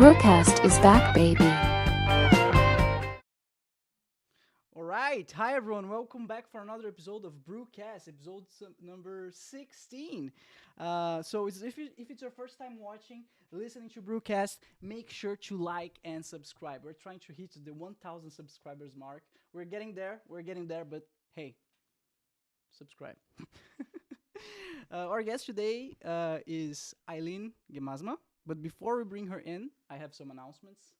BruCast is back, baby. All right, hi everyone. Welcome back for another episode of BruCast, episode number 16. If it's your first time listening to BruCast, make sure to like and subscribe. We're trying to hit the 1,000 subscribers mark. We're getting there, but hey, subscribe. Our guest today is Eileen Gemassmer. But before we bring her in, I have some announcements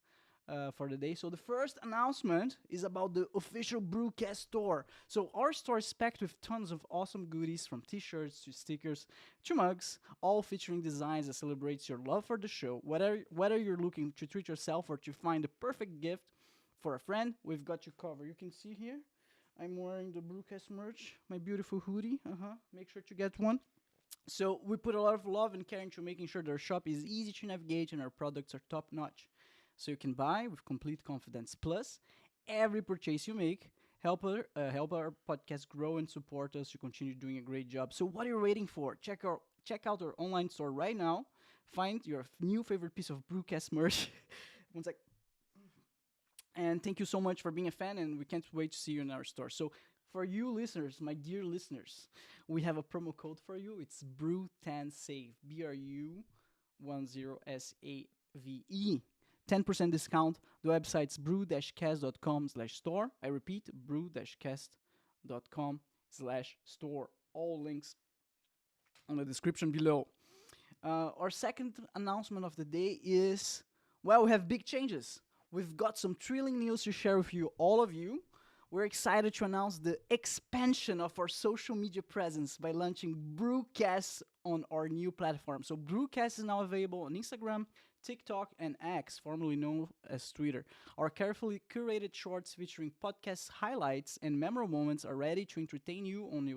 for the day. So the first announcement is about the official BruCast store. So our store is packed with tons of awesome goodies, from t-shirts to stickers to mugs, all featuring designs that celebrates your love for the show. Whether you're looking to treat yourself or to find the perfect gift for a friend, we've got you covered. You can see here, I'm wearing the BruCast merch, my beautiful hoodie. Make sure to get one. So we put a lot of love and care into making sure that our shop is easy to navigate and our products are top-notch. So you can buy with complete confidence. Plus, every purchase you make help our podcast grow and support us to continue doing a great job. So what are you waiting for? Check out our online store right now. Find your new favorite piece of BruCast merch. One sec. And thank you so much for being a fan, and we can't wait to see you in our store. So for you listeners, my dear listeners, we have a promo code for you. It's BRU10SAVE, BRU10SAVE. 10% discount. The website's bru-cast.com/store. I repeat, bru-cast.com/store. All links on the description below. Our second announcement of the day is, we have big changes. We've got some thrilling news to share with you, all of you. We're excited to announce the expansion of our social media presence by launching BruCast on our new platform. So BruCast is now available on Instagram, TikTok, and X, formerly known as Twitter. Our carefully curated shorts featuring podcast highlights and memorable moments are ready to entertain you on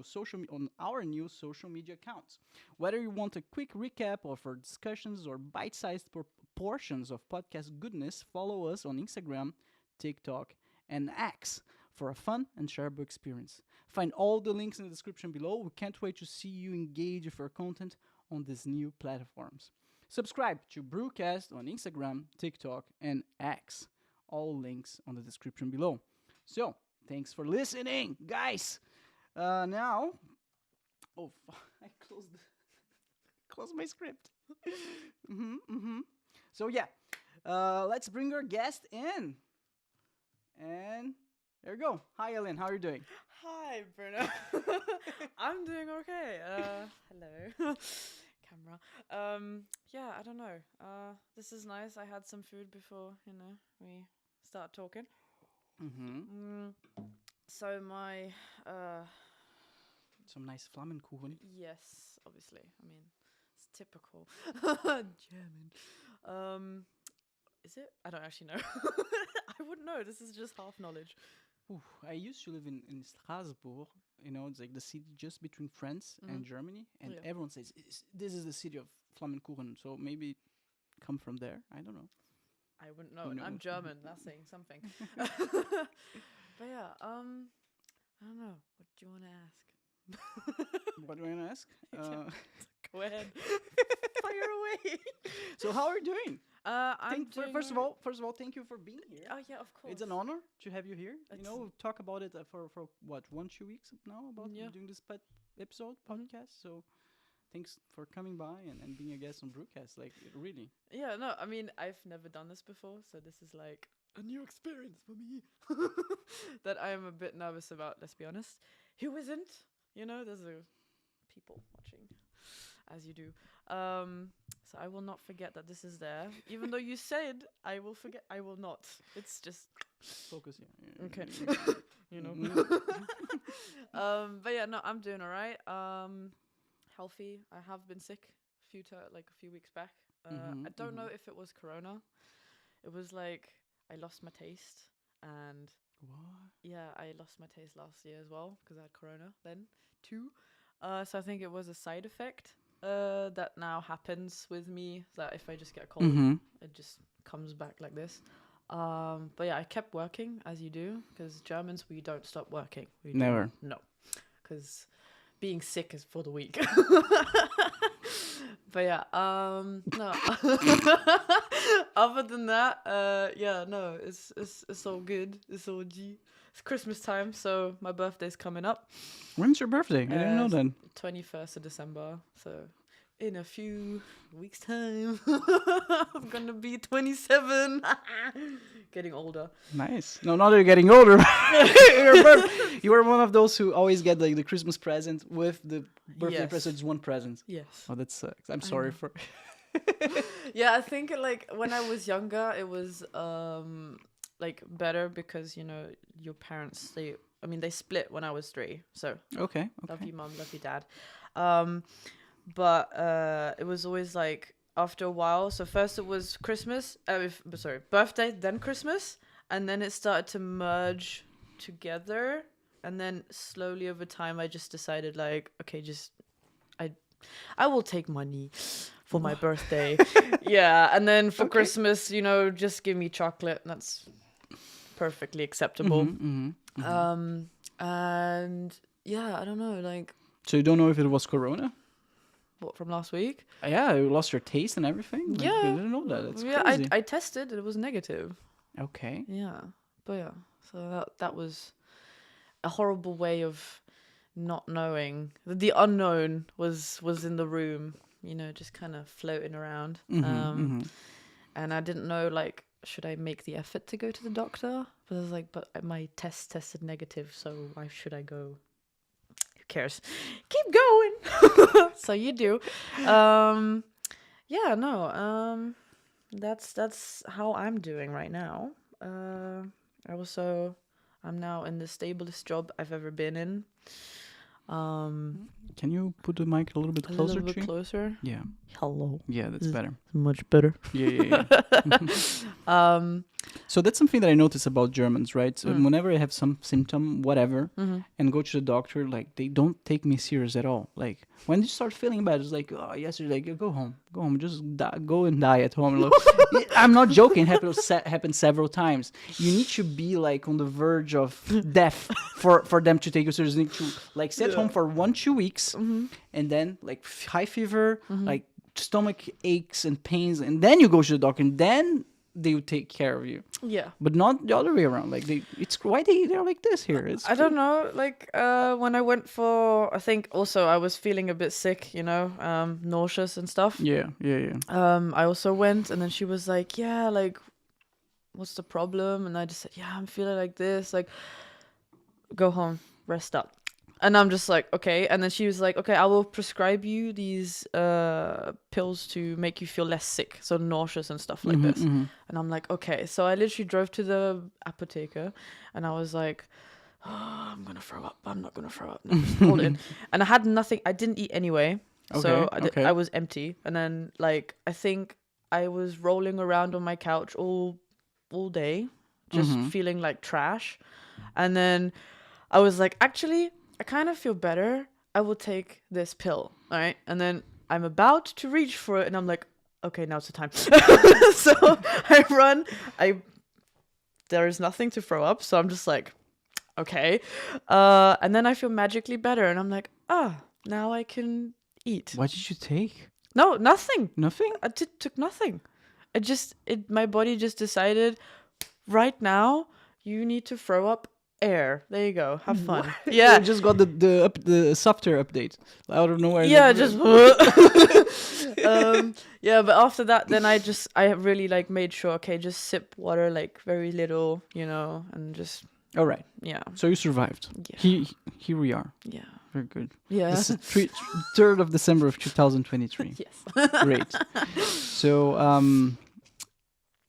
our new social media accounts. Whether you want a quick recap of our discussions or bite-sized portions of podcast goodness, follow us on Instagram, TikTok, and X for a fun and shareable experience. Find all the links in the description below. We can't wait to see you engage with our content on these new platforms. Subscribe to BruCast on Instagram, TikTok, and X. All links on the description below. So, thanks for listening, guys. Now, I closed my script. So yeah, let's bring our guest in. And there we go. Hi, Eileen. How are you doing? Hi, Bruno. I'm doing okay. Hello. Camera. Yeah, I don't know. This is nice. I had some food before, we start talking. So my some nice Flammenkuchen. Yes, obviously. I mean, it's typical German. Is it? I don't actually know. I wouldn't know. This is just half knowledge. I used to live in Strasbourg. It's like the city just between France and Germany. And everyone says, this is the city of Flammenkuchen. So maybe come from there. I don't know. I wouldn't know. And I'm German. That's saying something. But yeah, I don't know. What do you want to ask? What do I want to ask? Go ahead. Fire away. So how are you doing? First of all, thank you for being here. Oh yeah, of course. It's an honor to have you here. We'll talk about it for what 1-2 weeks now about doing this episode podcast. So thanks for coming by and being a guest on BruCast. Like, really. Yeah, no, I mean, I've never done this before, so this is like a new experience for me that I am a bit nervous about. Let's be honest. Who isn't? There's people watching, as you do. So I will not forget that this is there. Even though you said I will forget, I will not. It's just focus here. Okay. But yeah, no, I'm doing all right. Healthy. I have been sick a few weeks back. I don't know if it was corona. It was like I lost my taste, and yeah, I lost my taste last year as well because I had corona then too. So I think it was a side effect that now happens with me, that if I just get a cold, it just comes back like this. But yeah, I kept working, as you do, because Germans, we don't stop working. Never. No, because being sick is for the weak. But yeah, no. Other than that, yeah, no, it's all good. It's all G. It's Christmas time, so my birthday's coming up. When's your birthday? I didn't know that. 21st of December. So in a few weeks' time, I'm gonna be 27. Getting older. Nice. No, not that you're getting older. You were one of those who always get like the Christmas present with the birthday Yes. present, just one present. Yes. Oh, that sucks. I'm sorry for. Yeah, I think like when I was younger, it was like better because your parents they split when I was 3. So Okay. love you, mum, love you, dad. But it was always like after a while. So first it was Christmas, birthday, then Christmas, and then it started to merge together. And then slowly over time, I just decided like, okay, I will take money for my birthday. Yeah, and then for Christmas, just give me chocolate. That's perfectly acceptable. And yeah, I don't know, like. So you don't know if it was Corona? What, from last week? Yeah, you lost your taste and everything. Like, Yeah, I didn't know that. It's yeah. crazy. I tested. It was negative. Okay. Yeah, but yeah. So that was a horrible way of not knowing. The unknown was in the room. Just kind of floating around. And I didn't know, like, should I make the effort to go to the doctor? But I was like, but my test tested negative, so why should I go? Who cares? Keep going. So you do. Yeah, no. That's how I'm doing right now. I'm now in the stablest job I've ever been in. Can you put the mic a little bit closer to you? Closer? Yeah. Hello. Yeah, that's better. Much better. Yeah. So that's something that I notice about Germans, right? So whenever I have some symptom, whatever, and go to the doctor, like they don't take me serious at all. Like when you start feeling bad, it's like, oh, yesterday, like, go home, just go and die at home. Like, I'm not joking. Happened several times. You need to be like on the verge of death for them to take you seriously. You need to like stay at home for 1-2 weeks, and then like high fever, like stomach aches and pains, and then you go to the doctor, and then they will take care of you. Yeah. But not the other way around. Like they're like this here. I don't know. Like when I went for, I think also I was feeling a bit sick, nauseous and stuff. Yeah. I also went, and then she was like, yeah, like, what's the problem? And I just said, yeah, I'm feeling like this. Like, go home, rest up. And I'm just like, okay. And then she was like, okay, I will prescribe you these pills to make you feel less sick. So nauseous and stuff like this. And I'm like, okay. So I literally drove to the apotheker, and I was like, oh, I'm going to throw up. I'm not going to throw up. No, just hold it in. And I had nothing. I didn't eat anyway. So I was empty. And then like, I think I was rolling around on my couch all day, just feeling like trash. And then I was like, actually, I kind of feel better. I will take this pill. All right. And then I'm about to reach for it, and I'm like, okay, now's the time. So I run. There is nothing to throw up. So I'm just like, okay. And then I feel magically better, and I'm like, now I can eat. What did you take? No, nothing. Nothing? I took nothing. My body just decided right now you need to throw up air. There you go. Have fun. What? Yeah. You just got the software update out of nowhere. Yeah, like, just yeah, but after that then I really like made sure, okay, just sip water like very little, and just all right. yeah. So you survived. Yeah. Here we are. Yeah. Very good. Yeah. This is 3rd of December of 2023. Yes. Great. So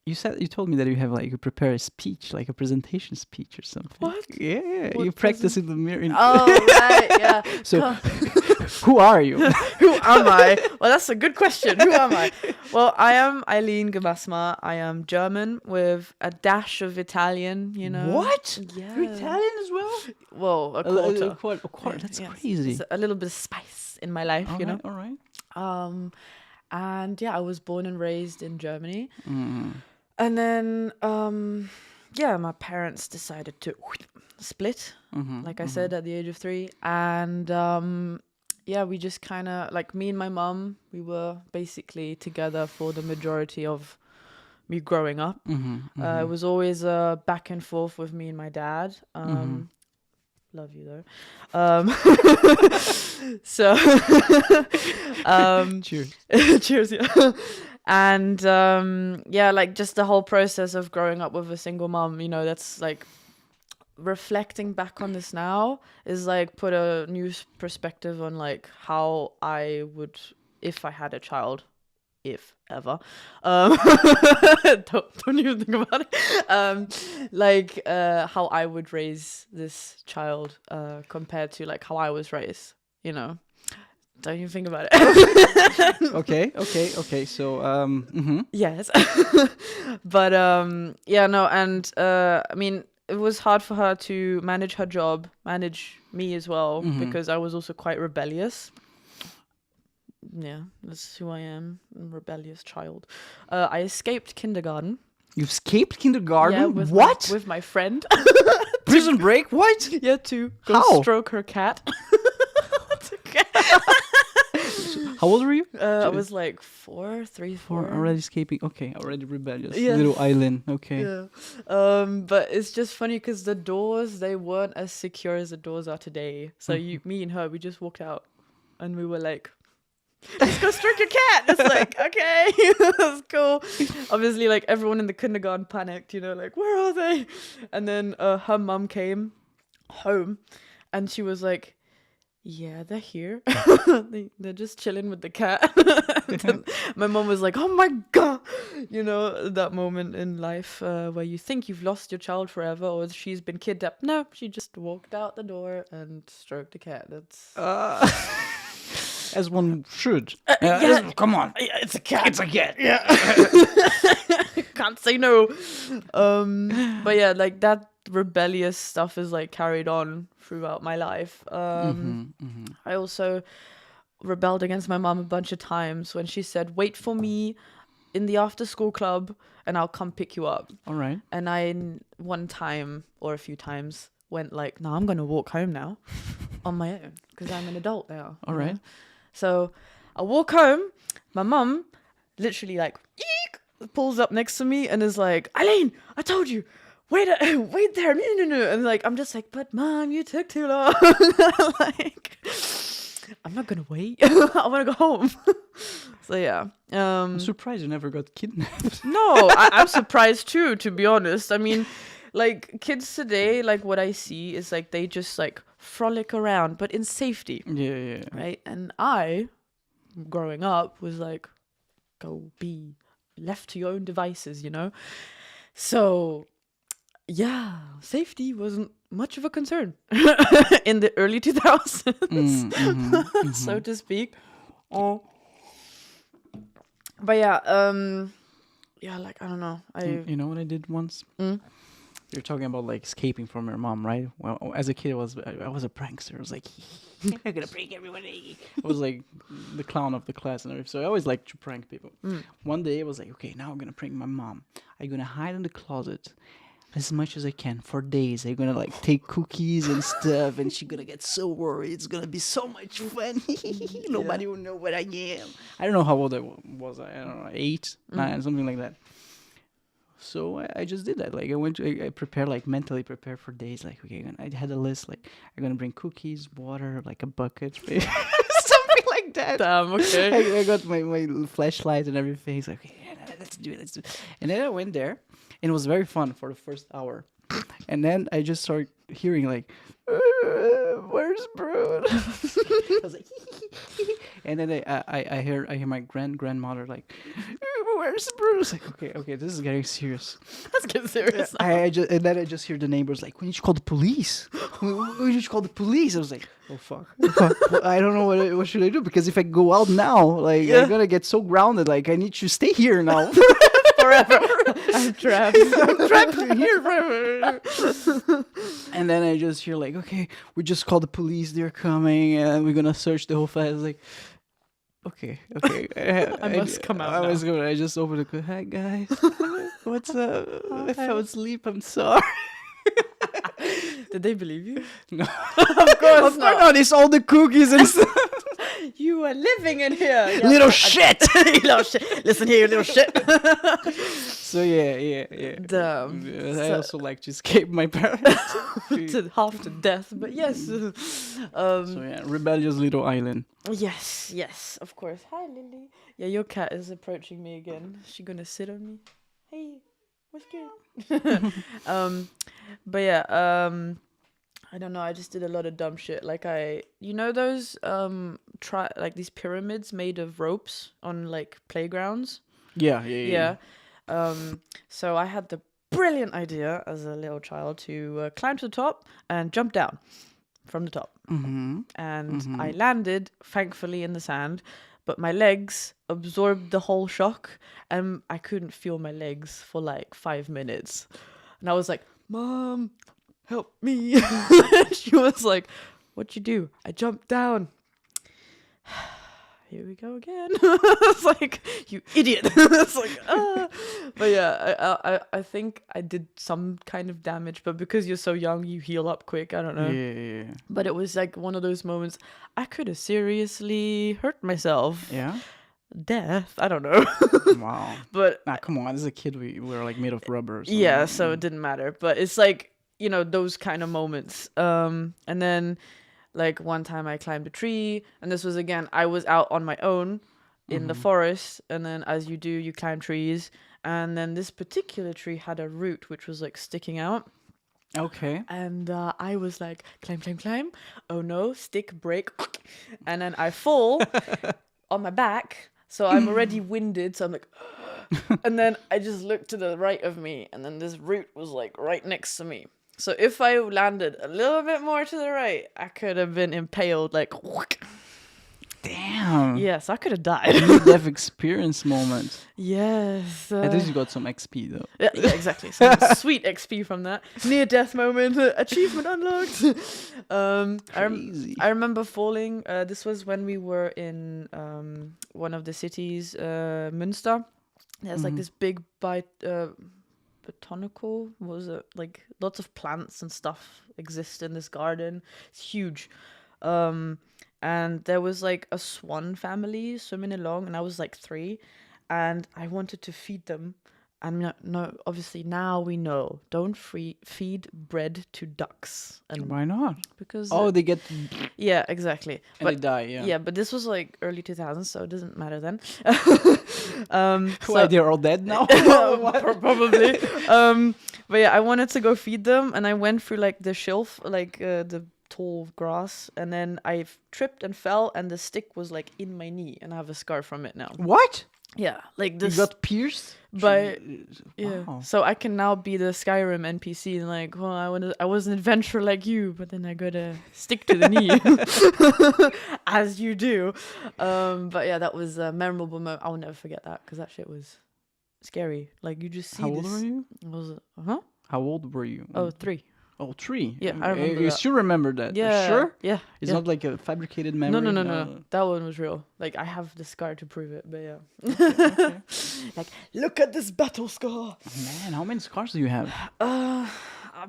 you told me that you have like you prepare a speech, like a presentation speech or something. What? Yeah. What you practice in the mirror. Oh, right. Yeah. So who are you? Who am I? Well, that's a good question. Who am I? Well, I am Eileen Gemassmer. I am German with a dash of Italian, What? Yeah. You're Italian as well? Well, a quarter. A quarter. That's Yes. crazy. It's a little bit of spice in my life, All right. And yeah, I was born and raised in Germany. And then, my parents decided to split, like I said, at the age of 3. And yeah, we just kind of, like, me and my mum, we were basically together for the majority of me growing up. It was always back and forth with me and my dad. Love you though. So Cheers. cheers, yeah. And yeah, like just the whole process of growing up with a single mom, you know, that's like, reflecting back on this now is like put a new perspective on like how I would, if I had a child, if ever, don't even think about it, like how I would raise this child compared to like how I was raised, you know. Don't even think about it. Okay. So, yes. But yeah, no, and I mean, it was hard for her to manage her job, manage me as well, because I was also quite rebellious. Yeah, that's who I am. I'm a rebellious child. I escaped kindergarten. You escaped kindergarten? Yeah, What? With my friend. Prison break? What? Yeah, to go How? stroke her cat. How old were you? I was like 4. Already escaping. Okay, already rebellious. Yeah. Little Eileen. Okay. Yeah. But it's just funny because the doors, they weren't as secure as the doors are today. So me and her, we just walked out and we were like, let's go stroke your cat. It's like, okay, that's cool. Obviously, like everyone in the kindergarten panicked, you know, like, where are they? And then her mum came home and she was like, yeah, they're here. They're just chilling with the cat. My mom was like, oh my God. You know, that moment in life where you think you've lost your child forever or she's been kidnapped. No, she just walked out the door and stroked the cat. That's... As one should. Yeah. Come on. Yeah, it's a cat. It's a cat. Yeah. Can't say no. But yeah, like that rebellious stuff is like carried on throughout my life. I also rebelled against my mom a bunch of times when she said, wait for me in the after school club and I'll come pick you up. All right. And I, one time or a few times, went like, no, I'm going to walk home now on my own because I'm an adult now. All right. So I walk home, my mum literally like eek, pulls up next to me and is like, Eileen, I told you, wait there, no. And like, I'm just like, but mom, you took too long. Like, I'm not gonna wait. I want to go home. So yeah. I'm surprised you never got kidnapped. No, I'm surprised too, to be honest. I mean, like kids today, like what I see is like they just like frolic around, but in safety. Yeah. Right? And I, growing up, was like, go be left to your own devices, you know? So, yeah, safety wasn't much of a concern in the early 2000s, so to speak. But yeah, like, I don't know. You know what I did once? You're talking about like escaping from your mom, right? Well, as a kid, I was a prankster. I was like, I'm gonna prank everybody. I was like the clown of the class and everything. So I always liked to prank people. One day I was like, okay, now I'm gonna prank my mom. I'm gonna hide in the closet as much as I can for days. I'm gonna like take cookies and stuff, and she's gonna get so worried. It's gonna be so much fun. Nobody will know what I am. I don't know how old I was. I don't know, 8, 9, something like that. So I just did that. Like I prepared, like mentally prepared for days. Like, okay, I had a list. Like I'm gonna bring cookies, water, like a bucket, something like that. Damn, okay. I got my flashlight and everything. It's like, okay, let's do it. And then I went there, and it was very fun for the first hour. And then I just started hearing like, where's Brood? I was like, and then I hear my grandmother like, where's Brood? I was like, okay, this is getting serious. Let's get serious. And then I just hear the neighbors like, we need to call the police. We need to call the police. I was like, oh fuck. I don't know what should I do, because if I go out now, like I'm gonna get so grounded. Like I need to stay here now. Forever. I'm trapped. I'm trapped here forever. And then I just hear like, okay, we just called the police. They're coming, and we're gonna search the whole flat. I was like, okay. I must come out. I just opened the. Hi guys, what's up? I fell asleep. I'm sorry. Did they believe you? No, Of course not. It's all the cookies and stuff. You are living in here. Yeah, Little shit. You little shit. Listen here, you little shit. So yeah. Damn. I also like to escape my parents. To half to death, but yes. So yeah, rebellious little Eileen. Yes, of course. Hi, Lily. Yeah, your cat is approaching me again. She gonna sit on me? Hey, what's good? But yeah, I don't know. I just did a lot of dumb shit. Like those like these pyramids made of ropes on like playgrounds. Yeah. So I had the brilliant idea as a little child to climb to the top and jump down from the top. And I landed, thankfully, in the sand, but my legs absorbed the whole shock, and I couldn't feel my legs for like 5 minutes. And I was like, Mom, help me. She was like, what'd you do? I jumped down. Here we go again. It's like, you idiot. It's like, But yeah, I think I did some kind of damage, but because you're so young, you heal up quick. I don't know. Yeah. But it was like one of those moments I could have seriously hurt myself. Yeah. Death, I don't know. Wow. But Come on. As a kid, we were like made of rubber. So yeah, so it didn't matter. But it's like, those kind of moments. And then like one time I climbed a tree, and this was again, I was out on my own in the forest, and then as you do, you climb trees, and then this particular tree had a root which was like sticking out. Okay. And I was like, climb. Oh no, stick, break. And then I fall on my back. So I'm already winded. So I'm like, and then I just looked to the right of me. And then this root was like right next to me. So if I landed a little bit more to the right, I could have been impaled like, damn. yes, I could have died. Near-death experience moment. Yes. At least you got some XP though. Yeah, exactly. Some sweet XP from that. Near death moment. Achievement unlocked. Crazy. I remember falling. This was when we were in one of the cities, Münster. There's like this big botanical, what was it? Like lots of plants and stuff exist in this garden. It's huge. And there was like a swan family swimming along, and I was like 3, and I wanted to feed them. And no, obviously now we know, don't feed bread to ducks. And why not? Because they get yeah, exactly. and they die. Yeah. But this was like early 2000s, so it doesn't matter then. Why, they're all dead now? Probably. But yeah, I wanted to go feed them, and I went through like the shelf, like the tall grass, and then I tripped and fell, and the stick was like in my knee, and I have a scar from it now. What? Yeah, like this. You got pierced? But yeah, Wow. so I can now be the Skyrim NPC and like, well, I was an adventurer like you, but then I got a stick to the knee, as you do. But yeah, that was a memorable moment. I'll never forget that, because that shit was scary. Like, you just see. How old were you? How old were you? Oh, 3. Oh, 3. Yeah, I remember You that. still remember that? Yeah. Sure? Yeah. It's yeah. not like a fabricated memory? No. That one was real. Like, I have the scar to prove it, but yeah. Okay. Like, look at this battle scar. Man, how many scars do you have?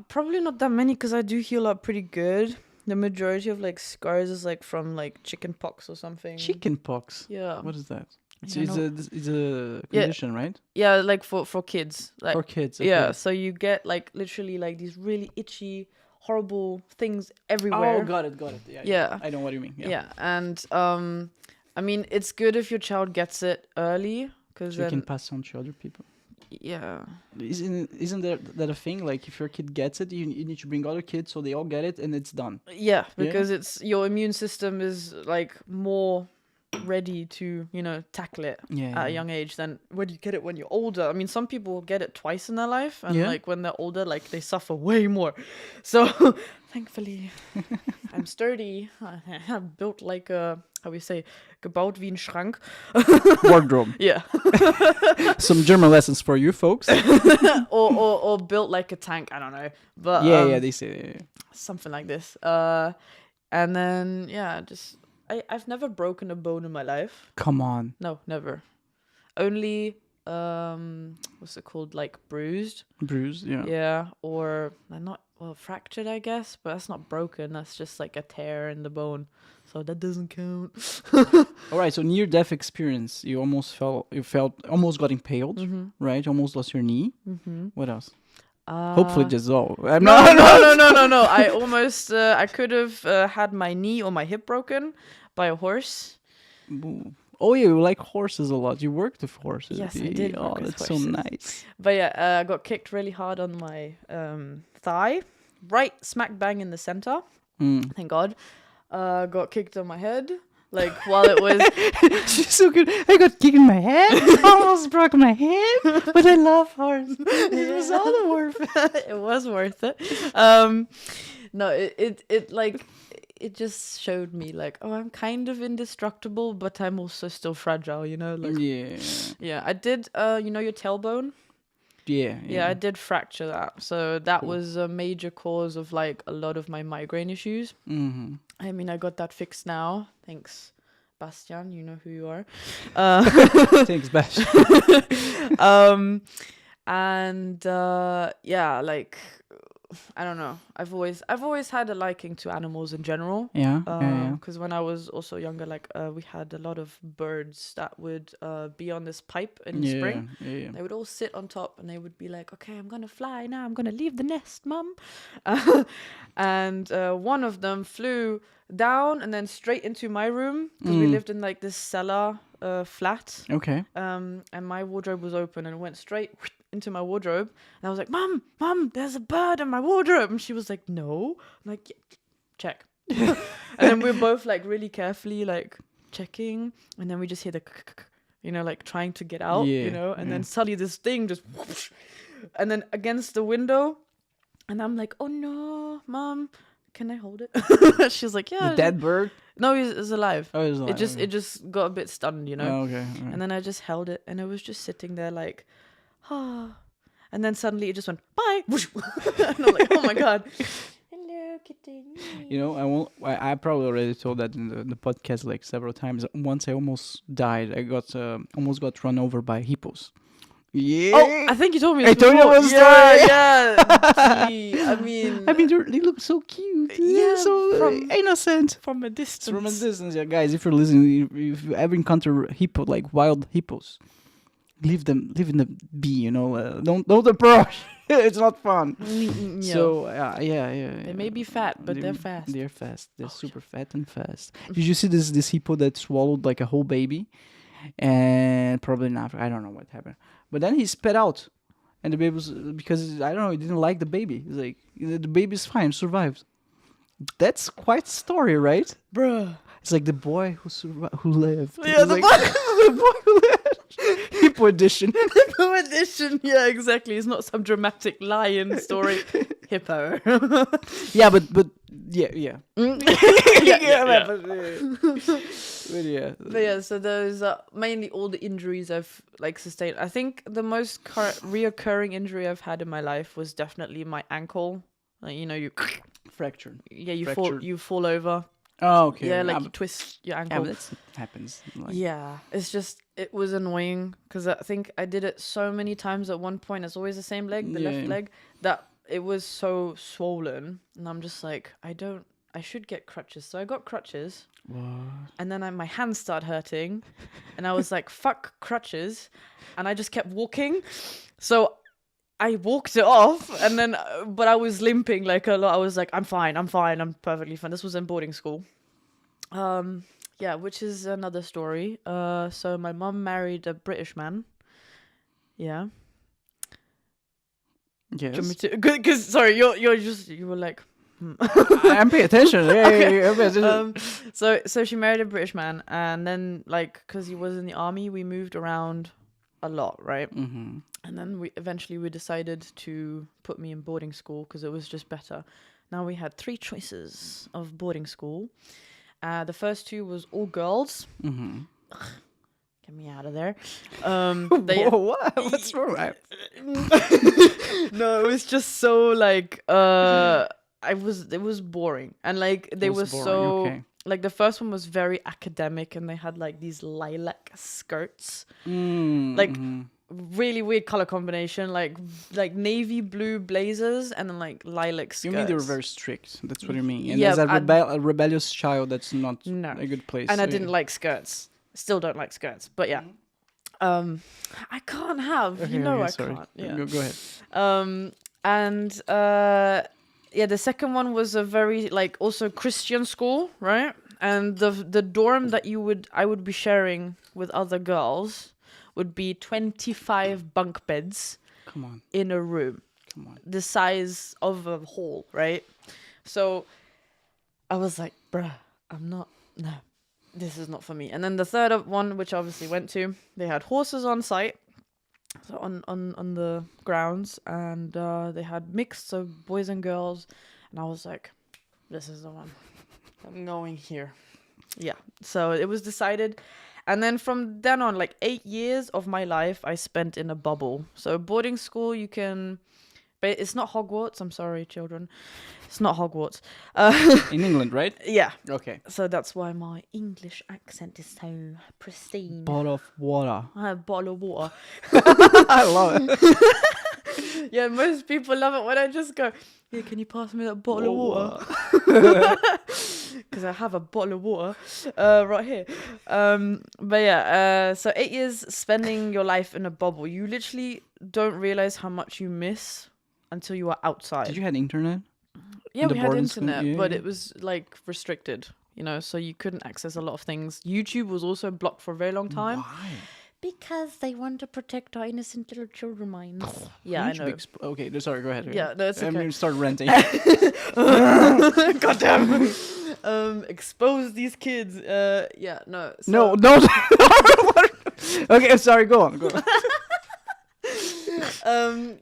Probably not that many, because I do heal up pretty good. The majority of like scars is like from like chicken pox or something. Chicken pox? Yeah. What is that? It's I a condition, right? Yeah, like for kids. Like, For kids. Okay. yeah, so you get like literally like these really itchy, horrible things everywhere. Oh, got it. Yeah. I know what you mean. Yeah. And I mean, it's good if your child gets it early, because So you can pass on to other people. yeah. Isn't that a thing? Like, if your kid gets it, you need to bring other kids so they all get it and it's done. Yeah, because it's your immune system is like more ready to tackle it at a young age than when you get it when you're older. I mean, some people get it twice in their life, and like when they're older, like they suffer way more. So thankfully I'm sturdy. I'm built like a, how we say, gebaut wie ein Schrank. Wardrobe. Yeah. Some German lessons for you folks. or built like a tank, I don't know, but yeah, they say something like this. And then just I've never broken a bone in my life. Come on. No, never. Only what's it called? Like bruised. Bruised, yeah. Yeah, or not fractured, I guess, but that's not broken. That's just like a tear in the bone. So so that doesn't count. All right, so near-death experience. You almost got impaled, right? Almost lost your knee. What else? Hopefully just all. No. I almost, I could have had my knee or my hip broken by a horse. Oh yeah, you like horses a lot. You worked with horses. Yes, I did. Oh, that's so nice. But yeah, I got kicked really hard on my thigh, right smack bang in the center. Thank God. Got kicked on my head. Like while it was she's so good. I got kicked in my head, almost broke my head, but I love horses. It was all worth it. It was worth it. No, it like it just showed me like, oh, I'm kind of indestructible, but I'm also still fragile, you know? Like, yeah. I did you know your tailbone? Yeah, I did fracture that. So that was a major cause of like a lot of my migraine issues. I mean, I got that fixed now. Thanks, Bastian. You know who you are. Thanks, Bastian. And yeah, like I don't know. I've always had a liking to animals in general. Yeah. Because when I was also younger, like we had a lot of birds that would be on this pipe in the spring. Yeah. They would all sit on top and they would be like, "Okay, I'm gonna fly now. I'm gonna leave the nest, mum." And one of them flew down and then straight into my room because we lived in like this cellar flat. Okay. And my wardrobe was open and it went straight into my wardrobe, and I was like, Mum, there's a bird in my wardrobe, and she was like, no. I'm like, yeah, check. And then we're both like really carefully like checking, and then we just hear the you know, like trying to get out, you know, and then suddenly this thing just whoosh, and then against the window, and I'm like, oh no, Mom, can I hold it? She's like, yeah. The dead bird? No, he's alive. Oh, he's alive. It just got a bit stunned, you know. Oh, okay. Right. And then I just held it, and it was just sitting there like, and then suddenly it just went bye. And I'm like, oh my God. Hello, kitten. You know, I probably already told that in the podcast like several times. Once I almost died. I almost got run over by hippos. Yeah. Oh, I think you told me. I told you about the story. Yeah. Gee, I mean, they look so cute. Yeah, so innocent. From a distance. Yeah, guys. If you're listening, if you ever encounter like wild hippos, leave them be. You know, don't approach. It's not fun. Yeah. So yeah. They may be fat, but they're fast. They're fast. They're super fat and fast. Did you see this hippo that swallowed like a whole baby? And probably not. I don't know what happened. But then he spat out, and the baby was, because I don't know, he didn't like the baby. He's like, the baby's fine, survived. That's quite a story, right, Bruh? It's like the boy who lived. Yeah, the boy who lived. Hippo edition. Hippo edition. Yeah, exactly. It's not some dramatic lion story. Hippo. Yeah, but yeah. But yeah, so those are mainly all the injuries I've like sustained. I think the most reoccurring injury I've had in my life was definitely my ankle. Like, you know, you fractured. Yeah, you fall over. Oh, okay. Yeah, like you twist your ankle. Yeah, but that happens. Like. Yeah, it's just, it was annoying because I think I did it so many times at one point. It's always the same leg, the left leg, that it was so swollen. And I'm just like, I should get crutches. So I got crutches. What? And then my hands started hurting. And I was like, fuck crutches. And I just kept walking. So I walked it off, and then, but I was limping like a lot. I was like, I'm fine, I'm perfectly fine. This was in boarding school. Yeah, which is another story. So my mum married a British man. Yeah. Yes. Because sorry, you were like, I'm paying attention. So she married a British man, and then like, because he was in the army, we moved around a lot, right? Mm-hmm. And then we decided to put me in boarding school because it was just better. Now we had 3 choices of boarding school. The first 2 was all girls. Mm-hmm. Ugh, get me out of there. Whoa, what? What's wrong? No, it was just so like it was boring, and like they were so okay. Like the first one was very academic, and they had like these lilac skirts. Like really weird color combination, like navy blue blazers and then like lilac skirts. You mean they were very strict? That's what you mean. And Yeah, as a rebellious child, that's not a good place. And I didn't like skirts. Still don't like skirts. But yeah, I can't have. Okay, I sorry. can't. Yeah. Go ahead. And the second one was a very like also Christian school, right? And the dorm that I would be sharing with other girls would be 25 bunk beds. Come on. In a room. Come on. The size of a hall, right? So I was like, bruh, no, this is not for me. And then the third one, which I obviously went to, they had horses on site, so on the grounds, and they had mixed, so boys and girls, and I was like, this is the one. I'm going here. Yeah. So it was decided. And then from then on, like 8 years of my life, I spent in a bubble. So boarding school, but it's not Hogwarts. I'm sorry, children. It's not Hogwarts. In England, right? Yeah. Okay. So that's why my English accent is so pristine. Bottle of water. I have a bottle of water. I love it. Yeah, most people love it when I just go, yeah, can you pass me that bottle of water? Because I have a bottle of water right here. But yeah, so 8 years spending your life in a bubble. You literally don't realize how much you miss until you are outside. Did you have internet? Yeah, we had internet, Yeah, but yeah. it was like restricted, so you couldn't access a lot of things. YouTube was also blocked for a very long time. Why? Because they want to protect our innocent little children minds. Yeah, I know. Okay, sorry, go ahead. Yeah, no, it's I'm okay. going to start renting. Goddamn. Expose these kids. Yeah, no. So No. Okay, sorry, go on.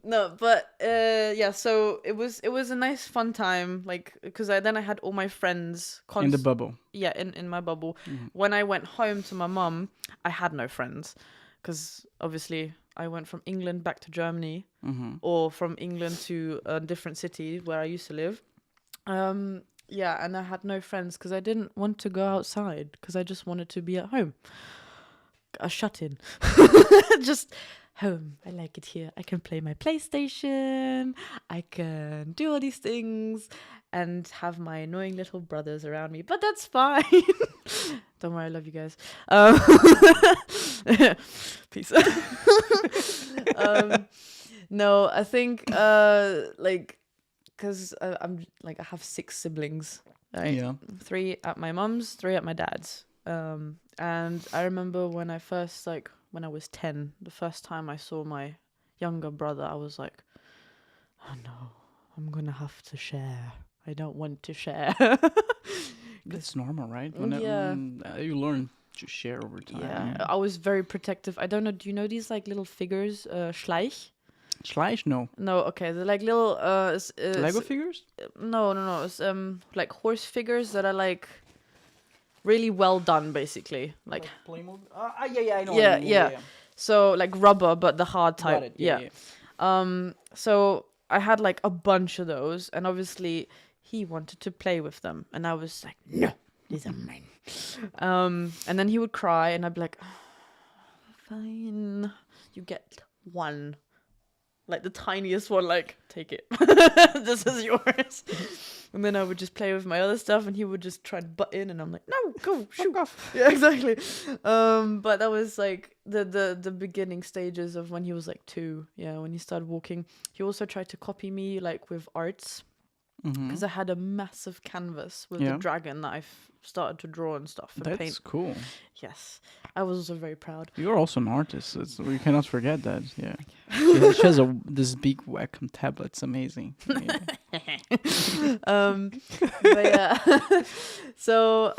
No, but yeah, so it was a nice fun time, like, because then I had all my friends In the bubble. Yeah, in my bubble. Mm-hmm. When I went home to my mum, I had no friends, because obviously I went from England back to Germany, or from England to a different city where I used to live. Yeah, and I had no friends because I didn't want to go outside, because I just wanted to be at home. A shut-in. Just home. I like it here. I can play my PlayStation. I can do all these things and have my annoying little brothers around me. But that's fine. Don't worry, I love you guys. Peace. No, I think because I'm like, I have 6 siblings. Right? Yeah. 3 at my mum's, 3 at my dad's. And I remember when I was 10, the first time I saw my younger brother, I was like, oh no, I'm gonna have to share. I don't want to share. That's normal, right? Yeah. You learn to share over time. Yeah, I was very protective. I don't know, do you know these like little figures, Schleich? Schleich? No. No, okay, they're like little Lego figures? No, it's like horse figures that are like really well done, basically. Like Playmobil? Yeah, I know. Yeah. So like rubber, but the hard type. Got it. Yeah. So I had like a bunch of those, and obviously he wanted to play with them, and I was like, no, these are mine. And then he would cry, and I'd be like, fine, you get one. Like the tiniest one, like, take it. This is yours. And then I would just play with my other stuff, and he would just try to butt in, and I'm like, no, go, shoot. Off. Yeah, exactly. But that was like the beginning stages of when he was like 2. Yeah, when he started walking. He also tried to copy me, like, with arts. Because I had a massive canvas with the dragon that I started to draw and stuff. And That's paint. cool. Yes. I was also very proud. You're also an artist. We cannot forget that. Yeah. She has this big Wacom tablet. It's amazing. Yeah. But yeah. So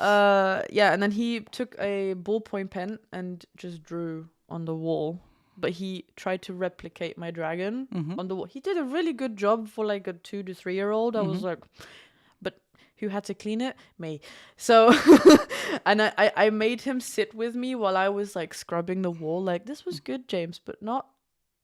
yeah, and then he took a ballpoint pen and just drew on the wall. But he tried to replicate my dragon on the wall. He did a really good job for like a 2 to 3 year old. I was like, but who had to clean it? Me. So, and I made him sit with me while I was like scrubbing the wall. Like, this was good, James, but not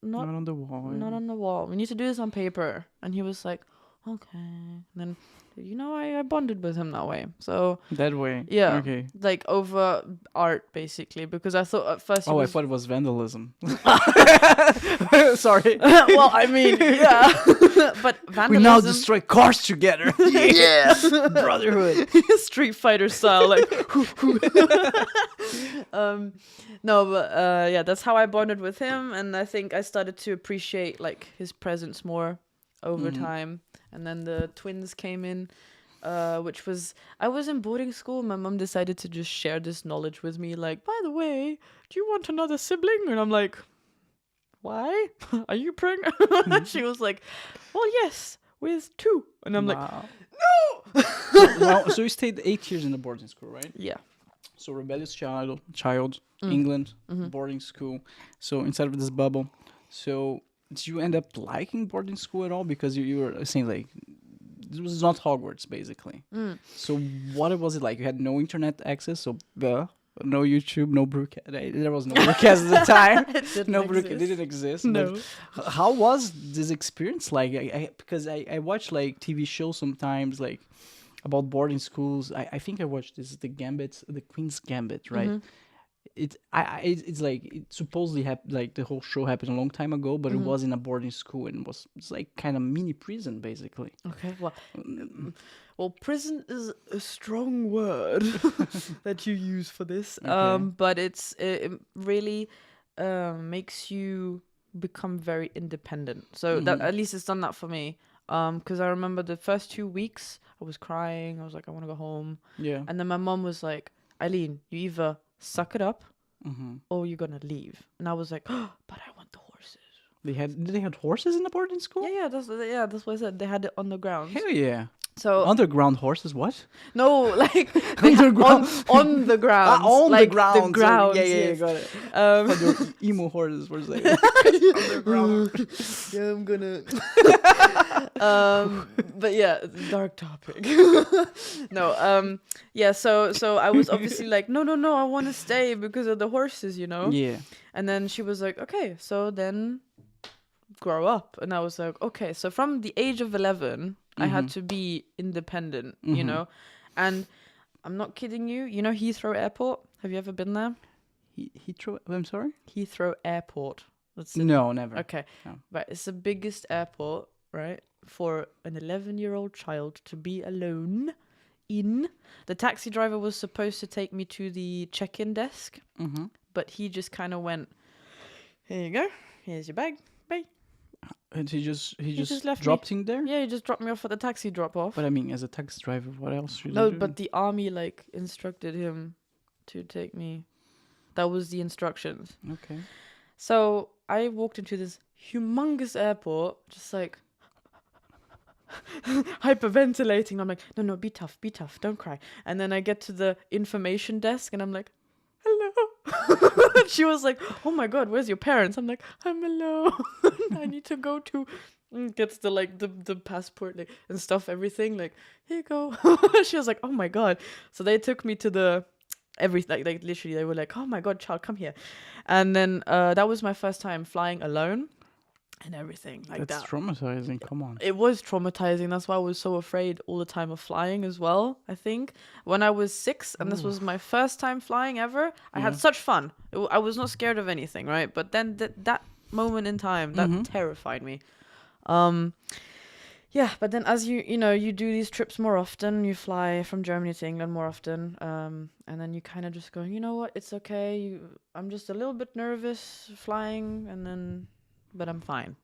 on the wall. Not on the wall. We need to do this on paper. And he was like, okay. And then, I bonded with him that way. So That way. yeah, Okay. like over art basically, because I thought at first. I thought it was vandalism. Sorry. Well, I mean, yeah, but vandalism. We now destroy cars together. Yeah. Brotherhood. Street Fighter style, like. No, but yeah, that's how I bonded with him, and I think I started to appreciate like his presence more over time. And then the twins came in, which was, I was in boarding school. My mom decided to just share this knowledge with me, like, by the way, do you want another sibling? And I'm like, why? Are you pregnant? She was like, well, yes, with 2. And I'm like, no. So you stayed 8 years in the boarding school, right? Yeah. So rebellious child, England, boarding school. So inside of this bubble. So did you end up liking boarding school at all? Because you were saying like it was not Hogwarts basically. So what was it like? You had no internet access, so no YouTube, no BruCast. There was no BruCast at the time. No BruCast didn't exist. No. How was this experience like? Because I watch like TV shows sometimes like about boarding schools. I think I watched this the Queen's Gambit, right? It's like it supposedly like the whole show happened a long time ago, but it was in a boarding school and it's like kind of mini prison basically. Okay, well, prison is a strong word that you use for this. Okay. But it really makes you become very independent. So that at least it's done that for me. Because I remember the first 2 weeks I was crying. I was like, I want to go home. Yeah. And then my mom was like, Eileen, you either suck it up or you're gonna leave. And I was like, oh, but I want the horses. Did they have horses in the boarding school? Yeah, that's what I said. They had it on the ground. Hell yeah. So Underground horses, what? no, like they on the ground. On like the ground. The ground. Yeah, got it. The emo horses were like underground. Yeah, I'm gonna. But yeah, dark topic. No, yeah. So I was obviously like, no, I want to stay because of the horses, Yeah. And then she was like, okay, so then grow up. And I was like, okay. So from the age of 11, I had to be independent, and I'm not kidding you. You know Heathrow Airport? Have you ever been there? Heathrow. I'm sorry. Heathrow Airport. No, never. Okay, No. right. It's the biggest airport, right, for an 11-year-old child to be alone in. The taxi driver was supposed to take me to the check-in desk, but he just kind of went, "Here you go. Here's your bag. Bye." And he just left dropped me. in there. Yeah, he just dropped me off at the taxi drop-off. But I mean, as a taxi driver, what else should No, you do? but the army like instructed him to take me. That was the instructions. Okay. So I walked into this humongous airport, just like hyperventilating. I'm like, no, be tough, don't cry. And then I get to the information desk, and I'm like, hello. She was like, oh my god, where's your parents? I'm like, I'm alone. I need to go to. Gets the like the passport like, and stuff, everything. Like, here you go. She was like, oh my god. So they took me to the everything. Like literally, they were like, oh my god, child, come here. And then that was my first time flying alone. And everything like That's that. traumatizing. Come on. It was traumatizing. That's why I was so afraid all the time of flying as well. I think when I was 6, and this was my first time flying ever, I had such fun. I was not scared of anything, right? But then that moment in time, that terrified me. Yeah, but then as you do these trips more often, you fly from Germany to England more often, and then you kind of just go, you know what, it's okay. I'm just a little bit nervous flying, but I'm fine,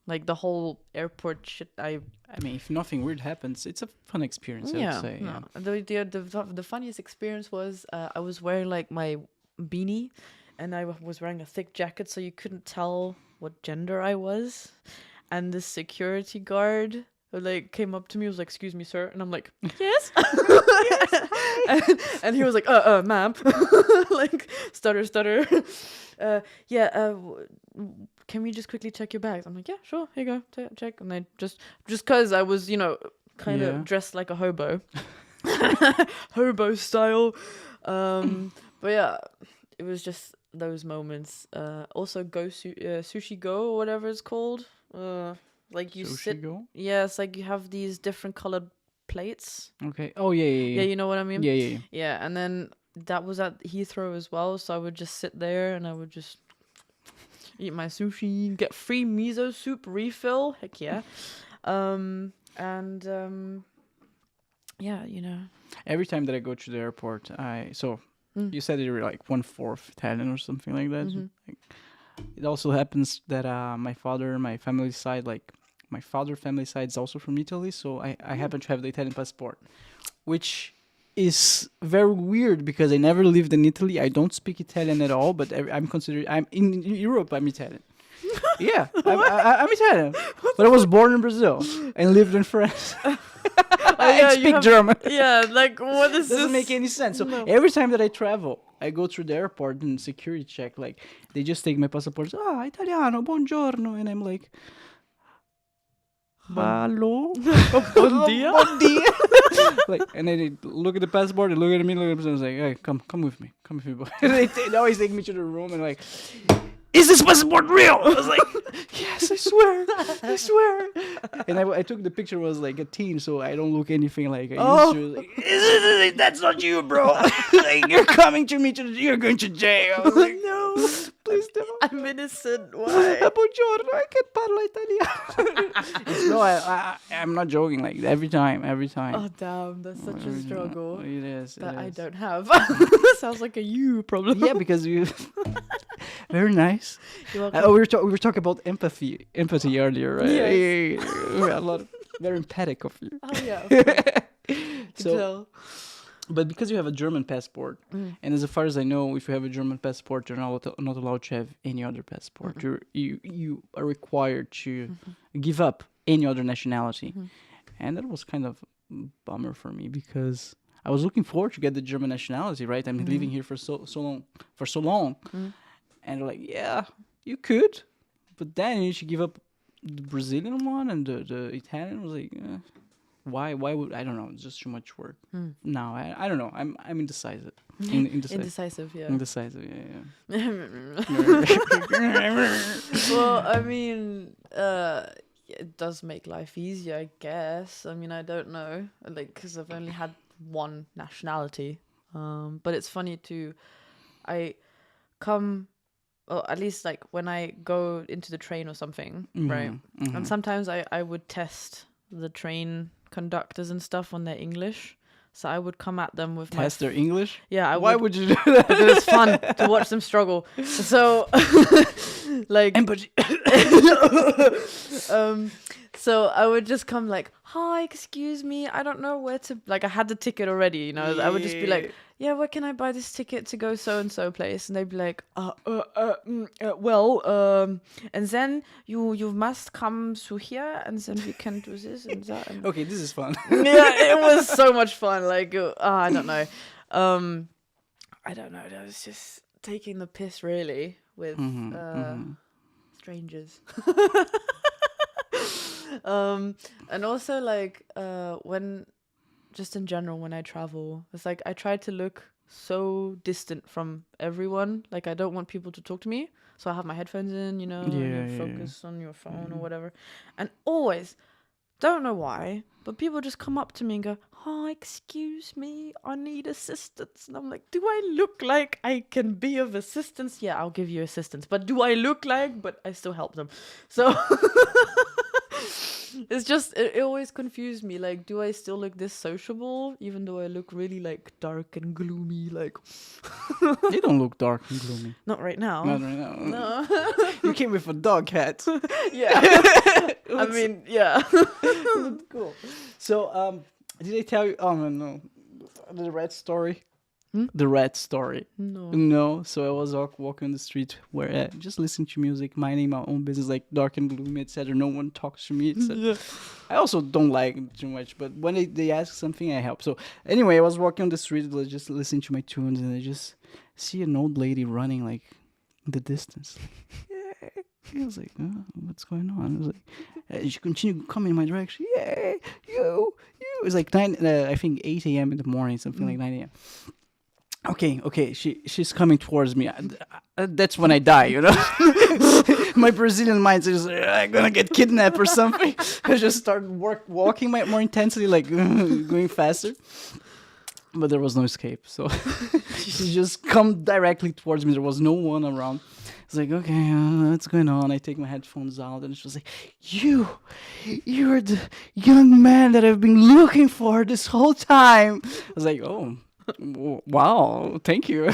Like the whole airport shit, I mean, if nothing weird happens, it's a fun experience, I would say. No. The funniest experience was I was wearing like my beanie, and I was wearing a thick jacket, so you couldn't tell what gender I was. And the security guard like came up to me, was like, "Excuse me, sir," and I'm like, "Yes." and he was like, ma'am," like stutter. Can we just quickly check your bags? I'm like, yeah, sure, here you go, check. And I just because I was, kind of dressed like a hobo, hobo style. But yeah, it was just those moments. Also, Sushi Go or whatever it's called. Like you Sushi sit. go? Yeah, it's like you have these different colored plates. Okay. Oh, yeah, yeah, Yeah, yeah. you know what I mean? Yeah, yeah, yeah. Yeah, and then that was at Heathrow as well, so I would just sit there and I would just eat my sushi, get free miso soup refill. Heck yeah. Yeah, you know. Every time that I go to the airport, you said you were like 1/4 Italian or something like that. Mhm. Like, it also happens that my family side, like my father family side is also from Italy, so I happen to have the Italian passport, which is very weird because I never lived in Italy. I don't speak Italian at all, but I'm in Europe. I'm Italian. Yeah, I'm Italian, but I was born in Brazil and lived in France. I speak German. Yeah, like what is Doesn't this? make any sense. So No. every time that I travel, I go through the airport and security check. Like they just take my passport. Ah, italiano, buongiorno, and I'm like, hello, Bon dia. bon dia. Like, and then they look at the passport, they look at me, and I was like, hey, come with me, boy. They always take me to the room and like, is this passport real? I was like, yes, I swear. And I took the picture, was like a teen, so I don't look anything like I used to. Like, that's not you, bro. Like, you're coming to me, you're going to jail. I was like, no, please don't. I'm innocent. Why? Buongiorno, I can parla italiano. No, I'm not joking. Like every time. Oh damn, that's such a struggle It is. that I don't have. Sounds like a you problem. Yeah, because you. Very nice. You're welcome. We were talking about empathy earlier, right? Yes. Yeah, a lot of very empathic of you. Oh yeah. Of course. So, but because you have a German passport, and as far as I know, if you have a German passport, you're not allowed to have any other passport. You are required to give up any other nationality, and that was kind of a bummer for me because I was looking forward to get the German nationality. Right, I'm living here for so long. And they're like, yeah, you could, but then you should give up the Brazilian one and the Italian. I was like, why would I don't know? It's just too much work. No, I don't know. I'm indecisive. Indecisive, yeah. Indecisive, yeah. Well, I mean, it does make life easier, I guess. I mean, I don't know, like, because I've only had one nationality. But it's funny too. I come. Well, at least like when I go into the train or something, right? And sometimes I would test the train conductors and stuff on their English. So I would come at them with Test their English? Yeah, Why would you do that? Because it's fun to watch them struggle. So, like, Empathy. so I would just come like, hi, excuse me, I don't know where to, like, I had the ticket already, you know, I would just be like, yeah, where can I buy this ticket to go so-and-so place? And they'd be like, and then you must come to here, and then we can do this and that. And Okay, this is fun. yeah, it was so much fun. Like, I don't know. I don't know. I was just taking the piss, really, with strangers. And also, like, when, just in general, when I travel, it's like I try to look so distant from everyone. Like, I don't want people to talk to me. So I have my headphones in, you know, and you focus on your phone or whatever. And always, don't know why, but people just come up to me and go, hi, excuse me, I need assistance. And I'm like, do I look like I can be of assistance? Yeah, I'll give you assistance. But do I look like, but I still help them. So it's just, it always confused me. Like, do I still look this sociable, even though I look really like dark and gloomy? Like, You don't look dark and gloomy. not right now. Not right now. No. You came with a dog hat. Yeah. I mean, yeah. Cool. So, did I tell you? Oh no, the rat story. The rat story. No. No. So I was walking on the street where just listening to music, minding my own business, like dark and gloomy, etc. No one talks to me. Yeah. I also don't like it too much, but when they ask something, I help. So anyway, I was walking on the street, just listening to my tunes, and I just see an old lady running like in the distance. I was like, what's going on? I was like, she continued coming in my direction. Yeah, you. It was like 9, I think 8 a.m. in the morning, something like 9 a.m. Okay, she's coming towards me. That's when I die, you know. my Brazilian mind is I'm gonna get kidnapped or something. I just started walking more intensely, like going faster. But there was no escape, so she just come directly towards me. There was no one around. It's like, okay, what's going on? I take my headphones out, and she was like, you're the young man that I've been looking for this whole time. I was like, oh, wow, thank you.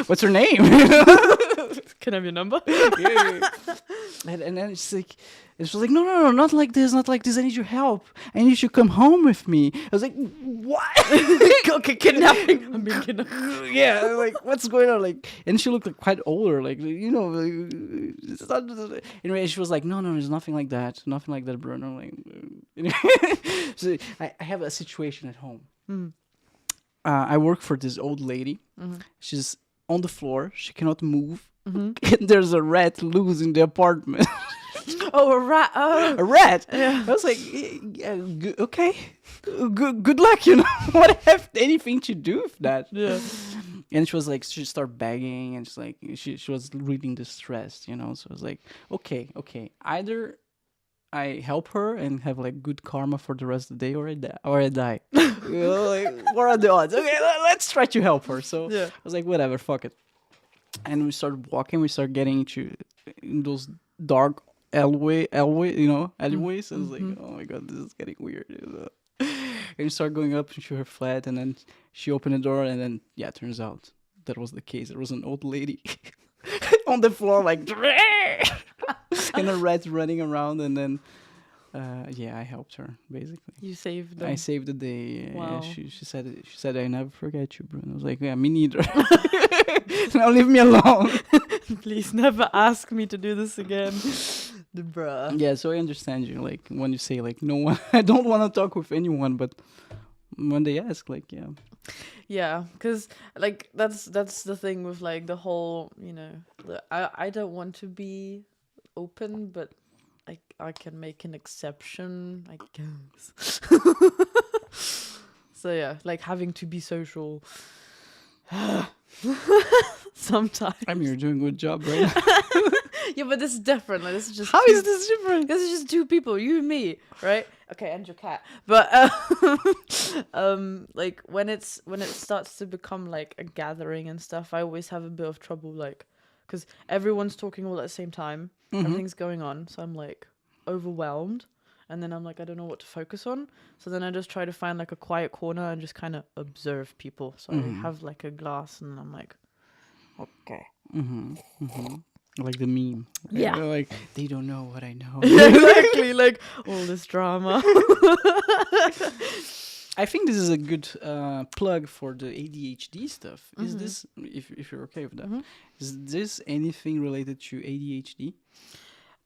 What's her name? Can I have your number? Yeah. And then she's like, no, not like this. I need your help. I need you to come home with me. I was like, what? Okay, kidnapping. I'm being kidnapped. Yeah, like, what's going on? Like, and she looked like quite older, like, you know. Anyway, she was like, no, there's nothing like that, Bruno. Like, anyway, so I have a situation at home. I work for this old lady. She's on the floor. She cannot move. And there's a rat loose in the apartment. Oh, a rat. Oh. A rat. Yeah. I was like, yeah, okay, good luck. You know, what have anything to do with that? Yeah. And she was like, she started begging, and she's like, she was really distressed, you know. So I was like, okay, either I help her and have like good karma for the rest of the day, or I die. You know, like, what are the odds? Okay, let's try to help her. So Yeah. I was like, whatever, fuck it. And we started walking. We started getting into those dark alleyways. I was like, oh my god, this is getting weird. You know? And we started going up into her flat, and then she opened the door, and then turns out that was the case. There was an old lady on the floor, like, and a rat running around, and then I helped her basically. You saved them. I saved the day. Wow. She said I never forget you, Bruno. I was like, yeah, me neither. Now leave me alone. Please never ask me to do this again. The bruh. Yeah, so I understand you. Like, when you say like, no one, I don't want to talk with anyone, but when they ask, like, yeah. Yeah, because like that's the thing with like the whole, you know, I don't want to be open, but I can make an exception, I guess. So yeah, like having to be social. Sometimes. I mean, you're doing a good job, right? Yeah, but this is different. Like, this is just How is this different? This is just two people, you and me, right? Okay, and your cat. But like when it starts to become like a gathering and stuff, I always have a bit of trouble, like, because everyone's talking all at the same time. Everything's going on, so I'm like overwhelmed, and then I'm like, I don't know what to focus on. So then I just try to find like a quiet corner and just kind of observe people. So I have like a glass, and I'm like, okay. Like the meme. Yeah. They're like, they don't know what I know. Yeah, exactly. Like all this drama. I think this is a good plug for the ADHD stuff. Is this, if you're okay with that, is this anything related to ADHD?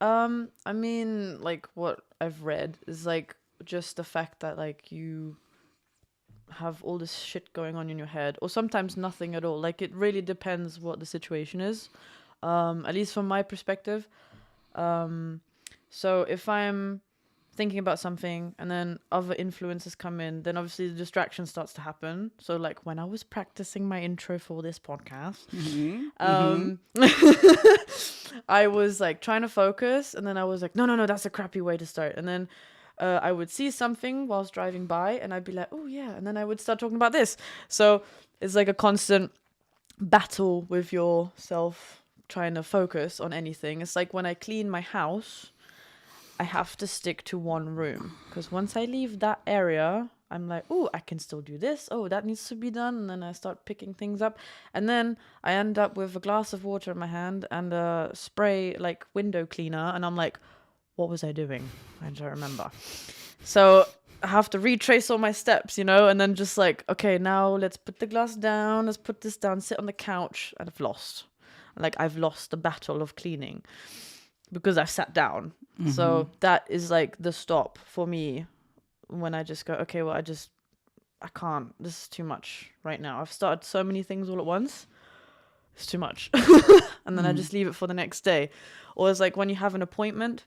I mean, like what I've read is like just the fact that like you have all this shit going on in your head, or sometimes nothing at all. Like it really depends what the situation is. At least from my perspective. So if I'm thinking about something and then other influences come in, then obviously the distraction starts to happen. So like when I was practicing my intro for this podcast, I was like trying to focus, and then I was like, no, that's a crappy way to start. And then I would see something whilst driving by, and I'd be like, oh yeah, and then I would start talking about this. So it's like a constant battle with yourself trying to focus on anything. It's like when I clean my house, I have to stick to one room, because once I leave that area, I'm like, oh, I can still do this. Oh, that needs to be done. And then I start picking things up. And then I end up with a glass of water in my hand and a spray, like window cleaner. And I'm like, what was I doing? I don't remember. So I have to retrace all my steps, you know, and then just like, okay, now let's put the glass down. Let's put this down, sit on the couch. And I've lost. Like I've lost the battle of cleaning because I've sat down. So that is like the stop for me when I just go, okay, well, I can't. This is too much right now. I've started so many things all at once. It's too much. And then I just leave it for the next day. Or it's like when you have an appointment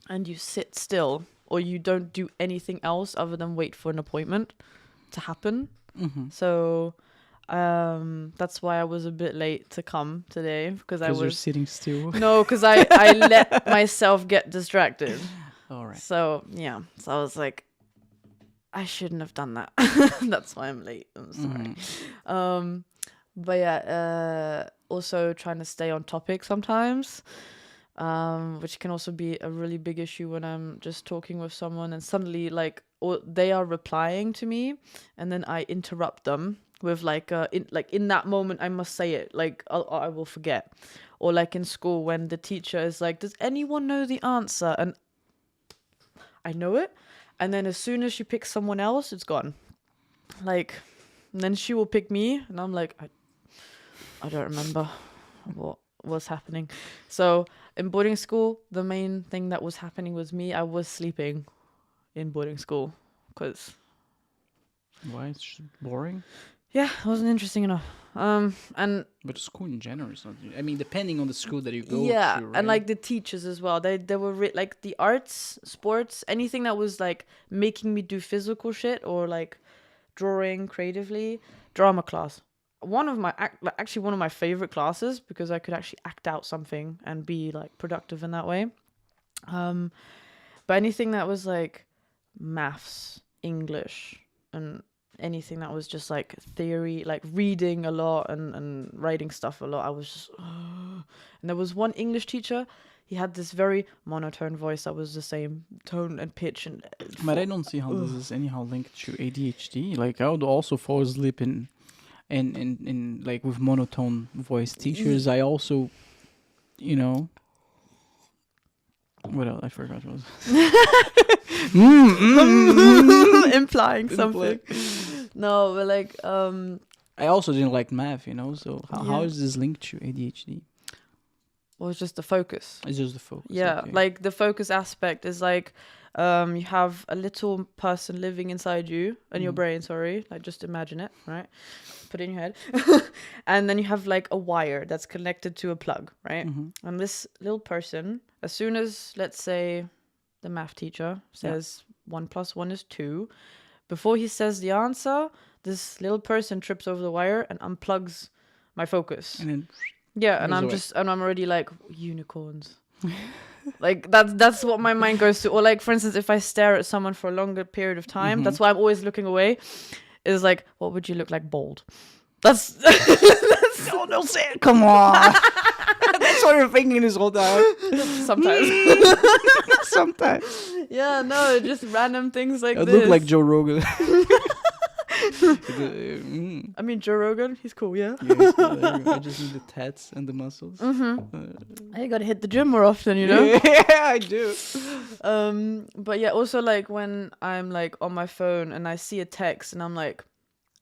and you sit still, or you don't do anything else other than wait for an appointment to happen. So That's why I was a bit late to come today because I Because you're was sitting still. no, because I let myself get distracted. All right. So yeah, so I was like, I shouldn't have done that. That's why I'm late. I'm sorry. But yeah, also trying to stay on topic sometimes, which can also be a really big issue when I'm just talking with someone and suddenly like, or they are replying to me, and then I interrupt them with like, in that moment I must say it, like I will forget, or like in school when the teacher is like, "Does anyone know the answer?" and I know it, and then as soon as she picks someone else, it's gone. Like, and then she will pick me, and I'm like, I don't remember what was happening. So in boarding school, the main thing that was happening was me. I was sleeping in boarding school because Why? It's boring? yeah, it wasn't interesting enough. And But school in general is not. I mean, depending on the school that you go yeah, to, right? and like the teachers as well. They were like the arts, sports, anything that was like making me do physical shit or like drawing creatively. Drama class. One of my favorite classes because I could actually act out something and be like productive in that way. But anything that was like maths, English, and anything that was just like theory, like reading a lot and writing stuff a lot, I was just and there was one English teacher, he had this very monotone voice that was the same tone and pitch and But I don't see how this is anyhow linked to ADHD. Like I would also fall asleep in like with monotone voice teachers. I also, you know, what else? I forgot what was. implying something. No, but like I also didn't like math, you know. So how Yeah. is this linked to ADHD? well, it's just the focus. It's just the focus. Yeah, okay. like the focus aspect is like you have a little person living inside you and your brain, sorry, like just imagine it, right? Put it in your head. And then you have like a wire that's connected to a plug, right? And this little person, as soon as, let's say, the math teacher says 1 + 1 is 2, before he says the answer, this little person trips over the wire and unplugs my focus. And then Yeah, and goes away. I'm already like, unicorns. Like that's what my mind goes to. Or like, for instance, if I stare at someone for a longer period of time, that's why I'm always looking away. Is like, what would you look like bald? That's don't say it. Come on. That's what you're thinking this whole time. sometimes. Sometimes. Yeah, no, just random things like I this. look like Joe Rogan. I mean, Joe Rogan, he's cool, yeah. Yes, I just need the tats and the muscles. I gotta hit the gym more often, you know. Yeah, I do. But yeah, also like when I'm like on my phone and I see a text and I'm like,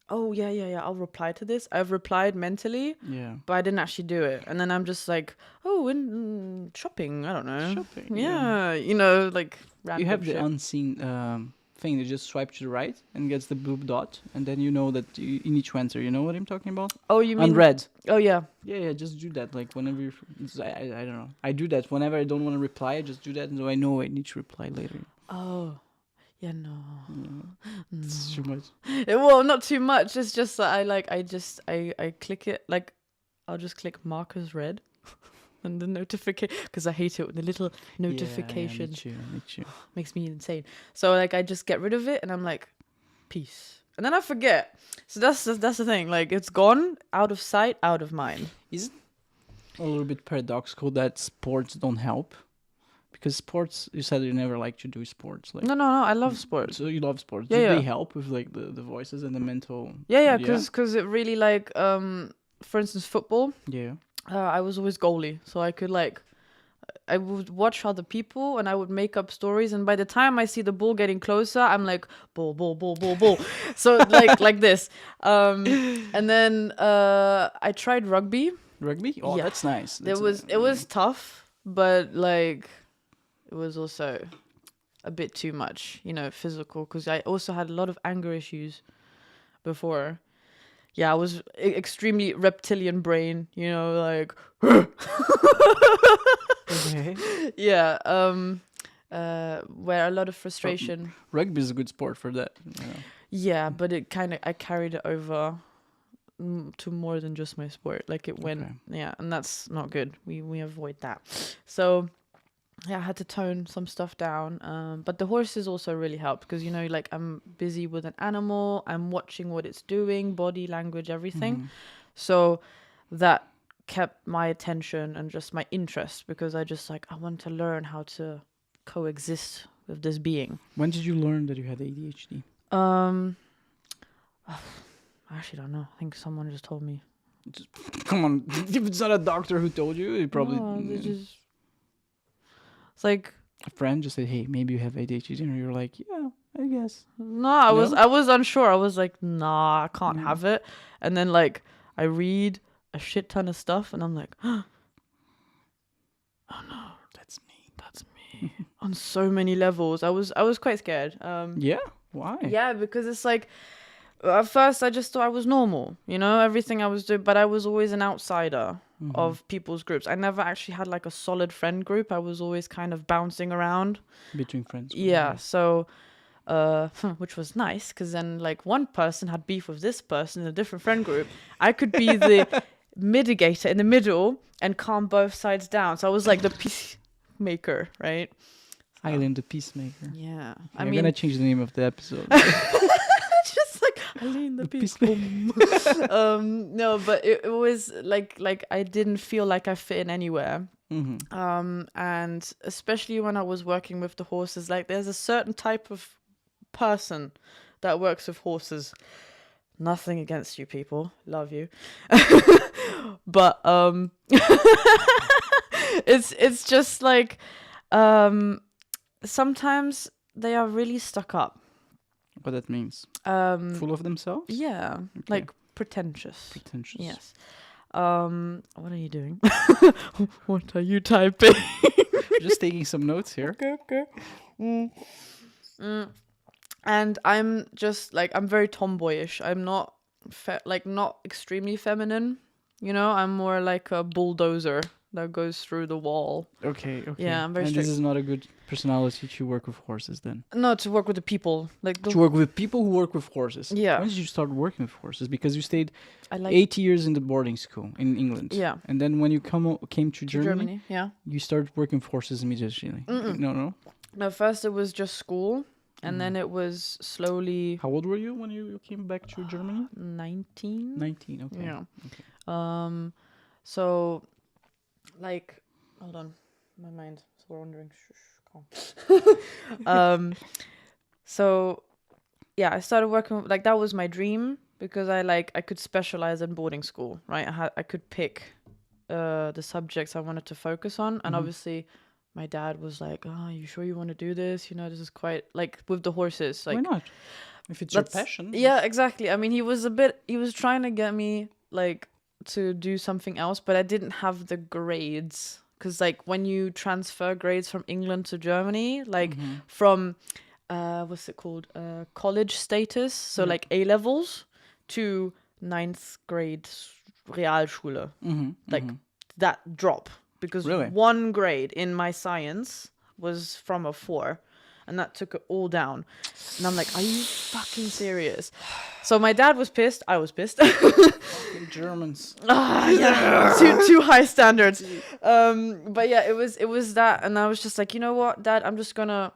oh yeah, I'll reply to this. I've replied mentally, Yeah. but I didn't actually do it. And then I'm just like, oh, in shopping, I don't know. Shopping, Yeah, you know, like random You have the shit. unseen thing that just swipe to the right and gets the blue dot, and then you know that you need to enter. You know what I'm talking about? Oh, you mean Unread. Oh yeah. Yeah, just do that. Like whenever I don't know. I do that whenever I don't want to reply. I just do that, and so I know I need to reply later. Oh. Yeah, no. It's too much. Well, not too much. It's just that I click it, like I'll just click mark as read and the notification, because I hate it when the little notification Yeah, me too. makes me insane. So like I just get rid of it and I'm like, peace. And then I forget. So that's the thing. Like it's gone, out of sight, out of mind. Is it a little bit paradoxical that sports don't help? Because sports, you said you never like to do sports. Like No, I love sports. So you love sports. Yeah, Do yeah. they help with like the voices and the mental? Yeah, because it really like for instance football. Yeah. I was always goalie, so I could like, I would watch other people and I would make up stories, and by the time I see the ball getting closer, I'm like ball, ball. So like this, and then I tried rugby. Rugby? Oh, Yeah. that's nice. It was tough, but like it was also a bit too much, you know, physical, because I also had a lot of anger issues before. Yeah, I was extremely reptilian brain, you know, like okay. yeah, where a lot of frustration. Rugby is a good sport for that. You know. Yeah, but I carried it over to more than just my sport. Like it went, Okay. yeah, and that's not good. We avoid that. So yeah, I had to tone some stuff down. But the horses also really helped because, you know, like I'm busy with an animal, I'm watching what it's doing, body language, everything. Mhm. So that kept my attention and just my interest because I just like, I want to learn how to coexist with this being. When did you learn that you had ADHD? I actually don't know. I think someone just told me. Come on, if it's not a doctor who told you, it probably No, they just... It's like... a friend just said, "Hey, maybe you have ADHD," and you're like, "Yeah, I guess." No, I was No? unsure. I was like, nah, I can't Yeah. have it. And then like I read a shit ton of stuff and I'm like, oh no, That's me. that's me. On so many levels. I was quite scared. Yeah. Why? Yeah, because it's like at first I just thought I was normal, you know, everything I was doing, but I was always an outsider Mhm. of people's groups. I never actually had like a solid friend group. I was always kind of bouncing around. Between friends. Yeah, so which was nice because then like one person had beef with this person in a different friend group. I could be the mitigator in the middle and calm both sides down. So I was like the peacemaker, right? Eileen, the peacemaker. Yeah, I mean, I'm gonna change the name of the episode. just like Eileen the peacemaker. No, but it was like I didn't feel like I fit in anywhere. Mm-hmm. And especially when I was working with the horses, like there's a certain type of person that works with horses. Nothing against you people, love you. But it's just like sometimes they are really stuck up. What that means? Full of themselves? Yeah, Okay. like pretentious. Pretentious. Yes. What are you doing? What are you typing? Just taking some notes here. Okay. And I'm just like, I'm very tomboyish. I'm not not extremely feminine, you know. I'm more like a bulldozer that goes through the wall. Okay. Yeah, I'm very And strict. this is not a good personality to work with horses then. No, to work with the people, like To work with people who work with horses. Yeah. When did you start working with horses? Because you stayed I like 8 years in the boarding school in England. Yeah. And then when you came to Germany, Yeah. you started working with horses immediately. No. No, first it was just school, and then it was slowly How old were you when you came back to Germany? 19. 19. Okay. Yeah. Okay. So, like, hold on, my mind is wandering. Calm. So, yeah, I started working like that was my dream because I could specialize in boarding school, right? I could pick the subjects I wanted to focus on, and obviously, my dad was like, "Oh, you sure you want to do this? You know, this is quite like with the horses, like." Why not? If it's your passion. Yeah, exactly. I mean, he was trying to get me like to do something else, but I didn't have the grades because like when you transfer grades from England to Germany, like from what's it called, college status, so like A levels to 9th grade Realschule, like that drop because Really? one grade in my science was from a 4. And that took it all down. And I'm like, are you fucking serious? So my dad was pissed. I was pissed. Fucking Germans. Yeah. Too high standards. But yeah, it was that. And I was just like, you know what, Dad, I'm gonna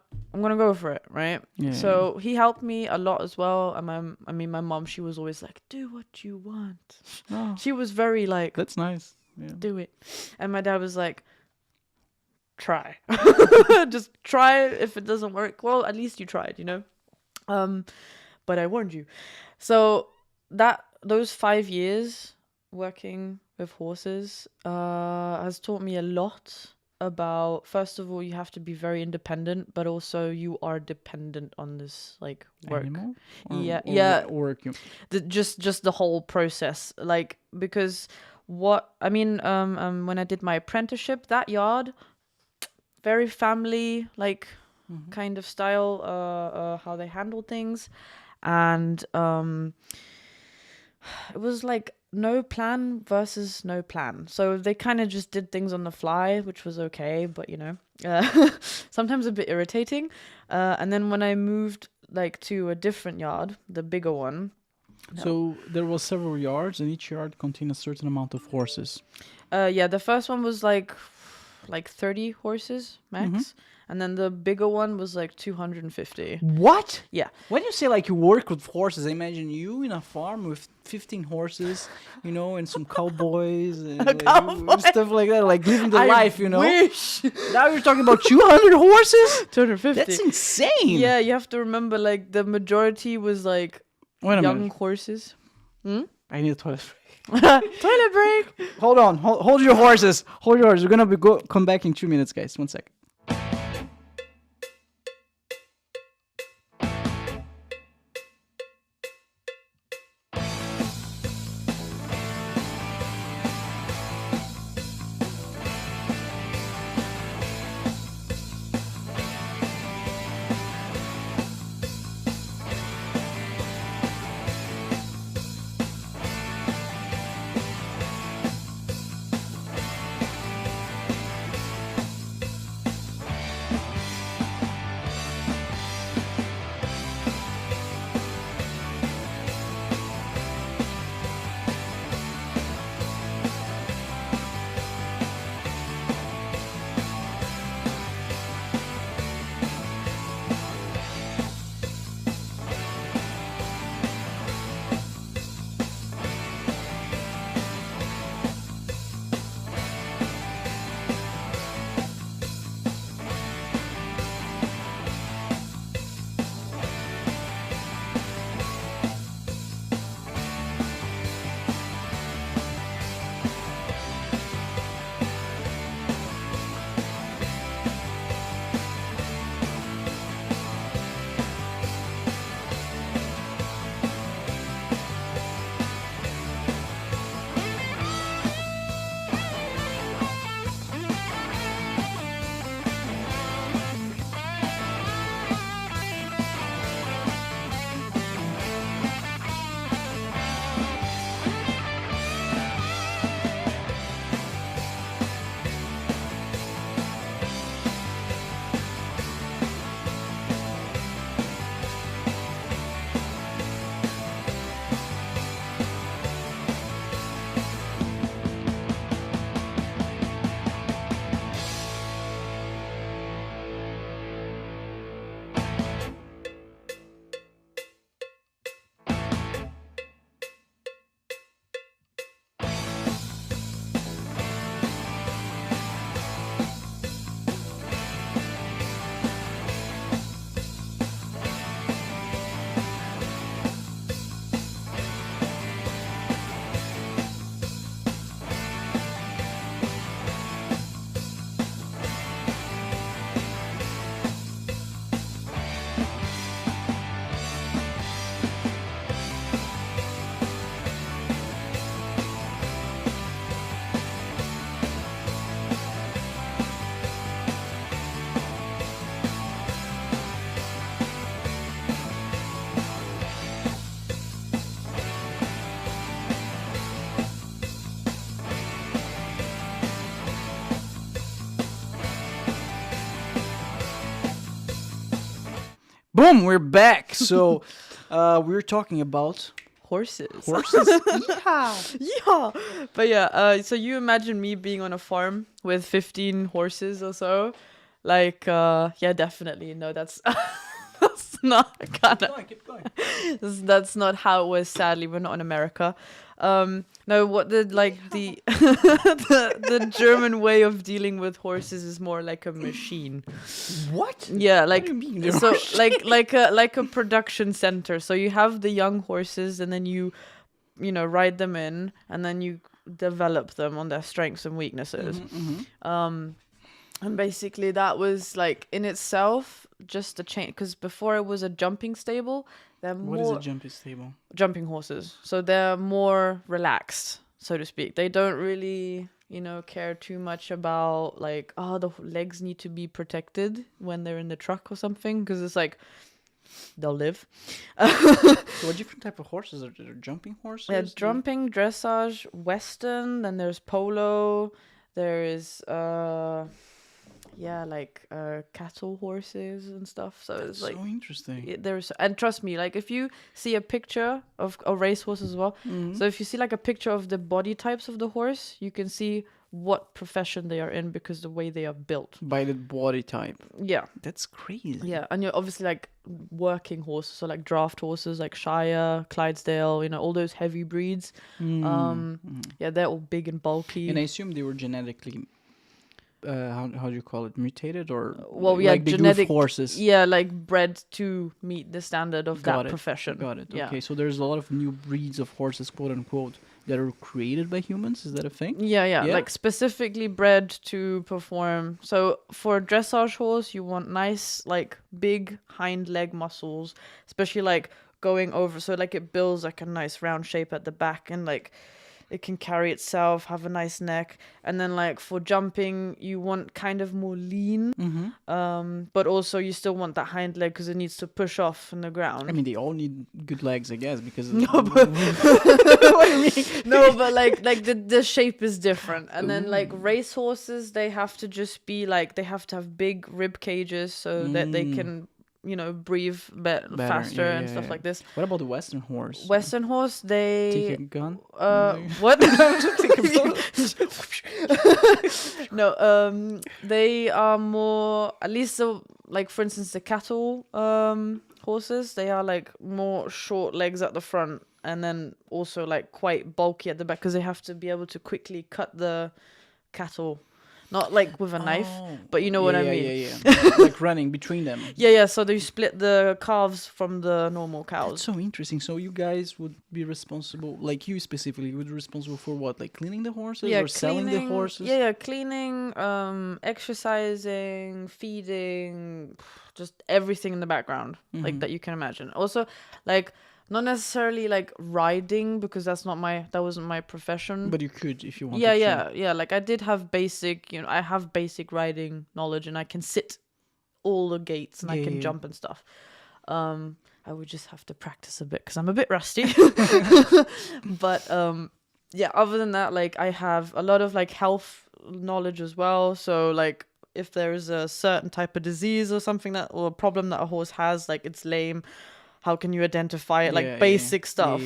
go for it, right? Yeah. So he helped me a lot as well. And my mom, she was always like, do what you want. Oh, She was very like, that's nice. Yeah. do it. And my dad was like, try. Just try. If it doesn't work, well, at least you tried, you know. But I warned you. So those 5 years working with horses has taught me a lot about, first of all, you have to be very independent, but also you are dependent on this like work. Animal? Yeah. Work. Just the whole process, like, because when I did my apprenticeship, that yard, very family like kind of style, how they handle things, and it was like no plan versus no plan. So they kind of just did things on the fly, which was okay, but you know, sometimes a bit irritating. And then when I moved like to a different yard, the bigger one, No. So there was several yards, and each yard contained a certain amount of horses. Yeah, the first one was like 30 horses max, Mhm. and then the bigger one was like 250. What? Yeah. When you say like you work with horses, I imagine you in a farm with 15 horses, and some cowboys and cowboy. stuff like that, like living the I life, wish. Now you're talking about 200 horses? 250. That's insane. Yeah, you have to remember, like, the majority was like Wait a young minute. horses. I need a toilet break. Toilet break. Hold on. Hold your horses. Hold your horses. We're gonna come back in 2 minutes, guys. 1 second. Boom, we're back. So we're talking about Horses. horses. Yeah. But yeah, so you imagine me being on a farm with 15 horses or so. Like, yeah, definitely. No, that's that's not Keep going. that's not how it was. Sadly, we're not in America. No, what the the German way of dealing with horses is more like a machine. What? Yeah, like do you mean, they're so machine? like a production center. So you have the young horses, and then you ride them in, and then you develop them on their strengths and weaknesses. And basically that was like in itself just a change, because before it was a jumping stable. They're What is a jumping stable? jumping horses, so they're more relaxed, so to speak. They don't really care too much about like, oh, the legs need to be protected when they're in the truck or something, because it's like they'll live. So what different type of horses are there? Jumping horses? Yeah, jumping, dressage, western, then there's polo, there is like cattle horses and stuff. So That's it's like so interesting. there's, and trust me, like if you see a picture of a racehorse as well, Mhm. so if you see like a picture of the body types of the horse, you can see what profession they are in because the way they are built. By the body type. Yeah. That's crazy. Yeah, and you're obviously like working horses, so like draft horses, like Shire, Clydesdale, all those heavy breeds. Yeah, they're all big and bulky. And I assume they were genetically, how do you call it, mutated or well, yeah, like they do with genetic horses. Yeah, like bred to meet the standard of Got that it, profession. Got it. Yeah. Okay, so there's a lot of new breeds of horses, quote unquote, that are created by humans. Is that a thing? Yeah, like specifically bred to perform. So for a dressage horse, you want nice, like big hind leg muscles, especially like going over. So like it builds like a nice round shape at the back, and like it can carry itself, have a nice neck. And then like for jumping, you want kind of more lean, but also you still want that hind leg because it needs to push off in the ground. I mean, they all need good legs, I guess, because No, but what do you mean? no, but like the shape is different. And then like race horses, they have to just be like, they have to have big rib cages so that they can breathe better, faster and stuff like this. What about the Western horse? Western horse, they Take a gun? what? No, they are more, at least like for instance the cattle horses, they are like more short legs at the front and then also like quite bulky at the back because they have to be able to quickly cut the cattle. Not like with a knife, but you know what I mean. Yeah. Like running between them. Yeah. So they split the calves from the normal cows. That's so interesting. So you guys would be responsible, like you specifically, would be responsible for what? Like cleaning the horses or selling the horses? Yeah, cleaning, exercising, feeding, just everything in the background, like that you can imagine. Also, like not necessarily like riding because that wasn't my profession. But you could if you wanted to. Yeah. Like I did have basic, I have basic riding knowledge and I can sit all the gates and I can jump and stuff. I would just have to practice a bit because I'm a bit rusty. But yeah, other than that, like I have a lot of like health knowledge as well. So like if there is a certain type of disease or something or a problem that a horse has, like it's lame, how can you identify it? Like basic stuff.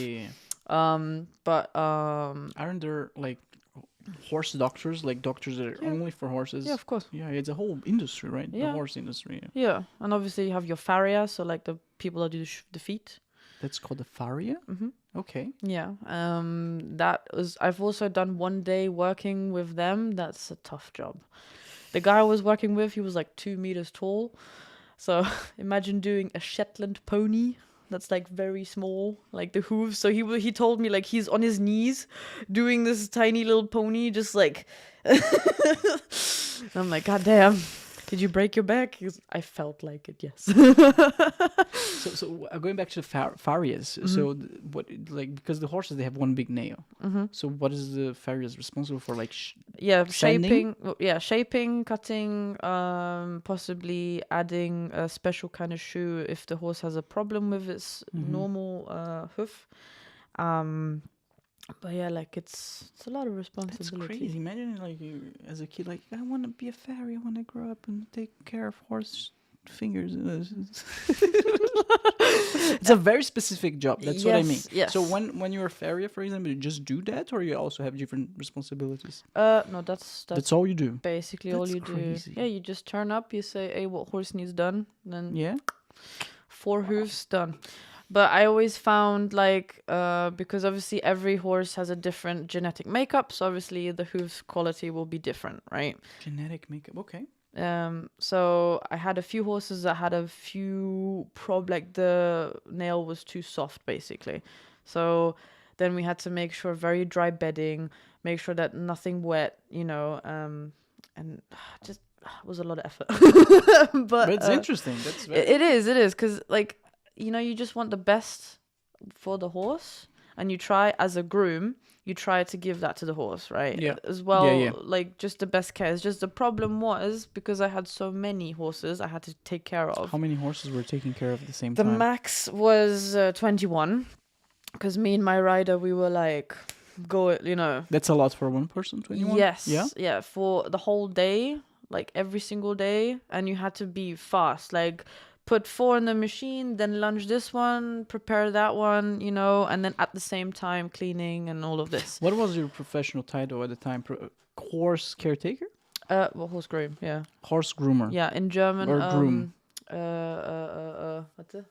But aren't there like horse doctors, like doctors that are only for horses? Yeah, of course. Yeah, it's a whole industry, right? Yeah. The horse industry. Yeah, and obviously you have your farrier, so like the people that do the feet. That's called a farrier? Okay. Yeah. I've also done 1 day working with them. That's a tough job. The guy I was working with, he was like 2 meters tall. So imagine doing a Shetland pony that's like very small, like the hooves. So he told me like he's on his knees doing this tiny little pony, just like. I'm like, God damn, did you break your back? I felt like it, yes. So going back to the farriers, so what, like, because the horses, they have one big nail. So what is the farriers responsible for? Like shaping, cutting, possibly adding a special kind of shoe if the horse has a problem with its normal hoof. But yeah, like it's a lot of responsibility. That's crazy. Imagine like you, as a kid, like I want to be a farrier. I want to grow up and take care of horse fingers. It's a very specific job. That's what I mean. Yes. So when you're a farrier, for example, you just do that, or you also have different responsibilities? No, that's all you do. Basically, all you crazy. do. Yeah, you just turn up. You say, "Hey, what horse needs done?" And then 4 hoofs done. But I always found like because obviously every horse has a different genetic makeup, so obviously the hoof quality will be different, right? Genetic makeup, okay. So I had a few horses that had a few like the nail was too soft, basically. So then we had to make sure very dry bedding, make sure that nothing wet, and just was a lot of effort. But it's interesting. That's very it is because like. You just want the best for the horse, and you try as a groom, you try to give that to the horse, right? Yeah. As well, Yeah. like just the best care. It's just the problem was because I had so many horses I had to take care of. How many horses were taking care of at the same The time? max was 21, because me and my rider, we were like, go, That's a lot for one person, 21? Yes. Yeah? Yeah, for the whole day. like every single day, and you had to be fast, like put 4 in the machine, then lunge this one, prepare that one, you know, and then at the same time cleaning and all of this. What was your professional title at the time? Horse caretaker? Well, horse groom, yeah. Horse groomer. Yeah, in German. Or groom. Warte?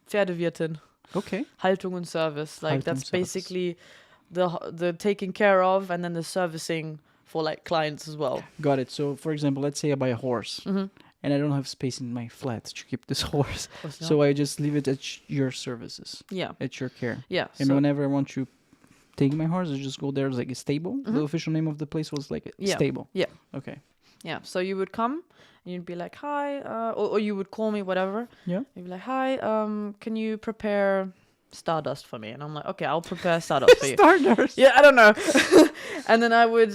Pferdewirtin. Okay. Haltung und Service. Like, Haltung that's service. basically the taking care of and then the servicing for, like, clients as well. Got it. So, for example, let's say I buy a horse. Mm-hmm. And I don't have space in my flat to keep this horse. So So I just leave it at your services. yeah. At your care. Yeah. And so, whenever I want to take my horse, I just go there. It's like a stable. The official name of the place was like a Yeah. stable. Yeah. Okay. yeah. So you would come and you'd be like, hi, or you would call me, whatever. Yeah. You'd be like, hi, can you prepare Stardust for me? And I'm like, okay, I'll prepare Stardust for you. Stardust. Yeah, I don't know. And then I would,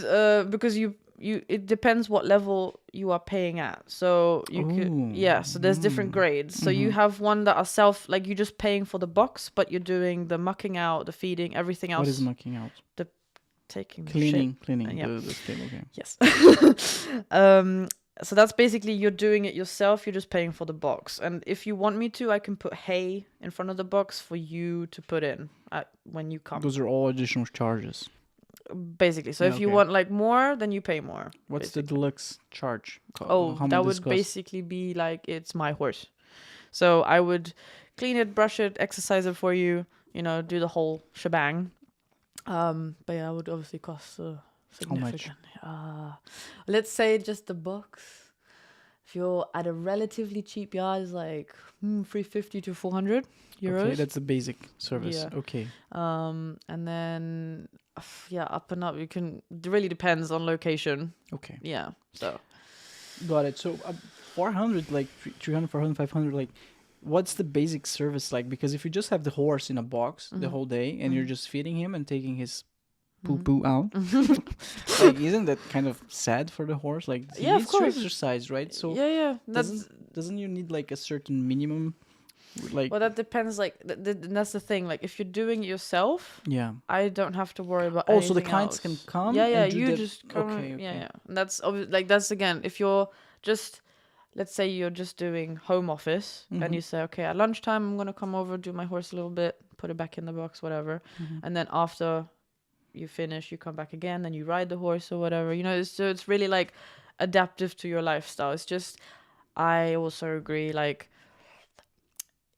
because it depends what level you are paying at. So you could, yeah, so there's different grades. So you have one that are like you're just paying for the box, but you're doing the mucking out, the feeding, everything else. What is mucking out? Taking the Cleaning. shit. Cleaning. yeah. The stable. Okay. Yes. So that's basically you're doing it yourself. You're just paying for the box. And if you want me to, I can put hay in front of the box for you to put in when you come. Those are all additional charges. Basically. So Yeah, if you okay. want like more, then you pay more. What's the deluxe charge? Oh, How much that this would cost? basically be like it's my horse. So I would clean it, brush it, exercise it for you, you know, do the whole shebang. But yeah, that would obviously cost significant. Let's say just the box. If you're at a relatively cheap yard, it's like 350 to 400 euros. Okay, that's the basic service. Yeah. Okay. And then up and up. It really depends on location. Okay. Yeah. So Got it. So 400, like 300, 400, 500, like what's the basic service like? Because if you just have the horse in a box the whole day and you're just feeding him and taking his poo out, like isn't that kind of sad for the horse? Like he Yeah, of needs to course. exercise, right? So yeah. doesn't you need like a certain minimum, like Well, that depends. Like, that's the thing. Like, if you're doing it yourself, yeah. I don't have to worry about. Oh, so the anything clients else. can come. Yeah, and do you that- just come. Okay. Yeah. And that's like that's again. If you're just, let's say you're just doing home office, and you say, okay, at lunchtime I'm gonna come over, do my horse a little bit, put it back in the box, whatever, and then after you finish, you come back again, then you ride the horse or whatever. You know, so it's really like adaptive to your lifestyle. It's just, I also agree, like,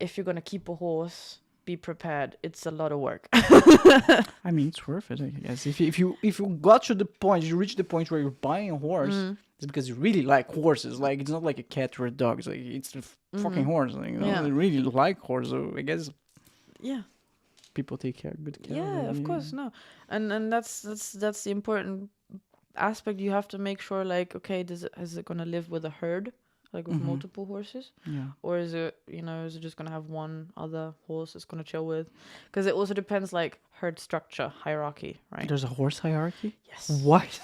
if you're gonna keep a horse, be prepared. It's a lot of work. I mean, it's worth it, I guess. If you got to the point, you reach the point where you're buying a horse, it's because you really like horses. Like it's not like a cat or a dog. It's like it's the fucking horse. Like, you know, Yeah. they really like horse. So I guess Yeah. people take good care. Yeah, of of course, no. And that's the important aspect. You have to make sure, like, okay, is it gonna live with a herd, like with multiple horses, Yeah. or is it just gonna have one other horse it's gonna chill with? Because it also depends, like, herd structure, hierarchy, right? There's a horse hierarchy. Yes. What?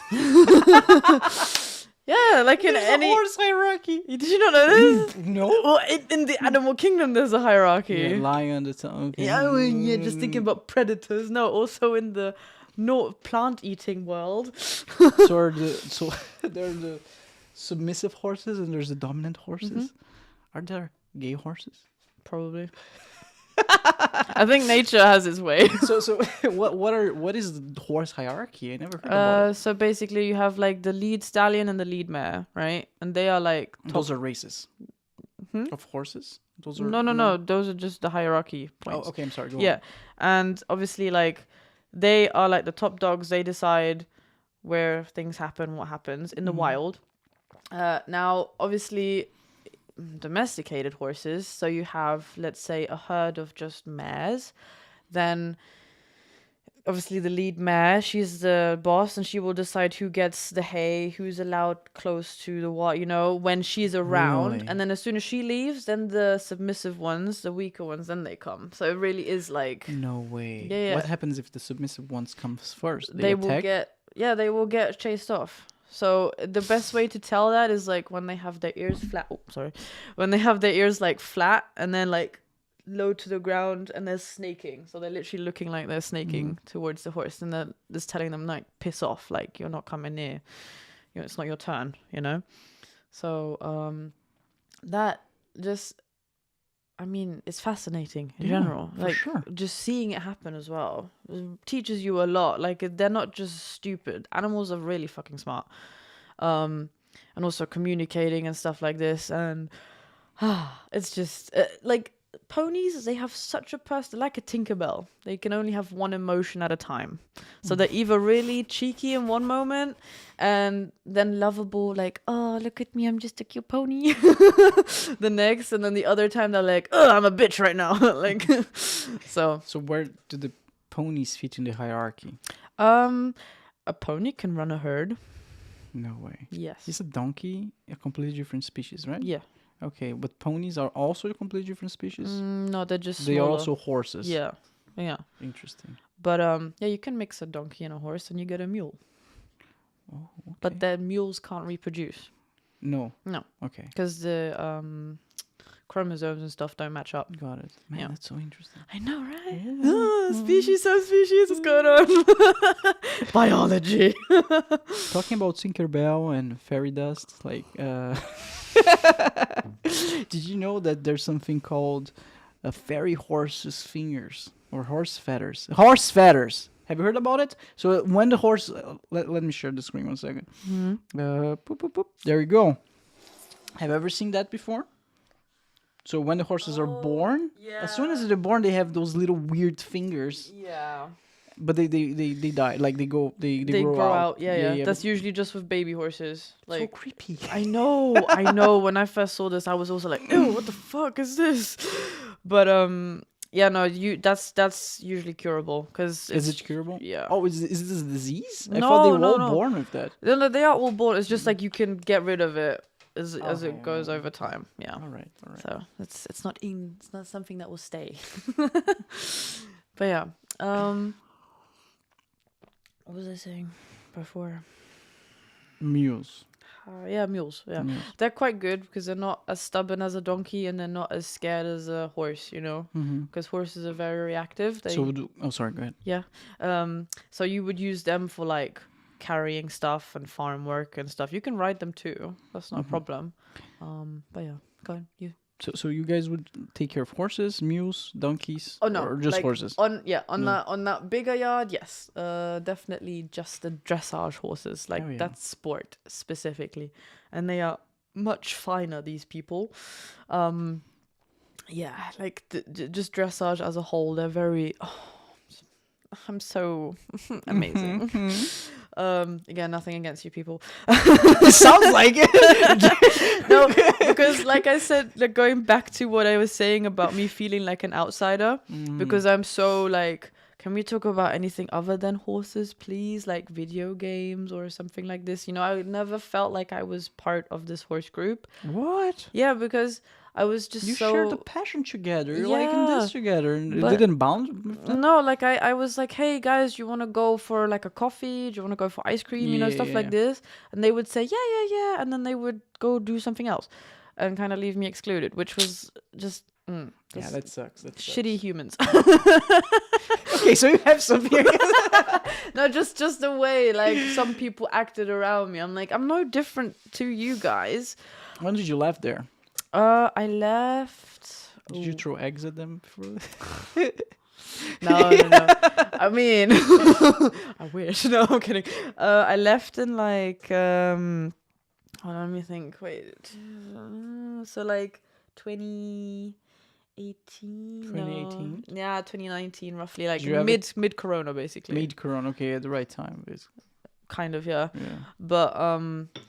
Yeah, like in There's any a horse hierarchy. Did you not know this? No. Well, in the animal kingdom, there's a hierarchy. Yeah, lion. The tongue. Okay. Yeah, well, yeah, just thinking about predators. No, also in the plant-eating world. So there are the submissive horses and there's the dominant horses. Are there gay horses? Probably. I think nature has its way. So what is the horse hierarchy? I never heard about it. So basically, you have like the lead stallion and the lead mare, right? And they are like Those are races of horses. Those are no. Those are just the hierarchy Oh, points. okay. I'm sorry. Go Yeah, on. and obviously, like, they are like the top dogs. They decide where things happen, what happens in the wild. Now, obviously, domesticated horses. So you have, let's say, a herd of just mares. Then, obviously, the lead mare, she's the boss, and she will decide who gets the hay, who's allowed close to the water, when she's around. Really? And then as soon as she leaves, then the submissive ones, the weaker ones, then they come. So it really is like No way. Yeah. What happens if the submissive ones comes first? they attack? will get chased off. So the best way to tell that is like when they have their ears flat. Oh, sorry. When they have their ears like flat and then like low to the ground and they're snaking. So they're literally looking like they're snaking towards the horse, and they're just telling them like piss off, like you're not coming near. it's not your turn, you know. So that just, I mean, it's fascinating in general. for Like sure. just seeing it happen as well teaches you a lot. Like they're not just stupid. Animals are really fucking smart. And also communicating and stuff like this. And it's just like ponies, they have such a person, like a Tinkerbell. They can only have one emotion at a time. So they're either really cheeky in one moment and then lovable, like, oh, look at me, I'm just a cute pony. The next, and then the other time they're like, oh, I'm a bitch right now. Like, so where do the ponies fit in the hierarchy? a pony can run a herd. No way. Yes. Is a donkey a completely different species, right? Yeah. Okay, but ponies are also a completely different species? No, they're just They are smaller. also horses. Yeah. Yeah. Interesting. But yeah, you can mix a donkey and a horse and you get a mule. Oh, okay. But the mules can't reproduce. No. No. Okay. Because the chromosomes and stuff don't match up. Got it. Man, Yeah. that's so interesting. I know, right? Yeah. Species, subspecies, what's going on? Biology. Talking about Tinkerbell and fairy dust, like, did you know that there's something called a fairy horse's fingers or horse feathers? Horse feathers. Have you heard about it? So when the horse, let me share the screen 1 second. Boop, boop, boop. There you go. Have you ever seen that before? So when the horses are born, as soon as they're born, they have those little weird fingers. Yeah. But they die. Like they grow out. Yeah. That's usually just with baby horses. Like, so creepy. I know. When I first saw this, I was also like, ew, what the fuck is this? But yeah, no, that's usually curable because Is it curable? Yeah. Oh, is this a disease? I No, thought they were no, all no. born with that. No, they are all born. It's just like you can get rid of it as Okay, it goes over time. Yeah. All right. So it's not something that will stay. But yeah. What was I saying before? Mules. Yeah, mules. Yeah, Mules. they're quite good because they're not as stubborn as a donkey and they're not as scared as a horse. You know, because horses are very reactive. Sorry, go ahead. Yeah. So you would use them for like carrying stuff and farm work and stuff. You can ride them too. That's not a problem. But yeah, go on. You. So you guys would take care of horses, mules, donkeys? Oh no, or just like, horses? On that bigger yard, yes, definitely just the dressage horses. Like that's sport specifically, and they are much finer. These people, yeah, like just dressage as a whole. They're very. I'm so amazing. Again, nothing against you people. Sounds like it. No, because like I said, like going back to what I was saying about me feeling like an outsider, because I'm so like, can we talk about anything other than horses, please? Like video games or something like this. You know, I never felt like I was part of this horse group. What? Yeah, because I was just you shared a passion together. You're Yeah, liking this together, and it but- didn't bound. No, like I was like, hey guys, you want to go for like a coffee? Do you want to go for ice cream? You know, stuff like this. And they would say, yeah. And then they would go do something else and kind of leave me excluded, which was just, Yeah, that sucks. shitty humans. Okay, so you have something. No, just the way like some people acted around me. I'm like, I'm no different to you guys. When did you left there? I left. Did you throw eggs at them before? No. I mean, I wish. No, I'm kidding. I left in like, hold on, let me think. Wait. So like 2018? 2018? No. Yeah, 2019 roughly. Like Did you have mid Corona basically. Mid-corona, okay, at the right time, basically. Kind of, yeah. Yeah. But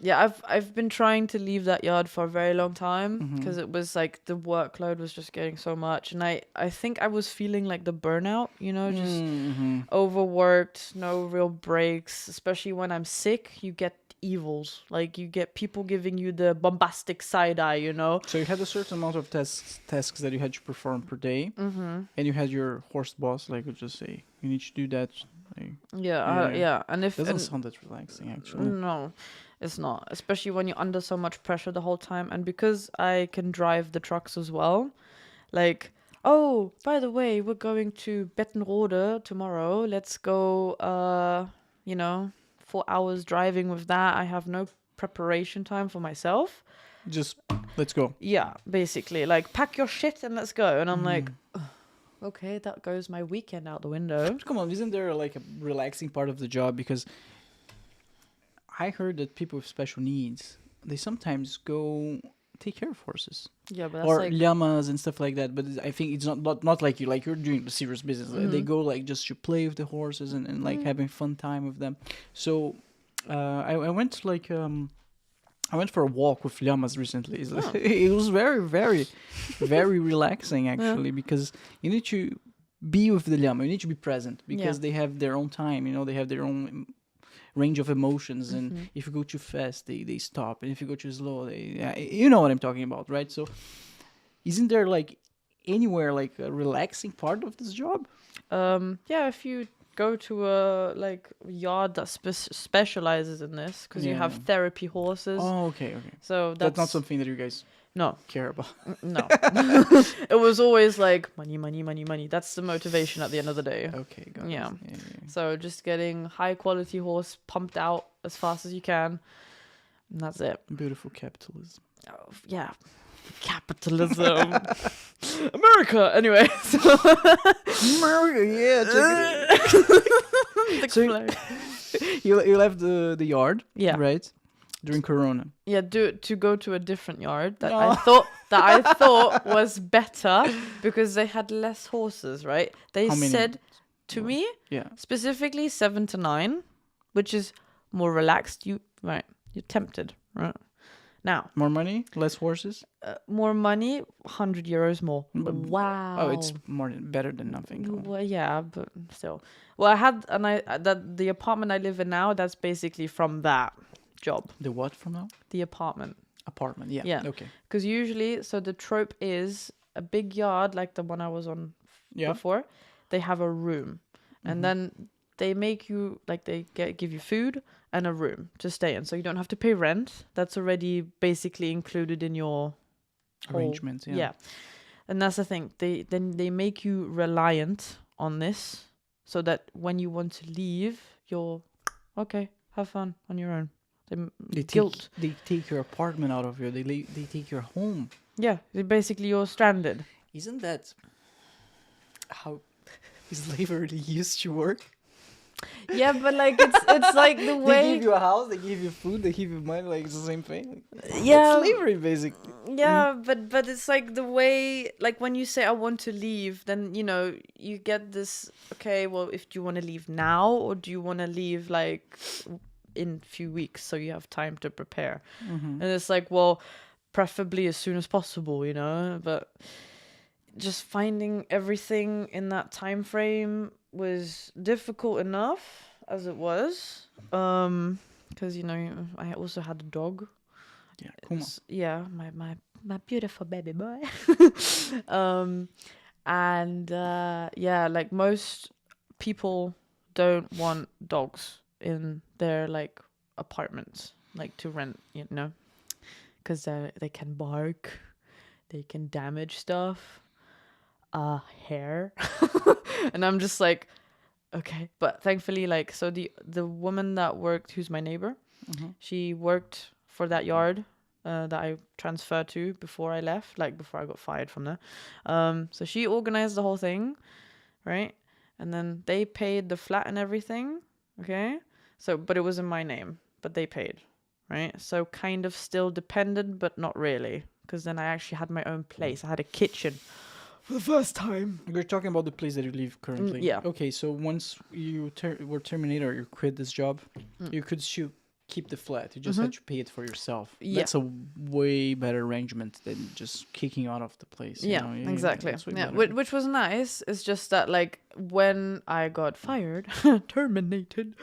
yeah, I've been trying to leave that yard for a very long time because it was like the workload was just getting so much, and I think I was feeling like the burnout, you know, just overworked, no real breaks. Especially when I'm sick, you get evils, like you get people giving you the bombastic side eye, you know. So you had a certain amount of tasks that you had to perform per day, and you had your horse boss like would just say you need to do that. Like, Yeah. And if doesn't sound that relaxing actually. No, it's not. Especially when you're under so much pressure the whole time. And because I can drive the trucks as well, like, oh, by the way, we're going to Bettenrode tomorrow. Let's go, 4 hours driving with that. I have no preparation time for myself. Just let's go. Yeah, basically, like, pack your shit and let's go. And I'm like, okay, that goes my weekend out the window. Come on, isn't there like a relaxing part of the job? Because I heard that people with special needs, they sometimes go take care of horses. Yeah, but that's Or like, llamas and stuff like that. But I think it's not like you're doing the serious business. Like, they go like just to play with the horses and like having fun time with them. So I went like I went for a walk with llamas recently. It was very, very, very relaxing actually, because you need to be with the llama. You need to be present because they have their own time. You know, they have their own range of emotions, and if you go too fast, they stop, and if you go too slow, you know what I'm talking about, right? So, isn't there like anywhere like a relaxing part of this job? yeah, if you go to a like yard that specializes in this, because you have therapy horses. Oh, okay. So that's not something that you guys no care about. No. It was always like money. That's the motivation at the end of the day. Okay, got it. Yeah. So just getting high quality horse pumped out as fast as you can, and that's it. Beautiful capitalism. Oh, yeah. Capitalism. America. Anyway. So America, yeah. The So flag. you left the yard, Yeah. right? During Corona. Yeah, to go to a different yard that No. I thought was better because they had less horses, right? They How many? said to me Yeah. specifically 7 to 9, which is more relaxed. You're tempted, right? Now, More money, less horses. more money, €100 more. Wow. Oh, it's better than nothing. Come on. Well, yeah, but still. Well, I had the apartment I live in now. That's basically from that job. The what from now? The apartment. Apartment. Yeah. Yeah. Okay. Because usually, so the trope is a big yard like the one I was on Yeah. before. They have a room, and then they make you like give you food and a room to stay in, so you don't have to pay rent. That's already basically included in your Arrangements. Yeah. And that's the thing. They make you reliant on this, so that when you want to leave, you're okay. Have fun on your own. They take your apartment out of you. They take your home. Yeah, basically you're stranded. Isn't that how slavery used to work? Yeah, but like it's like the way They give you a house, they give you food, they give you money. Like it's the same thing. Yeah. It's slavery basically. Yeah, but it's like the way, like when you say I want to leave, then you get this. Okay, well, if do you want to leave now or do you want to leave like in a few weeks so you have time to prepare? And it's like, well, preferably as soon as possible, but just finding everything in that time frame was difficult enough as it was, because I also had a dog. Yeah, Kuma. Yeah, my beautiful baby boy. And yeah, like most people don't want dogs in their like apartments, like to rent, because they can bark, they can damage stuff, hair, and I'm just like, okay. But thankfully, like, so the woman that worked, who's my neighbor, she worked for that yard that I transferred to before I left, like before I got fired from there. So she organized the whole thing, right? And then they paid the flat and everything, okay? So, but it was in my name, but they paid, right? So kind of still dependent, but not really, because then I actually had my own place. I had a kitchen for the first time. You're talking about the place that you live currently. Yeah. Okay, so once you were terminated or you quit this job, you could still keep the flat. You just had to pay it for yourself. Yeah. That's a way better arrangement than just kicking you out of the place. you Yeah, know? exactly. that's way Yeah, better. which was nice. It's just that like when I got fired, terminated.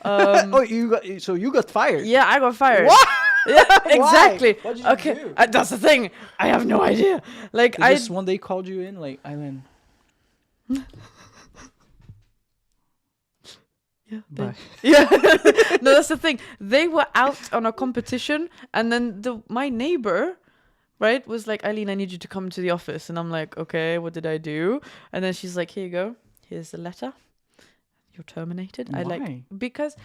Oh, you got fired. Yeah, I got fired. What? Yeah, exactly. What did you Okay, do? that's the thing. I have no idea. Like They just one day called you in, like, Eileen. Yeah. Bye. Yeah. No, that's the thing. They were out on a competition, and then my neighbor, right, was like, Eileen, I need you to come to the office. And I'm like, okay, what did I do? And then she's like, here you go. Here's the letter. You're terminated. Why? Because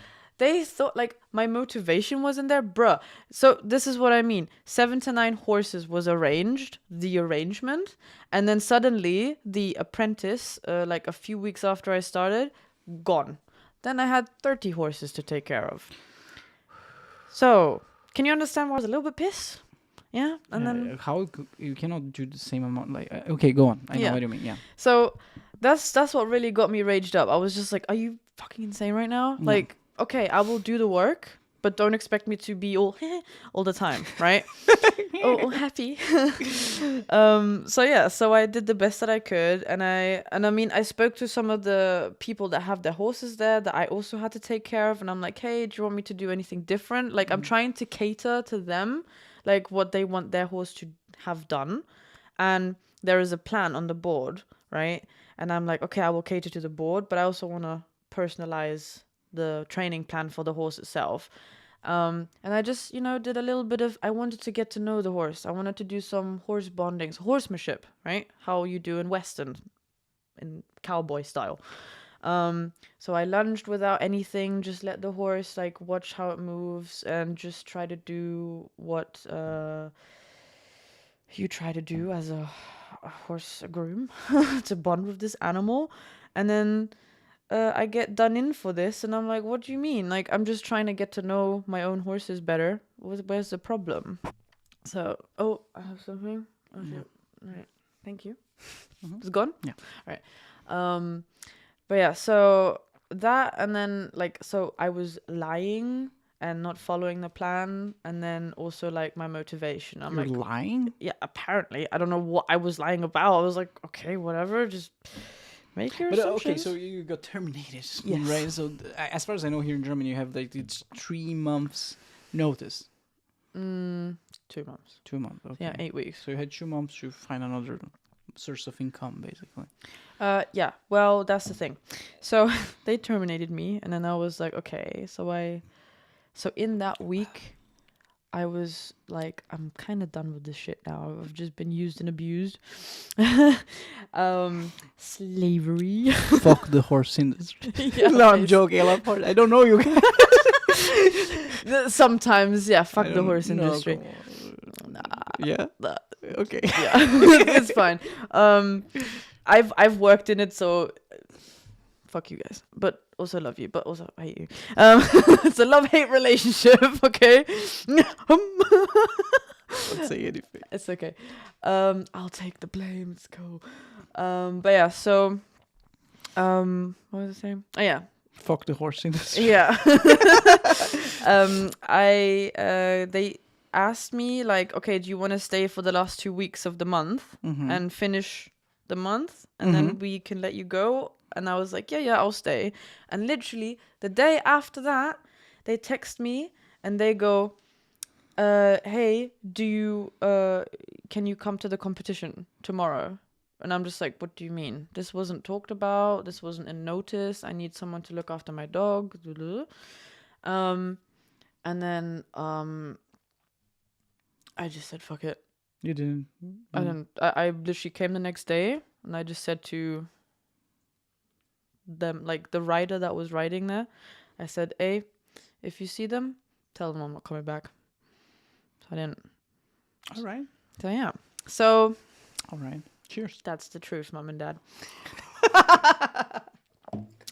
they thought like my motivation wasn't there, bruh. So this is what I mean. 7 to 9 horses was arranged, the arrangement, and then suddenly the apprentice, like a few weeks after I started, gone. Then I had 30 horses to take care of. So can you understand why I was a little bit pissed? Yeah, and then how you cannot do the same amount? Like, okay, go on. I know what you mean. Yeah. So that's what really got me raged up. I was just like, are you fucking insane right now? Yeah. Like, okay, I will do the work, but don't expect me to be all all the time, right? all happy. So I did the best that I could, and I mean, I spoke to some of the people that have their horses there that I also had to take care of, and I'm like, hey, do you want me to do anything different? Like, I'm trying to cater to them, like what they want their horse to have done, and there is a plan on the board, right? And I'm like, okay, I will cater to the board, but I also want to personalize the training plan for the horse itself. And I just, did a little bit of, I wanted to get to know the horse. I wanted to do some horse bonding, horsemanship, right? How you do in Western, in cowboy style. So I lunged without anything, just let the horse like watch how it moves and just try to do what you try to do as a horse, a groom, to bond with this animal. And then I get done in for this, and I'm like, what do you mean? Like, I'm just trying to get to know my own horses better. Where's the problem? So, I have something. Oh, shit. All right. Thank you. It's gone? Yeah. All right. But yeah, so that, and then, like, so I was lying and not following the plan, and then also, like, my motivation. You're lying? Yeah, apparently. I don't know what I was lying about. I was like, okay, whatever, just make your assumptions. Okay, so you got terminated, yes. right? So as far as I know, here in Germany, you have like it's 3 months notice. 2 months. 2 months. Okay. Yeah, 8 weeks. So you had 2 months to find another source of income, basically. Yeah. Well, that's the thing. So they terminated me, and then I was like, okay. So in that week, I was like, I'm kind of done with this shit now. I've just been used and abused. Slavery. Fuck the horse industry. Yeah, no, I'm joking. I love horse. I don't know you guys. Sometimes, yeah. Fuck the horse industry. Nah. Yeah. Nah. Okay. Yeah, it's fine. I've worked in it, so fuck you guys. But also love you, but also hate you. It's a love-hate relationship, okay? Don't say anything. It's okay. I'll take the blame. It's cool. But yeah, so what was I saying? Oh yeah. Fuck the horse industry. Yeah. They asked me like, okay, do you want to stay for the last 2 weeks of the month and finish the month, and then we can let you go? And I was like, yeah, I'll stay. And literally the day after that, they text me and they go, hey, can you come to the competition tomorrow? And I'm just like, what do you mean? This wasn't talked about. This wasn't in notice. I need someone to look after my dog. And then I just said, fuck it. You didn't? I didn't. I literally came the next day, and I just said to them, like the rider that was riding there, I said, hey, if you see them, tell them I'm not coming back. So I didn't. All right. So yeah. So. All right. Cheers. That's the truth, Mom and Dad.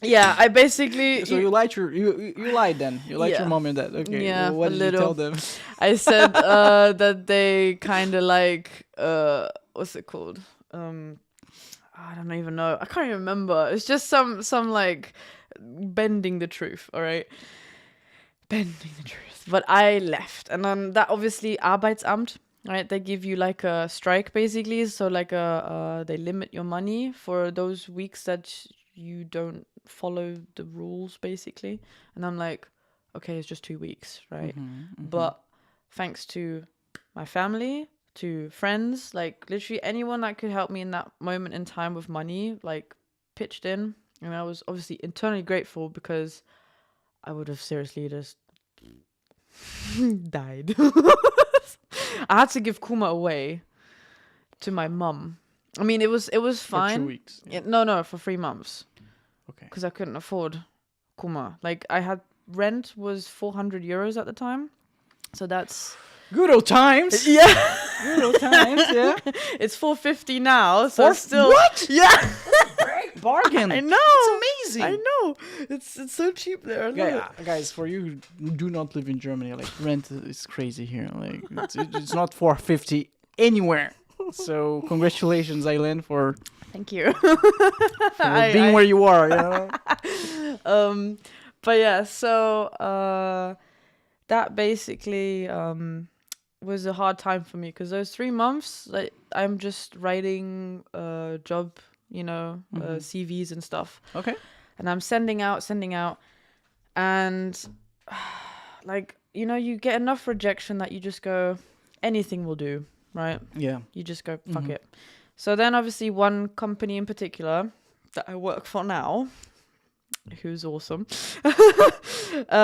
Yeah, I basically. So you lied you lied then. You lied your mom and dad. Okay. Yeah, well, what did you tell them? I said that they kind of like what's it called? I don't even know. I can't even remember. It's just some like bending the truth. All right, bending the truth. But I left, and then that obviously Arbeitsamt. Right, they give you like a strike basically, so like they limit your money for those weeks that you don't follow the rules basically. And I'm like, okay, it's just 2 weeks, right? But thanks to my family, to friends, like literally anyone that could help me in that moment in time with money, like pitched in, and I was obviously internally grateful because I would have seriously just died. I had to give Kuma away to my mum. I mean, it was fine. For 2 weeks. Yeah. No, for 3 months. Okay. Because I couldn't afford Kuma. Like I had rent was 400 euros at the time. So that's Good old times. yeah. Good old times. Yeah. It's 450 now. So it's still what? yeah. Great bargain. I know. It's amazing. I know. It's so cheap there. I love it. Guys, for you who do not live in Germany, like rent is crazy here. Like it's not 450 anywhere. So congratulations, Eileen, for Thank you. being where you are. You know? But yeah, so that basically was a hard time for me because those 3 months, like I'm just writing job, CVs and stuff. Okay. And I'm sending out, and like you get enough rejection that you just go, anything will do, right? Yeah. You just go, fuck it. So then obviously one company in particular that I work for now, who's awesome,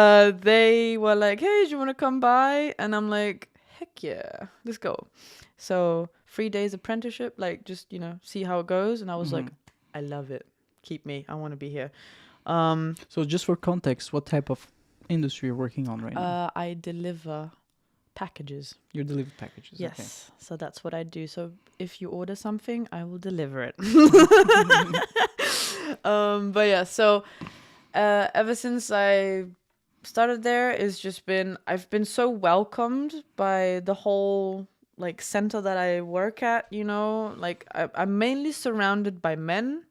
they were like, hey, do you want to come by? And I'm like, heck yeah, let's go. So 3 days apprenticeship, like just, see how it goes. And I was like, I love it. Keep me. I want to be here. So just for context, what type of industry you're working on right now? I deliver packages. You deliver packages. Yes. Okay. So that's what I do. So if you order something, I will deliver it. But yeah, so ever since I started there, I've been so welcomed by the whole like center that I work at, like I'm mainly surrounded by men,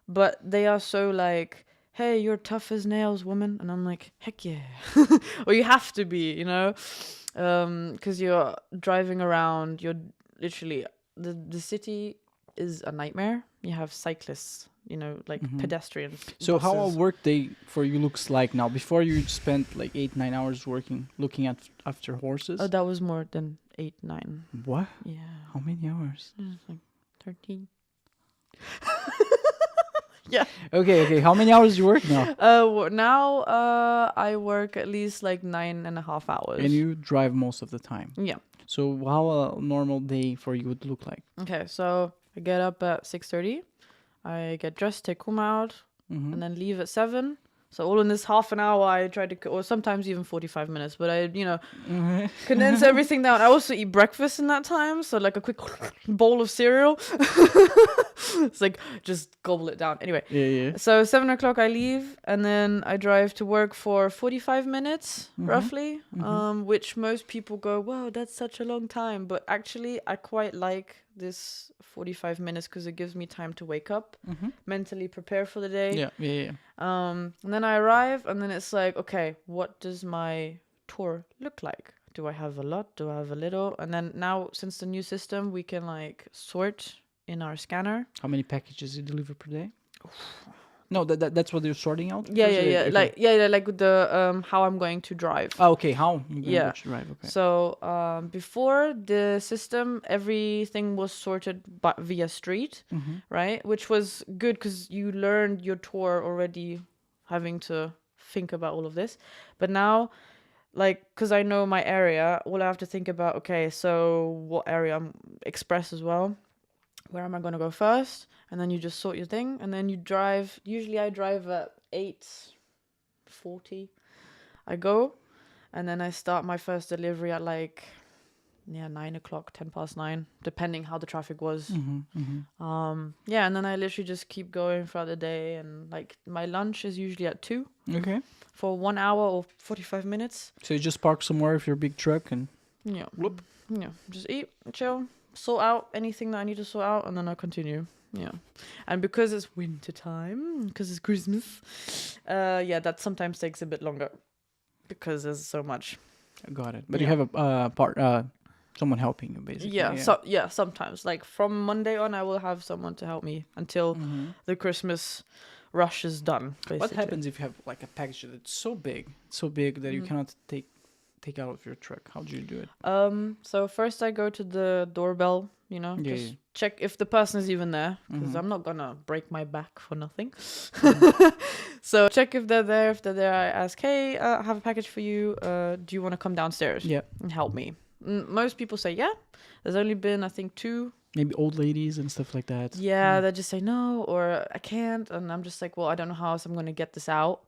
but they are so like, hey, you're tough as nails, woman. And I'm like, heck yeah. Or you have to be, because you're driving around, you're literally, the city is a nightmare. You have cyclists, like pedestrians. So how a buses. work day for you looks like now? Before you spent like 8-9 hours looking after horses. Oh, that was more than 8, 9. What? Yeah. How many hours? Like 13. Yeah. Okay. How many hours you work now? Now I work at least like 9.5 hours. And you drive most of the time. Yeah. So how a normal day for you would look like? Okay, so I get up at 6:30. I get dressed, take Kuma out, and then leave at 7. So all in this half an hour, I try to, or sometimes even 45 minutes, but I, condense everything down. I also eat breakfast in that time, so like a quick bowl of cereal. It's like, just gobble it down. Anyway, Yeah. so 7 o'clock I leave, and then I drive to work for 45 minutes, roughly, which most people go, wow, that's such a long time. But actually, I quite like this 45 minutes because it gives me time to wake up, mentally prepare for the day. Yeah. And then I arrive, and then it's like, okay, what does my tour look like? Do I have a lot? Do I have a little? And then now, since the new system, we can like sort in our scanner. How many packages you deliver per day? No, that's what you're sorting out? Yeah. Okay. Like with the how I'm going to drive. Oh, okay, how you're going Yeah. to drive, okay. So before the system, everything was sorted via street, right? Which was good because you learned your tour already, having to think about all of this. But now, like, because I know my area, all I have to think about, okay, so what area? I'm express as well. Where am I going to go first? And then you just sort your thing, and then you drive. Usually I drive at 8:40. I go, and then I start my first delivery at like 9 o'clock, 9:10, depending how the traffic was. Yeah, and then I literally just keep going throughout the day, and like my lunch is usually at 2 Okay. for 1 hour or 45 minutes. So you just park somewhere with your big truck and Yeah, whoop. yeah, just eat, chill, sort out anything that I need to sort out, and then I continue. Yeah, and because it's winter time, because it's Christmas, yeah, that sometimes takes a bit longer because there's so much. Got it. But Yeah. you have someone helping you basically. Yeah, so yeah, sometimes like from Monday on, I will have someone to help me until the Christmas rush is done. Basically. What happens if you have like a package that's so big that you cannot take out of your truck? How do you do it? So first I go to the doorbell, just check if the person is even there, because I'm not gonna break my back for nothing. So check if they're there. If they're there, I ask, hey, I have a package for you. Do you want to come downstairs? Yeah. And help me? Most people say yeah. There's only been, I think, 2. Maybe old ladies and stuff like that. Yeah, they just say no, or I can't, and I'm just like, well, I don't know how else I'm gonna get this out.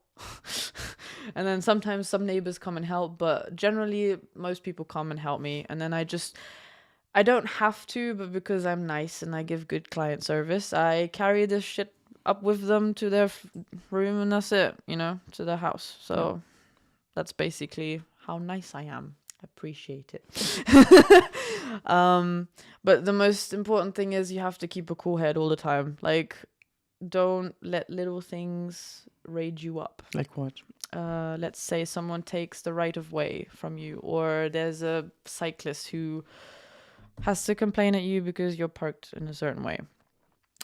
And then sometimes some neighbors come and help, but generally most people come and help me. And then I don't have to, but because I'm nice and I give good client service, I carry this shit up with them to their room, and that's it, to their house. So that's basically how nice I am. Appreciate it. But the most important thing is you have to keep a cool head all the time. Like, don't let little things rage you up. Like what? Let's say someone takes the right of way from you, or there's a cyclist who has to complain at you because you're parked in a certain way.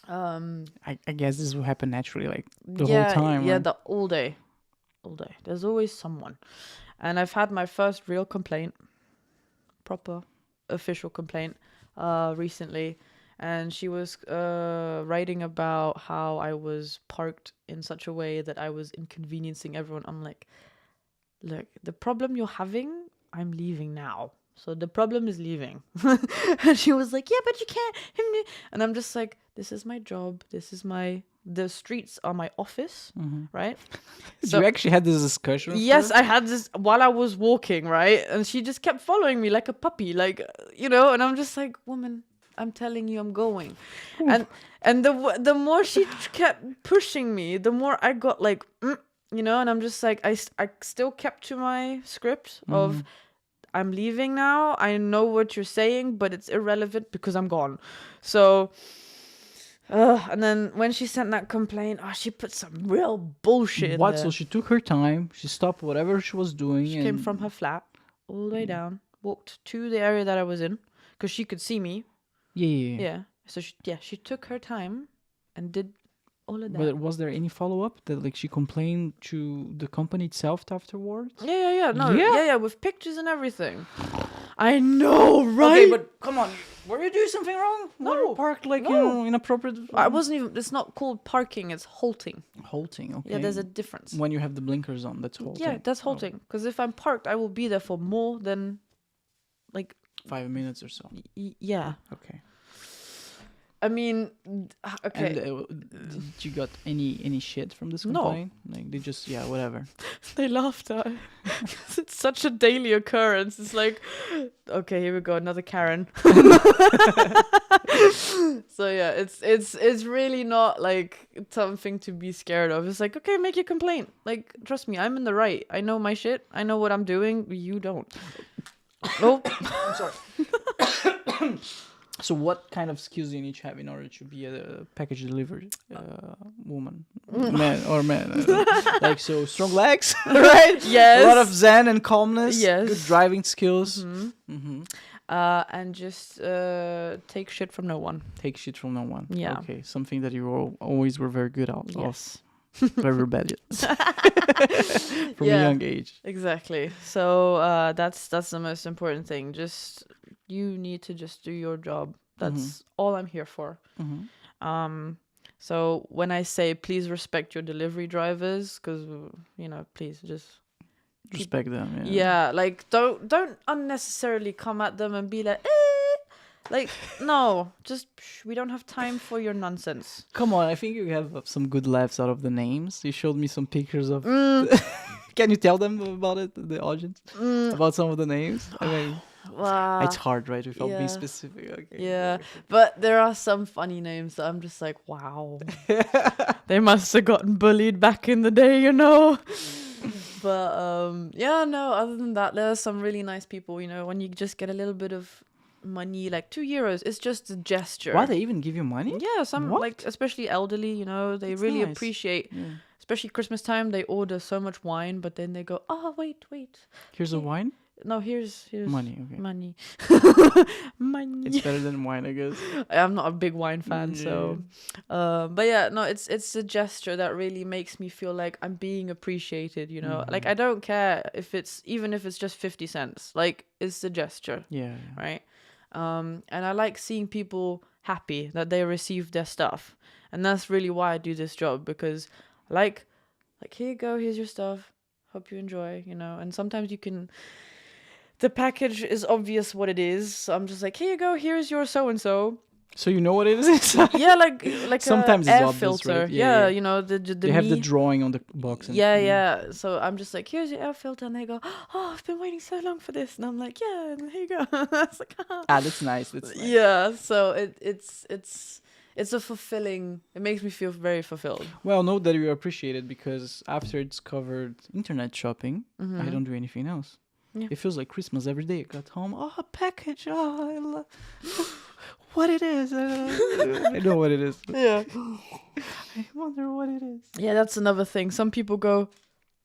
I guess this will happen naturally, like the whole time. Yeah, right? all day. There's always someone. And I've had my first real complaint, proper official complaint, recently. And she was writing about how I was parked in such a way that I was inconveniencing everyone. I'm like, look, the problem you're having, I'm leaving now. So the problem is leaving. And she was like, yeah, but you can't. And I'm just like, this is my job. The streets are my office, right? So you actually had this discussion? Yes, I had this while I was walking, right? And she just kept following me like a puppy, like, and I'm just like, woman, I'm telling you I'm going. And the more she kept pushing me, the more I got like, and I'm just like, I still kept to my script of, I'm leaving now. I know what you're saying, but it's irrelevant because I'm gone. So, and then when she sent that complaint, she put some real bullshit in there. So she took her time. She stopped whatever she was doing. She came from her flat all the way down, walked to the area that I was in because she could see me. Yeah. So she took her time and did all of that. But was there any follow-up that like she complained to the company itself afterwards? Yeah. No. Yeah, with pictures and everything. I know, right? Okay, but come on. Were you doing something wrong? No. Parked like inappropriate. I wasn't even. It's not called parking. It's halting. Halting. Okay. Yeah, there's a difference. When you have the blinkers on, that's halting. Yeah, that's halting. Because if I'm parked, I will be there for more than, like, 5 minutes or so. Yeah. Okay. I mean, okay. And did you got any shit from this complaint? No. Like they just whatever. They laughed at it. It's such a daily occurrence. It's like, okay, here we go, another Karen. So yeah, it's really not like something to be scared of. It's like, okay, make your complaint. Like, trust me, I'm in the right. I know my shit. I know what I'm doing. You don't. Oh, I'm sorry. So what kind of skills do you need to have in order to be a package delivery woman? Man. Like, so strong legs, right? Yes. A lot of zen and calmness. Yes. Good driving skills. And just take shit from no one. Take shit from no one. Yeah. Okay, something that you always were very good at. Yes. Very rebellious. From a young age. Exactly. So that's the most important thing. You need to just do your job. That's all I'm here for. So when I say please respect your delivery drivers, because please just respect them. Yeah, like don't unnecessarily come at them and be like, like, no, just we don't have time for your nonsense. Come on, I think you have some good laughs out of the names. You showed me some pictures of. Can you tell them about it, the audience, about some of the names? I mean. Wow. It's hard, right? Without being specific. Okay. Yeah, but there are some funny names that I'm just like, wow. They must have gotten bullied back in the day, But other than that, there are some really nice people, when you just get a little bit of money, like €2, it's just a gesture. Why, they even give you money? Yeah, some like especially elderly, they That's really nice. appreciate. Especially Christmas time, they order so much wine, but then they go, wait. Here's a wine? No, here's money. Okay. Money. Money. It's better than wine, I guess. I'm not a big wine fan, so. But yeah, no, it's a gesture that really makes me feel like I'm being appreciated. Like I don't care even if it's just 50 cents. Like it's a gesture. Yeah. Right. And I like seeing people happy that they receive their stuff, and that's really why I do this job, because like here you go, here's your stuff. Hope you enjoy. And sometimes you can. The package is obvious what it is. So I'm just like, here you go, here's your so-and-so. So you know what it is? Yeah, like Sometimes a it's air obvious, filter. right? Yeah, Yeah. you know the They have the drawing on the box. And, yeah. So I'm just like, here's your air filter, and they go, oh, I've been waiting so long for this, and I'm like, yeah, and here you go. It's like, that's nice. That's nice. yeah. So it's a fulfilling. It makes me feel very fulfilled. Well, know that you appreciate it because after it's covered internet shopping, I don't do anything else. Yeah. It feels like Christmas every day. I got home, a package. Oh, I love what it is. I know what it is. Yeah. I wonder what it is. Yeah, that's another thing. Some people go,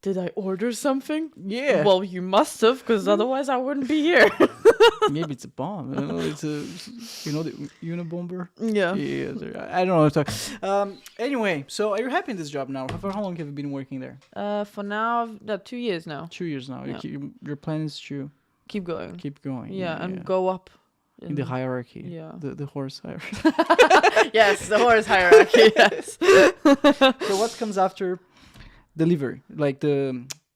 did I order something? Yeah. Well, you must have, because otherwise I wouldn't be here. Maybe it's a bomb. It's a, the Unabomber. Yeah. Yeah. I don't know what to talk. Anyway, so are you happy in this job now? For how long have you been working there? For now, 2 years now. 2 years now. Yeah. Your plan is to Keep going. keep going. Yeah, and go up. in the hierarchy. Yeah. The horse hierarchy. Yes, the horse hierarchy. Yes. So what comes after delivery? Like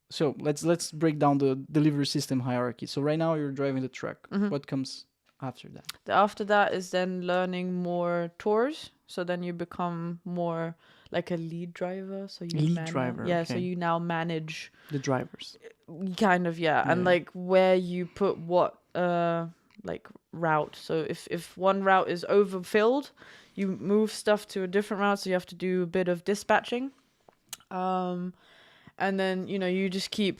so let's break down the delivery system hierarchy. So right now you're driving the truck. What comes after that? After that is then learning more tours. So then you become more like a lead driver. So you Lead driver, Yeah. So okay. you now manage The drivers. kind of, yeah. And Yeah. like where you put what like route. So if one route is overfilled, you move stuff to a different route. So you have to do a bit of dispatching. And then, you just keep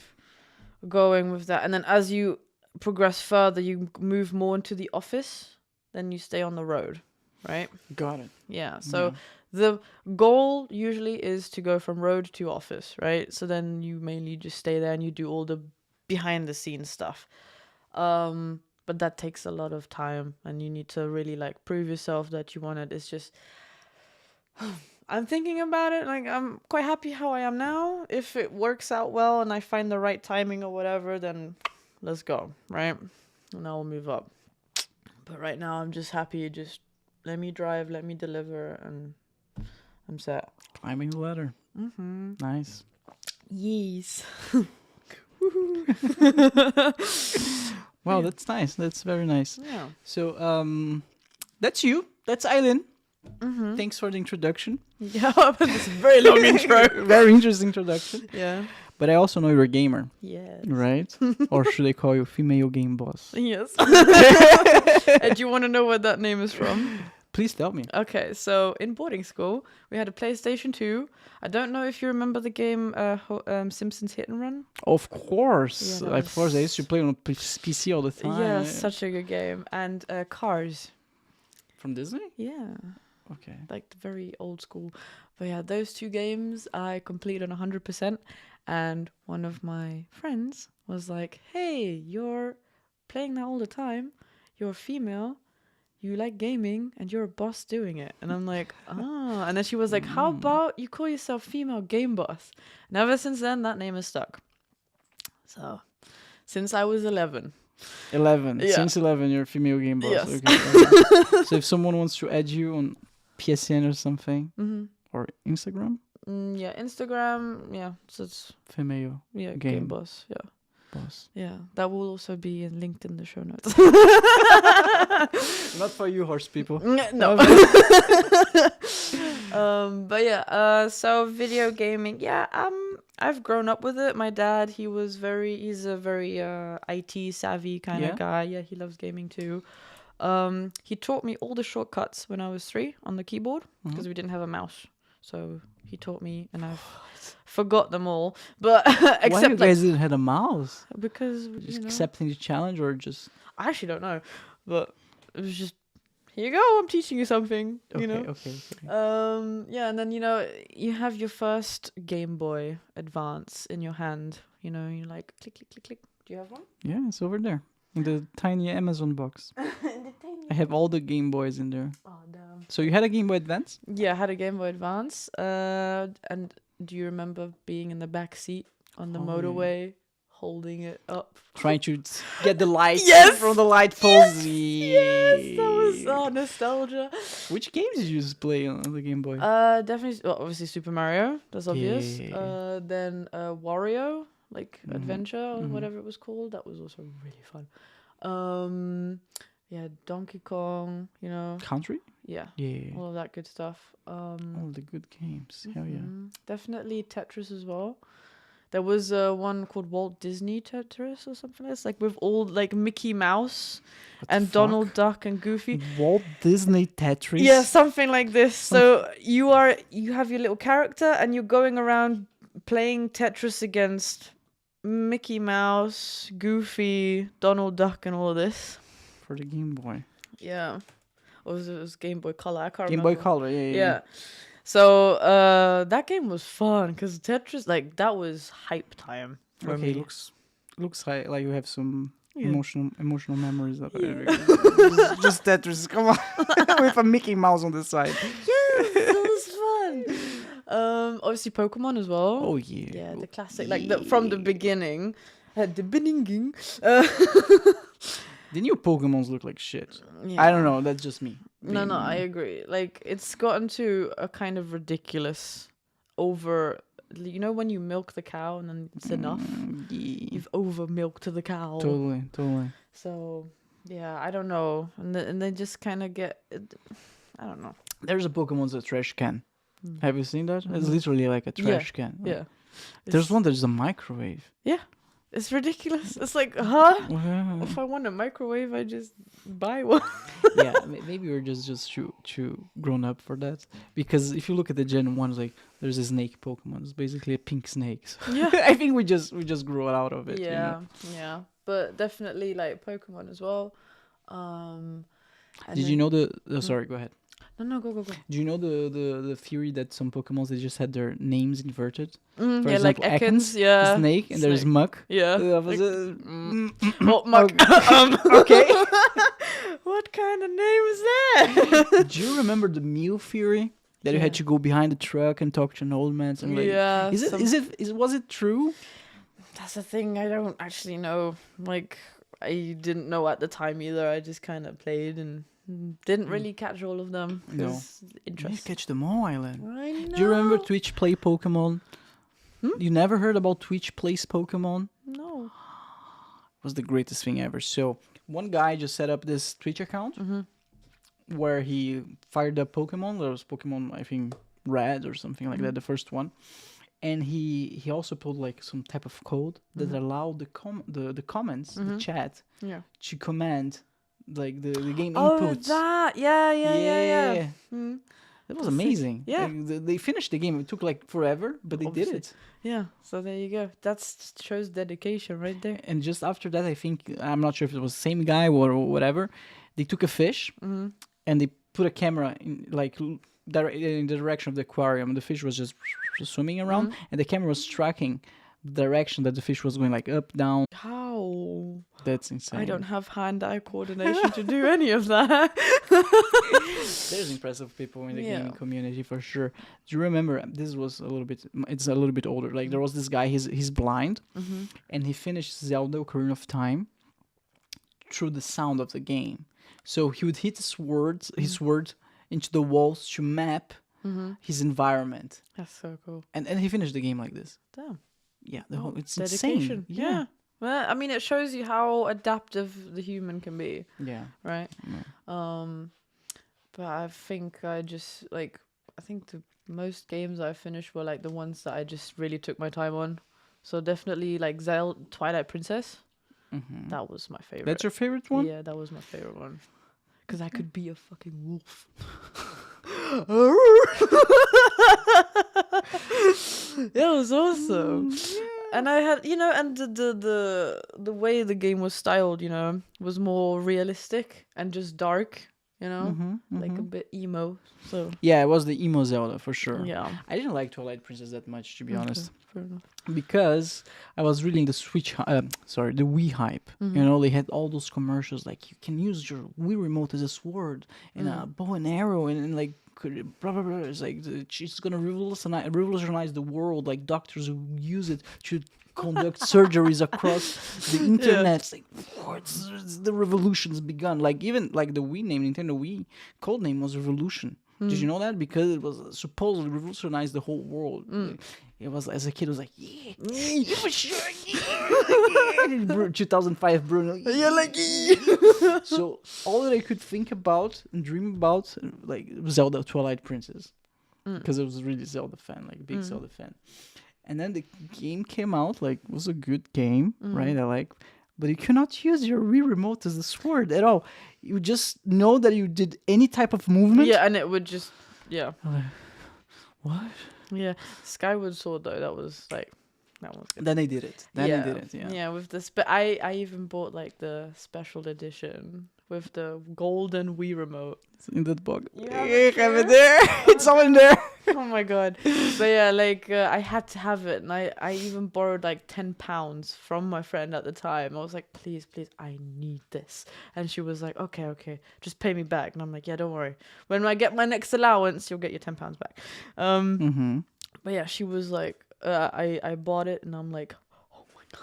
going with that. And then as you progress further, you move more into the office, then you stay on the road, right? Got it. Yeah. So the goal usually is to go from road to office, right? So then you mainly just stay there and you do all the behind the scenes stuff. But that takes a lot of time and you need to really like prove yourself that you want it. It's just I'm thinking about it. Like, I'm quite happy how I am now. If it works out well and I find the right timing or whatever, then let's go, right? And I'll move up. But right now, I'm just happy. Just let me drive, let me deliver, and I'm set. Climbing the ladder. Nice. Yes. Wow, that's nice. That's very nice. Yeah. So, that's you. That's Eileen. Thanks for the introduction. Yeah, but it's a very long intro. Very interesting introduction. Yeah. But I also know you're a gamer, Yes. right? Or should I call you female game boss? Yes. And do you want to know where that name is from? Please tell me. Okay, so in boarding school, we had a PlayStation 2. I don't know if you remember the game Simpsons Hit and Run. Of course. Yeah, Of course, I used to play on PC all the time. Yeah, such a good game. And Cars. From Disney? Yeah, Okay. like the very old school. But yeah, those two games I completed 100%. And one of my friends was like, hey, you're playing that all the time. You're female. You like gaming and you're a boss doing it. And I'm like, ah. And then she was like, how about you call yourself female game boss? And ever since then, that name is stuck. So, since I was 11. 11. Yeah. Since 11, you're a female game boss. Yes. Okay. So if someone wants to add you on PSN or something, or Instagram, Yeah, Instagram. Yeah, so it's female game Game. boss. Yeah. boss. Yeah, that will also be linked in the show notes. Not for you, horse people. No. But yeah, so video gaming. Yeah, I've grown up with it. My dad, he's a very IT savvy kind Yeah? of guy. Yeah, he loves gaming too. He taught me all the shortcuts when I was 3 on the keyboard because we didn't have a mouse. So he taught me, and I've forgot them all. But Why except you guys didn't have a mouse? because Just accepting the challenge, or just I actually don't know, but it was just here you go. I'm teaching you something. okay. Yeah, and then you have your first Game Boy Advance in your hand. You like click click click click. Do you have one? Yeah, it's over there in the tiny Amazon box. I have all the Game Boys in there. Oh damn. So you had a Game Boy Advance? Yeah, I had a Game Boy Advance. And do you remember being in the back seat on the motorway, holding it up, Trying to get the light from the light poles. Yes, that was nostalgia. Which games did you just play on the Game Boy? Definitely. Well, obviously Super Mario. That's obvious. Yeah. Then Wario, like Adventure or whatever it was called. That was also really fun. Yeah, Donkey Kong, you know. Country? Yeah. Yeah. All of that good stuff. All the good games. Hell yeah. Definitely Tetris as well. There was one called Walt Disney Tetris or something like this, like with all like Mickey Mouse and Donald Duck and Goofy. Walt Disney Tetris? Yeah, something like this. So you have your little character and you're going around playing Tetris against Mickey Mouse, Goofy, Donald Duck, and all of this. For the Game Boy. Yeah. Or it was Game Boy Color. I can't Game remember. Boy Color, yeah. So that game was fun because Tetris, like, that was hype time for me. Looks like you have some emotional memories of Yeah. it. Just Tetris, come on, with a Mickey Mouse on the side. Yes, it was fun. Obviously Pokemon as well. Oh yeah. Yeah, the classic, like from the beginning. At the beginning. The new Pokemons look like shit. Yeah. I don't know. That's just me. No, I agree. Like, it's gotten to a kind of ridiculous over... You know when you milk the cow and then it's enough? Yeah. You've over-milked the cow. Totally. So, yeah, I don't know. And they just kind of get... I don't know. There's a Pokemon's a trash can. Have you seen that? It's literally like a trash can. Yeah. There's one that's a microwave. Yeah. It's ridiculous. It's like, huh? Yeah. If I want a microwave, I just buy one. Yeah, maybe we're just too grown up for that. Because if you look at the Gen 1, like, there's a snake Pokemon. It's basically a pink snake. So Yeah. I think we just grew out of it. Yeah, You know? yeah. But definitely, like, Pokemon as well. Did you know the... sorry, go ahead. No, go. Do you know the theory that some Pokemons, they just had their names inverted? For Yeah, example, like Ekans, yeah. Snake, and there's Snake. Muck. Yeah. Oh, Muck. okay. What kind of name is that? Do you remember the Mew theory? That you had to go behind the truck and talk to an old man? And like, Yeah. Was it true? That's the thing. I don't actually know. Like, I didn't know at the time either. I just kind of played and didn't really catch all of them. No. You Interest. Catch them all, Eileen. I know. Do you remember Twitch Play Pokemon? You never heard about Twitch Plays Pokemon? No. It was the greatest thing ever. So one guy just set up this Twitch account where he fired up Pokemon. There was Pokemon, I think, Red or something like that, the first one. And he also put like some type of code that allowed the comments, the chat, to command like the game inputs. Oh, that. Yeah. That was amazing. Yeah. Like, they finished the game. It took like forever, but they did it. Yeah. So there you go. That shows dedication right there. And just after that, I think, I'm not sure if it was the same guy or whatever, they took a fish and they put a camera in like in the direction of the aquarium. The fish was just swimming around and the camera was tracking the direction that the fish was going, like up, down. How? That's insane. I don't have hand-eye coordination to do any of that. There's impressive people in the gaming community for sure. Do you remember? This was it's a little bit older. Like there was this guy. He's blind, and he finished Zelda: Ocarina of Time through the sound of the game. So he would hit his sword into the walls to map his environment. That's so cool. And he finished the game like this. Damn. Yeah, it's dedication. insane. Yeah. Well, I mean, it shows you how adaptive the human can be. Yeah. Right. Yeah. But I think the most games I finished were like the ones that I just really took my time on. So definitely like Zelda, Twilight Princess. That was my favorite. That's your favorite one? Yeah, that was my favorite one. Because I could be a fucking wolf. It was awesome. And I had, and the way the game was styled, was more realistic and just dark, like a bit emo. So yeah, it was the emo Zelda for sure. Yeah, I didn't like Twilight Princess that much, to be honest. Fair enough. Because I was reading the the Wii hype. They had all those commercials like you can use your Wii remote as a sword and a bow and arrow and like blah blah blah. It's like it's gonna revolutionize the world. Like doctors who use it to conduct surgeries across the internet. It's like the revolution's begun. Like even like the Wii name, Nintendo Wii code name was Revolution. Did you know that? Because it was supposedly revolutionized the whole world. It was, as a kid, it was like, yeah, for sure, yeah. 2005 Bruno. Yeah, like, yeah. So all that I could think about and dream about, like, Zelda Twilight Princess. Because I was really Zelda fan, like, big Zelda fan. And then the game came out, like, it was a good game, right? I like, but you cannot use your Wii remote as a sword at all. You just know that you did any type of movement. Yeah, and it would just, yeah. What? Yeah, Skyward Sword though, that was good. Then they did it. Then they did it. Yeah. Yeah, with this, but I even bought like the special edition with the golden Wii remote. It's in that box. Yeah, I have it there. It's all in there. Oh my god! But yeah, like I had to have it, and I even borrowed like £10 from my friend at the time. I was like, please, I need this, and she was like, okay, just pay me back. And I'm like, yeah, don't worry. When I get my next allowance, you'll get your £10 back. But yeah, she was like, I bought it, and I'm like, oh my god,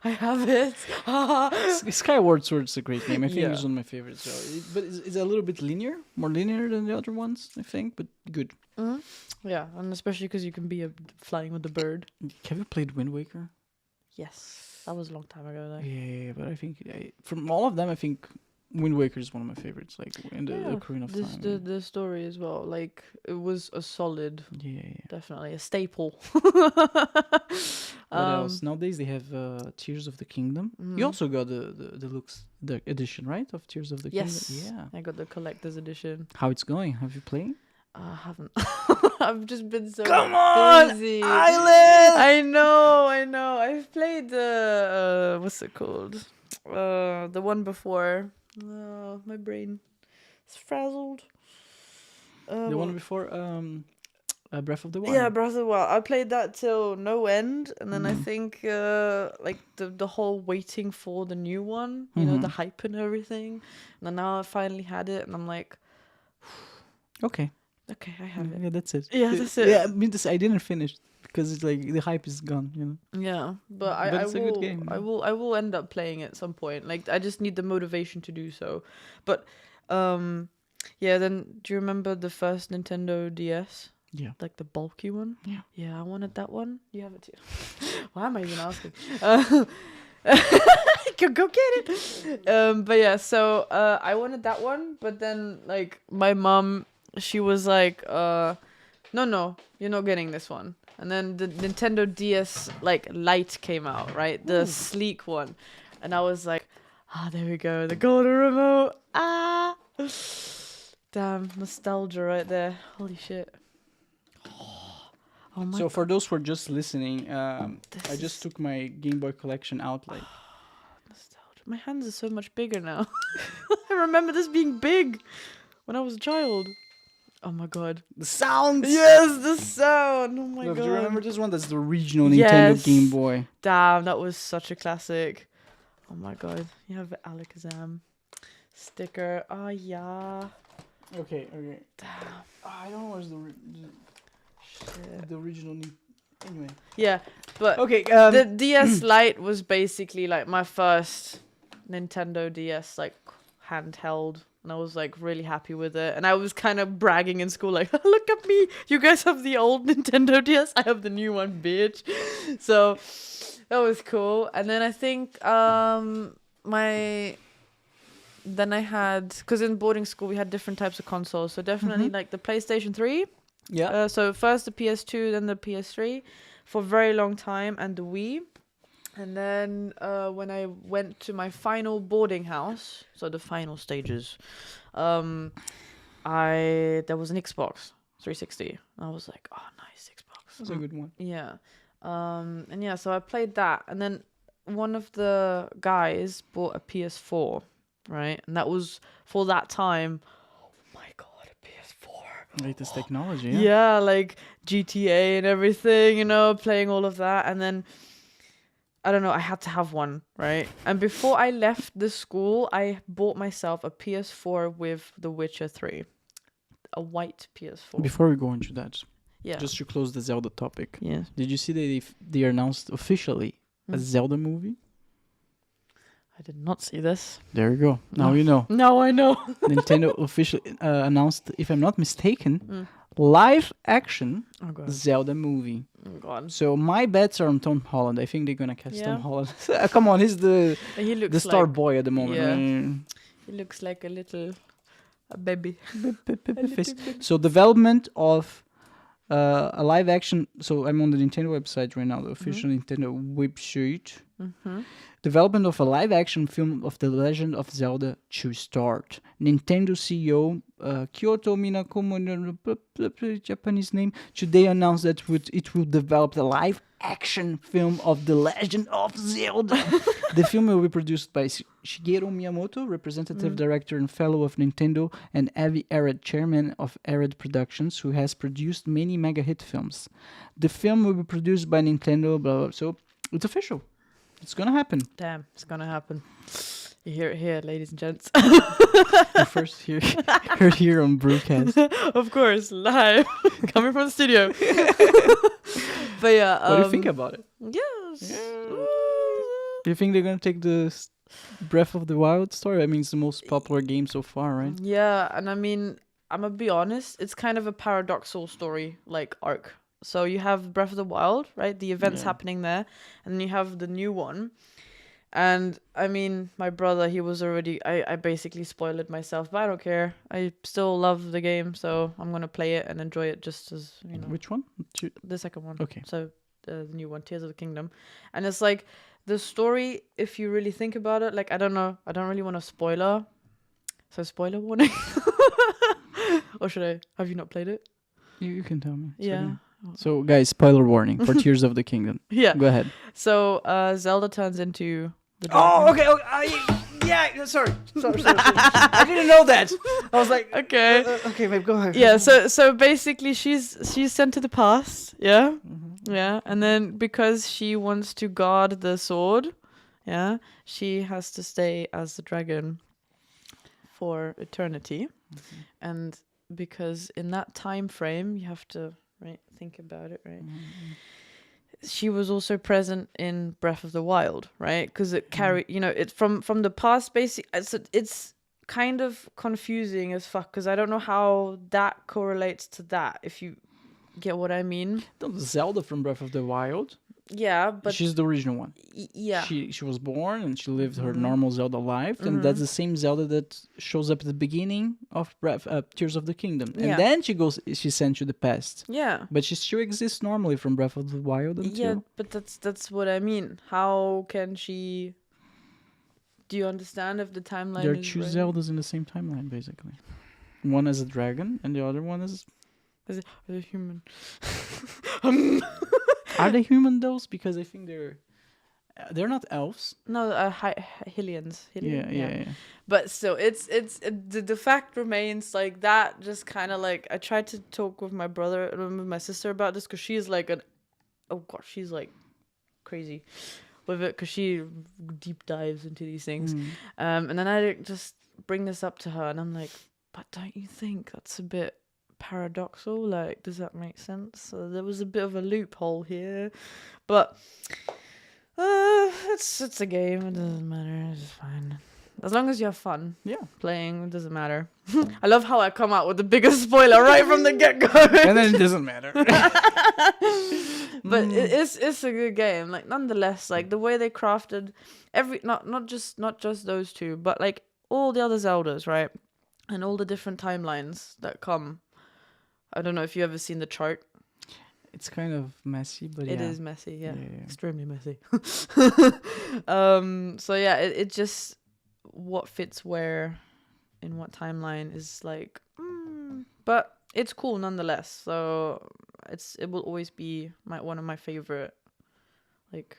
I have it. Skyward Sword is a great game. I think it's one of my favorites. So but it's a little bit more linear than the other ones, I think, but good. Yeah, and especially because you can be flying with the bird. Have you played Wind Waker? Yes, that was a long time ago though. Yeah, but I think from all of them, I think Wind Waker is one of my favorites. Like in the Ocarina of Time. The story as well. Like it was a solid. Yeah. Definitely a staple. What else? Nowadays they have Tears of the Kingdom. You also got the deluxe edition, right? Of Tears of the Kingdom. Yeah. I got the collector's edition. How it's going? Have you played? I haven't. I've just been so Come on, busy. Eileen! I know. I've played the what's it called? The one before. My brain is frazzled. The one before Breath of the Wild. Yeah, Breath of the Wild. I played that till no end, and then I think like the whole waiting for the new one, you know, the hype and everything. And then now I finally had it, and I'm like, okay, I have it. Yeah, that's it. Yeah, that's it. Yeah, I mean, I didn't finish because it's like the hype is gone, you know. Yeah, but it's a good game. I will end up playing it at some point. Like I just need the motivation to do so. But yeah, then do you remember the first Nintendo DS? Yeah. Like the bulky one? Yeah. Yeah, I wanted that one. You have it too. Why am I even asking? Go get it. But yeah, so I wanted that one, but then like my mom, she was like, no, you're not getting this one. And then the Nintendo DS like Lite came out, right? The sleek one. And I was like, there we go, the golden remote. Damn, nostalgia right there. Holy shit. Oh my so for those who are just listening, I just took my Game Boy collection out. Like, nostalgia. My hands are so much bigger now. I remember this being big when I was a child. Oh my god. The sound! Yes, the sound! Oh my god. Do you remember this one? That's the original Nintendo Game Boy. Damn, that was such a classic. Oh my god. You have the Alakazam sticker. Oh yeah. Okay. Damn. I don't know where's the original anyway. Yeah, but okay. The DS Lite was basically like my first Nintendo DS like handheld, and I was like really happy with it. And I was kind of bragging in school like, look at me, you guys have the old Nintendo DS, I have the new one, bitch. So that was cool. And then I think then I had, because in boarding school we had different types of consoles, so definitely like the PlayStation 3. Yeah. So first the PS2, then the PS3 for a very long time, and the Wii. And then when I went to my final boarding house, so the final stages, there was an Xbox 360. I was like, oh, nice Xbox. That's a good one. Yeah. And yeah, so I played that, and then one of the guys bought a PS4, right? And that was for that time. Latest technology, yeah, like GTA and everything, you know, playing all of that. And then I don't know, I had to have one, right? And before I left the school, I bought myself a PS4 with The Witcher 3, a white PS4. Before we go into that, yeah, just to close the Zelda topic, yes, did you see that they announced officially a Zelda movie? I did not see this. There you go. Now No. you know. Now I know. Nintendo officially announced, if I'm not mistaken, live action Oh god. Zelda movie. Oh god. So my bets are on Tom Holland. I think they're gonna cast Yeah. Tom Holland. Come on, he's the He looks the star like, boy at the moment. yeah. right? He looks like a little baby. Face. So development of a live action. So I'm on the Nintendo website right now, the official Nintendo website. Mm-hmm. Development of a live action film of The Legend of Zelda to start. Nintendo CEO Kyoto Minakumo, Japanese name, today announced that it will develop the live action film of The Legend of Zelda. The film will be produced by Shigeru Miyamoto, representative director and fellow of Nintendo, and Avi Arad, chairman of Arad Productions, who has produced many mega hit films. The film will be produced by Nintendo, blah, blah. So it's official. It's gonna happen. Damn, it's gonna happen. You hear it here, ladies and gents. You first heard here on BruCast. Of course, live, coming from the studio. But yeah, What do you think about it? Yes. Do you think they're gonna take the Breath of the Wild story? I mean, it's the most popular game so far, right? Yeah, and I mean, I'm gonna be honest. It's kind of a paradoxal story, like arc. So you have Breath of the Wild, right? The events happening there, and then you have the new one. And I mean, my brother, he was already. I basically spoiled it myself, but I don't care. I still love the game, so I'm gonna play it and enjoy it just as you know. Which one? The second one. Okay. So the new one, Tears of the Kingdom, and it's like the story. If you really think about it, like I don't know, I don't really want to spoiler. So spoiler warning. Or should I? Have you not played it? You can tell me. It's Yeah. okay. So, guys, spoiler warning for Tears of the Kingdom. Yeah. Go ahead. So Zelda turns into the Oh, dragon. okay. Yeah, sorry. I didn't know that. I was like, Okay. Okay, babe, go ahead. Yeah, so basically she's sent to the past, yeah? Yeah, and then because she wants to guard the sword, yeah, she has to stay as the dragon for eternity. And because in that time frame you have to think about it, right? She was also present in Breath of the Wild, right? Because it carried, it's from the past. Basically, it's kind of confusing as fuck because I don't know how that correlates to that. If you get what I mean? Zelda from Breath of the Wild. Yeah, but She's the original one. Yeah, She was born and she lived her normal Zelda life, and that's the same Zelda that shows up at the beginning of Tears of the Kingdom, and then she's sent to the past. Yeah, But she still exists normally from Breath of the Wild until. yeah, but that's what I mean. How can she? Do you understand if the timeline? There are is two right? Zeldas in the same timeline, basically. One as a dragon, and the other one is. As a human. Are they human those? Because I think they're not elves. No, Hylians. Yeah. But still, the fact remains like that. Just kind of like I tried to talk with my brother and with my sister about this because she's like she's like crazy with it because she deep dives into these things. And then I just bring this up to her and I'm like, but don't you think that's a bit paradoxal? Like, does that make sense? So there was a bit of a loophole here, but it's a game. It doesn't matter. It's fine as long as you have fun. Yeah. Playing, it doesn't matter. I love how I come out with the biggest spoiler right from the get go. And then it doesn't matter. But it's a good game. Like nonetheless, like the way they crafted not just those two, but like all the other Zeldas, right? And all the different timelines that come. I don't know if you ever seen the chart. It's kind of messy, but It is messy, yeah. Extremely messy. So yeah, it just what fits where in what timeline is like but it's cool nonetheless. So it will always be one of my favorite like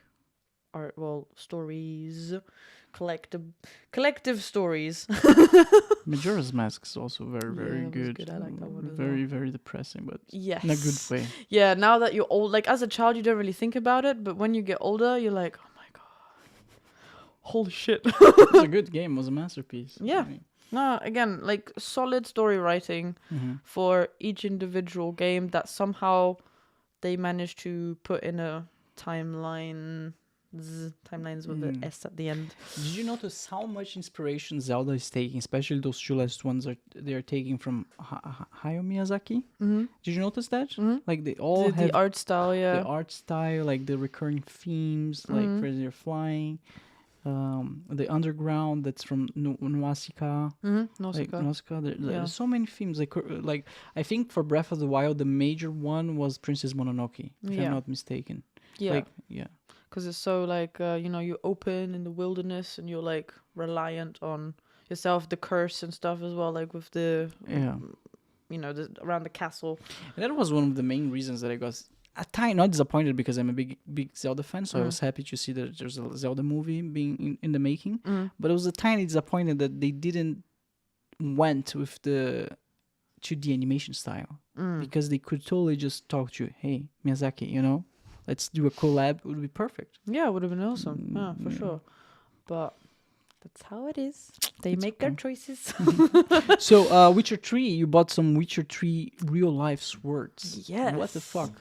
stories, collective stories. Majora's Mask is also very, very good. Good. I like that one as very, very depressing, but yes, in a good way. Yeah, now that you're old, like as a child, you don't really think about it, but when you get older, you're like, oh my god, holy shit. It's a good game. It was a masterpiece. Yeah. I mean. No, again, like solid story writing for each individual game that somehow they managed to put in a timeline timelines with the S at the end. Did you notice how much inspiration Zelda is taking, especially those two last ones they're taking from Hayao Miyazaki? Mm-hmm. Did you notice that? Mm-hmm. Like they all have the art style, the art style, like the recurring themes, like where they're flying. The underground that's from Nausicaa. Like Nausicaa. There's so many themes. Like I think for Breath of the Wild, the major one was Princess Mononoke, if I'm not mistaken. Yeah. Like, yeah. Because it's so like you open in the wilderness and you're like reliant on yourself, the curse and stuff as well, like with the around the castle. And that was one of the main reasons that I got not disappointed, because I'm a big Zelda fan, so I was happy to see that there's a Zelda movie being in the making. But I was a tiny disappointed that they didn't went with the 2D animation style, because they could totally just talk to you, hey Miyazaki, let's do a collab. It would be perfect. Yeah, it would have been awesome. Yeah, for sure. But that's how it is. They make their choices. So, Witcher 3, you bought some Witcher 3 real life swords. Yes. What the fuck?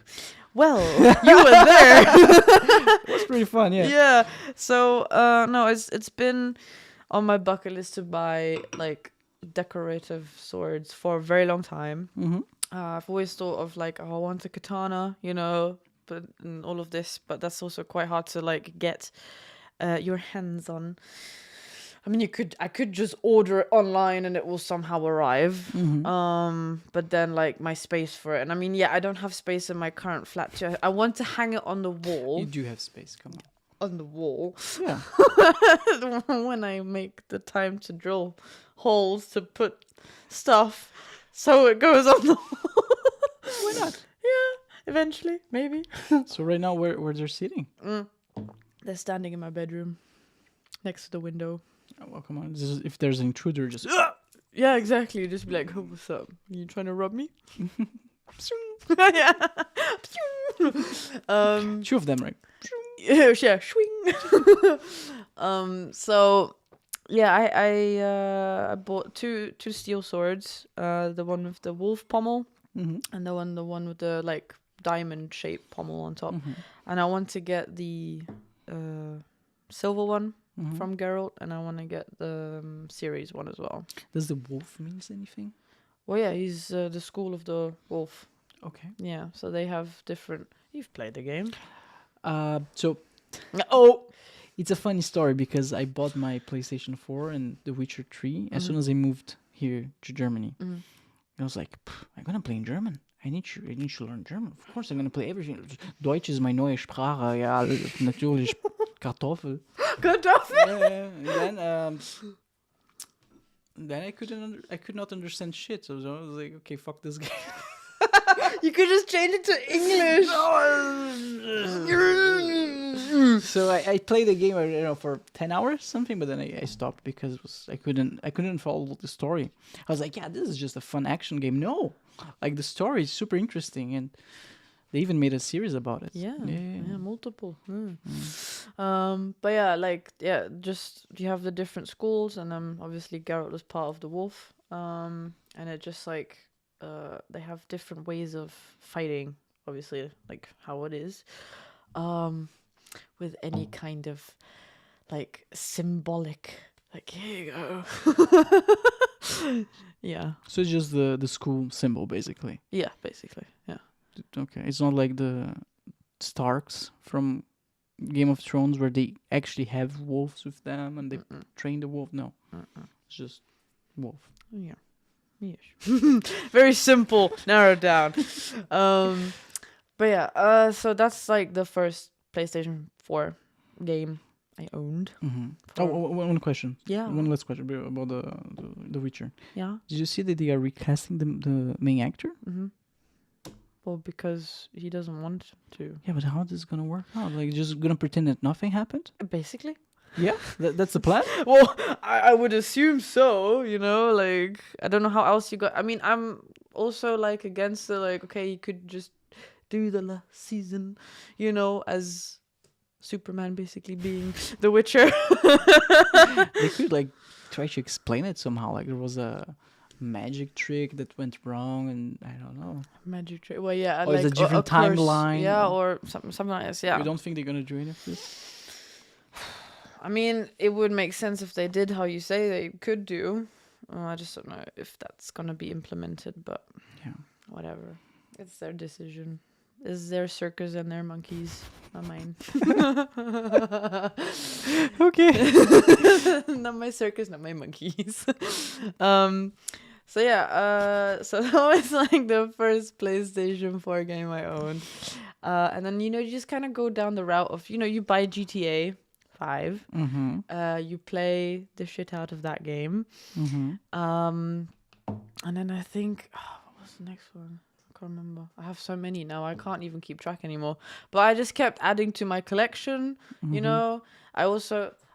Well, you were there. It was pretty fun, yeah. Yeah. So, no, it's been on my bucket list to buy like decorative swords for a very long time. I've always thought of like, I want a katana, but and all of this, but that's also quite hard to like get your hands on. I mean, I could just order it online and it will somehow arrive. But then like my space for it, and I mean, I don't have space in my current flat too. I want to hang it on the wall. You do have space, come on. On the wall. Yeah. When I make the time to drill holes to put stuff, so it goes on the wall. Why not? Yeah, eventually, maybe. So right now, where they're sitting? They're standing in my bedroom, next to the window. Oh, well, come on. If there's an intruder, just... Yeah, exactly. You just be like, oh, what's up? You trying to rob me? Yeah. Two of them, right? Yeah, swing. So I bought two steel swords. The one with the wolf pommel, and the one with the like diamond shaped pommel on top. And I want to get the silver one from Geralt, and I want to get the series one as well. Does the wolf means anything? Well, yeah, he's the school of the wolf. Okay. Yeah, so they have different... You've played the game. So... It's a funny story, because I bought my PlayStation 4 and The Witcher 3 as soon as I moved here to Germany. I was like, I'm going to play in German. I need to learn German. Of course, I'm going to play everything. Deutsch is my neue Sprache. Ja, natürlich. Kartoffel. Kartoffel? Yeah. Then I could not understand shit. So I was like, okay, fuck this game. You could just change it to English. So I played the game, I don't know, for 10 hours something, but then I stopped because I couldn't follow the story. I was like, yeah, this is just a fun action game. No, like the story is super interesting, and they even made a series about it. Yeah, multiple. But just you have the different schools, and obviously Geralt is part of the wolf. And it just like they have different ways of fighting, obviously, like how it is. With any kind of like symbolic, like here you go. Yeah. So it's just the school symbol, basically. Yeah, basically. Yeah. Okay, it's not like the Starks from Game of Thrones where they actually have wolves with them and they train the wolf. No, it's just wolf. Yeah. Yes. Very simple, narrowed down. But yeah, so that's like the first PlayStation 4 game I owned. One question. Yeah. One last question about the Witcher. Yeah. Did you see that they are recasting the main actor? Well, because he doesn't want to. Yeah, but how is this gonna work out? Like, just gonna pretend that nothing happened? Basically. Yeah, that's the plan. Well, I would assume so. Like I don't know how else you got. I mean, I'm also like against the like. Okay, you could just do the last season, as Superman basically being the Witcher. They could like try to explain it somehow. Like there was a magic trick that went wrong, and I don't know. Magic trick. Well, yeah. Or like, is it a different curse. timeline? Yeah, or something like this. Yeah. You don't think they're gonna do any of this? I mean, it would make sense if they did how you say they could do. I just don't know if that's gonna be implemented, but Yeah. whatever. It's their decision. It's their circus and their monkeys, not mine. Okay. Not my circus, not my monkeys. So yeah, so that was like the first PlayStation 4 game I owned. And then, you just kind of go down the route of, you buy GTA 5. Mm-hmm. You play the shit out of that game. Mm-hmm. And then I think, what was the next one? I can't remember. I have so many now. I can't even keep track anymore. But I just kept adding to my collection. Mm-hmm.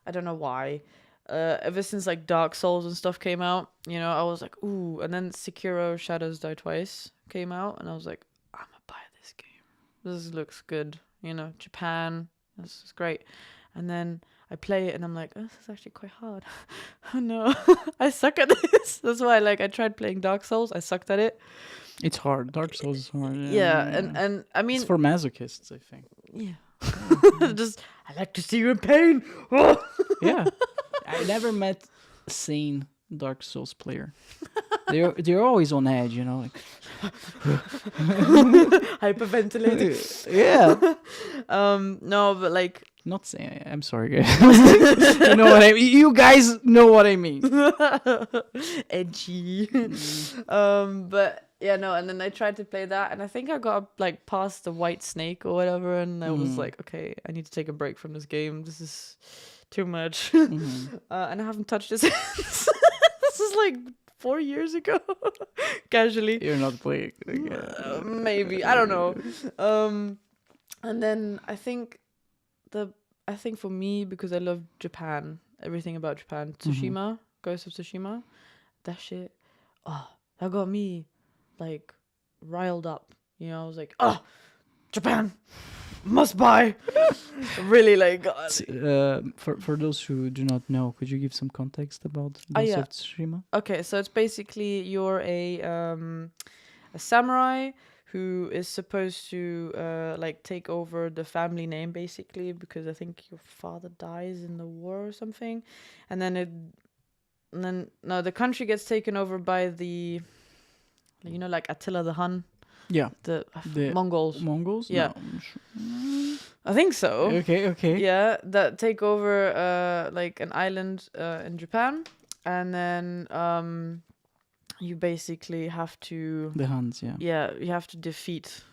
I don't know why. Ever since like Dark Souls and stuff came out, I was like, ooh. And then Sekiro Shadows Die Twice came out, and I was like, I'm gonna buy this game. This looks good. Japan. This is great. And then I play it, and I'm like, oh, this is actually quite hard. Oh no, I suck at this. That's why, I tried playing Dark Souls. I sucked at it. It's hard. Dark Souls is hard. Yeah, and I mean, it's for masochists, I think. Yeah. Just, I like to see you in pain. Yeah. I never met a sane Dark Souls player. They're always on edge, like Hyperventilating. Yeah. No, but Not saying. I'm sorry, guys. You know what I mean. You guys know what I mean. Edgy. But yeah, no. And then I tried to play that, and I think I got past the white snake or whatever, and I was like, okay, I need to take a break from this game. This is too much. And I haven't touched it since. This is 4 years ago. Casually. You're not playing again. Maybe, I don't know. And then I think for me, because I love Japan, everything about Japan, Tsushima, Ghost of Tsushima, that shit, that got me riled up. I was like, Japan, must buy. Really For those who do not know, could you give some context about Ghost of Tsushima? Okay, so it's basically you're a samurai who is supposed to take over the family name, basically, because I think your father dies in the war or something, and then the country gets taken over by the Attila the Hun. Yeah, the Mongols. Mongols. Yeah, no, I think so. Okay. Yeah, that take over an island in Japan, and then you basically have to the Huns. Yeah. Yeah, you have to defeat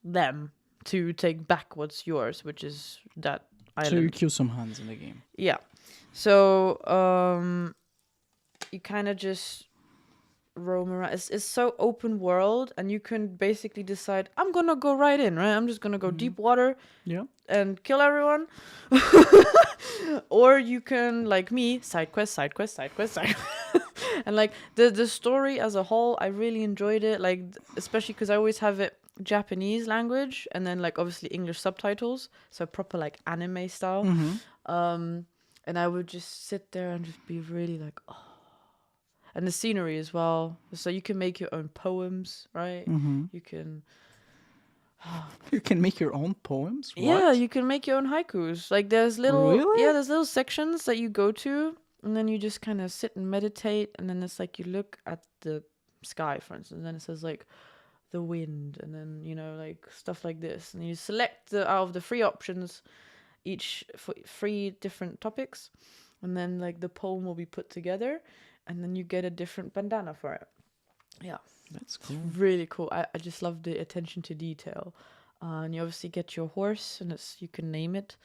them to take back what's yours, which is that island. So you kill some Huns in the game. Yeah. So you kind of just roam around. It's so open world, and you can basically decide, I'm gonna go right in, right? I'm just gonna go deep water, and kill everyone. Or you can, like me, side quest. And the story as a whole, I really enjoyed it. Especially because I always have it Japanese language, and then obviously English subtitles, so proper anime style. And I would just sit there and just be really and the scenery as well. So you can make your own poems, right? You can You can make your own poems? What? Yeah, you can make your own haikus. There's little Really? there's little sections that you go to, and then you just kind of sit and meditate, and then it's you look at the sky, for instance, and then it says the wind, and then stuff like this, and you select out of the 3 options, each for 3 different topics, and then the poem will be put together, and then you get a different bandana for it. Yeah, that's cool. It's really cool. I just love the attention to detail. And you obviously get your horse, and you can name it.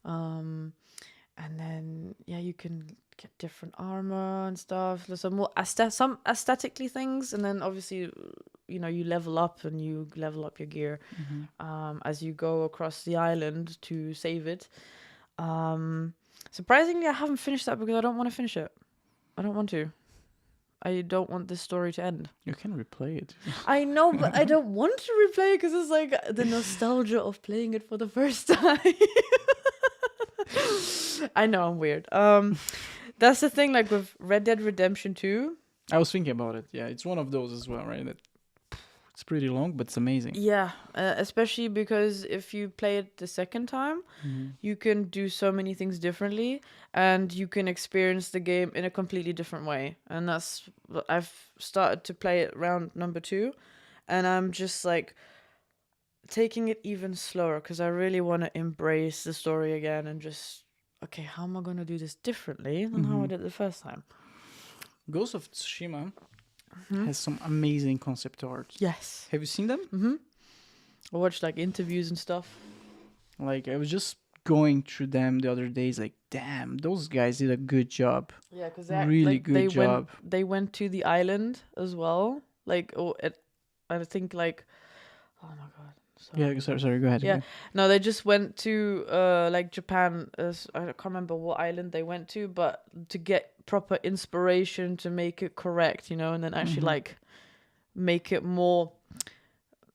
And then you can get different armor and stuff. There's some more some aesthetically things, and then obviously you level up, and you level up your gear as you go across the island to save it. Surprisingly, I haven't finished that because I don't want to finish it. I don't want to. I don't want this story to end. You can replay it. I know, but I don't want to replay it because it's the nostalgia of playing it for the first time. I know, I'm weird. That's the thing, with Red Dead Redemption 2. I was thinking about it. Yeah, it's one of those as well, right? That It's pretty long, but it's amazing. Yeah, especially because if you play it the second time, you can do so many things differently, and you can experience the game in a completely different way. And that's I've started to play it round number 2, and I'm just like taking it even slower because I really want to embrace the story again and just, okay, how am I going to do this differently than how I did the first time? Ghost of Tsushima has some amazing concept art. Yes. Have you seen them? I watched like interviews and stuff. Like, I was just going through them the other days. Like, damn, those guys did a good job. Yeah, because Really good job. They went to the island as well. Like, I think like, oh my god. Yeah, sorry, go ahead. Yeah, no, they just went to like Japan. I can't remember what island they went to, but to get proper inspiration to make it correct, you know, and then actually like make it more,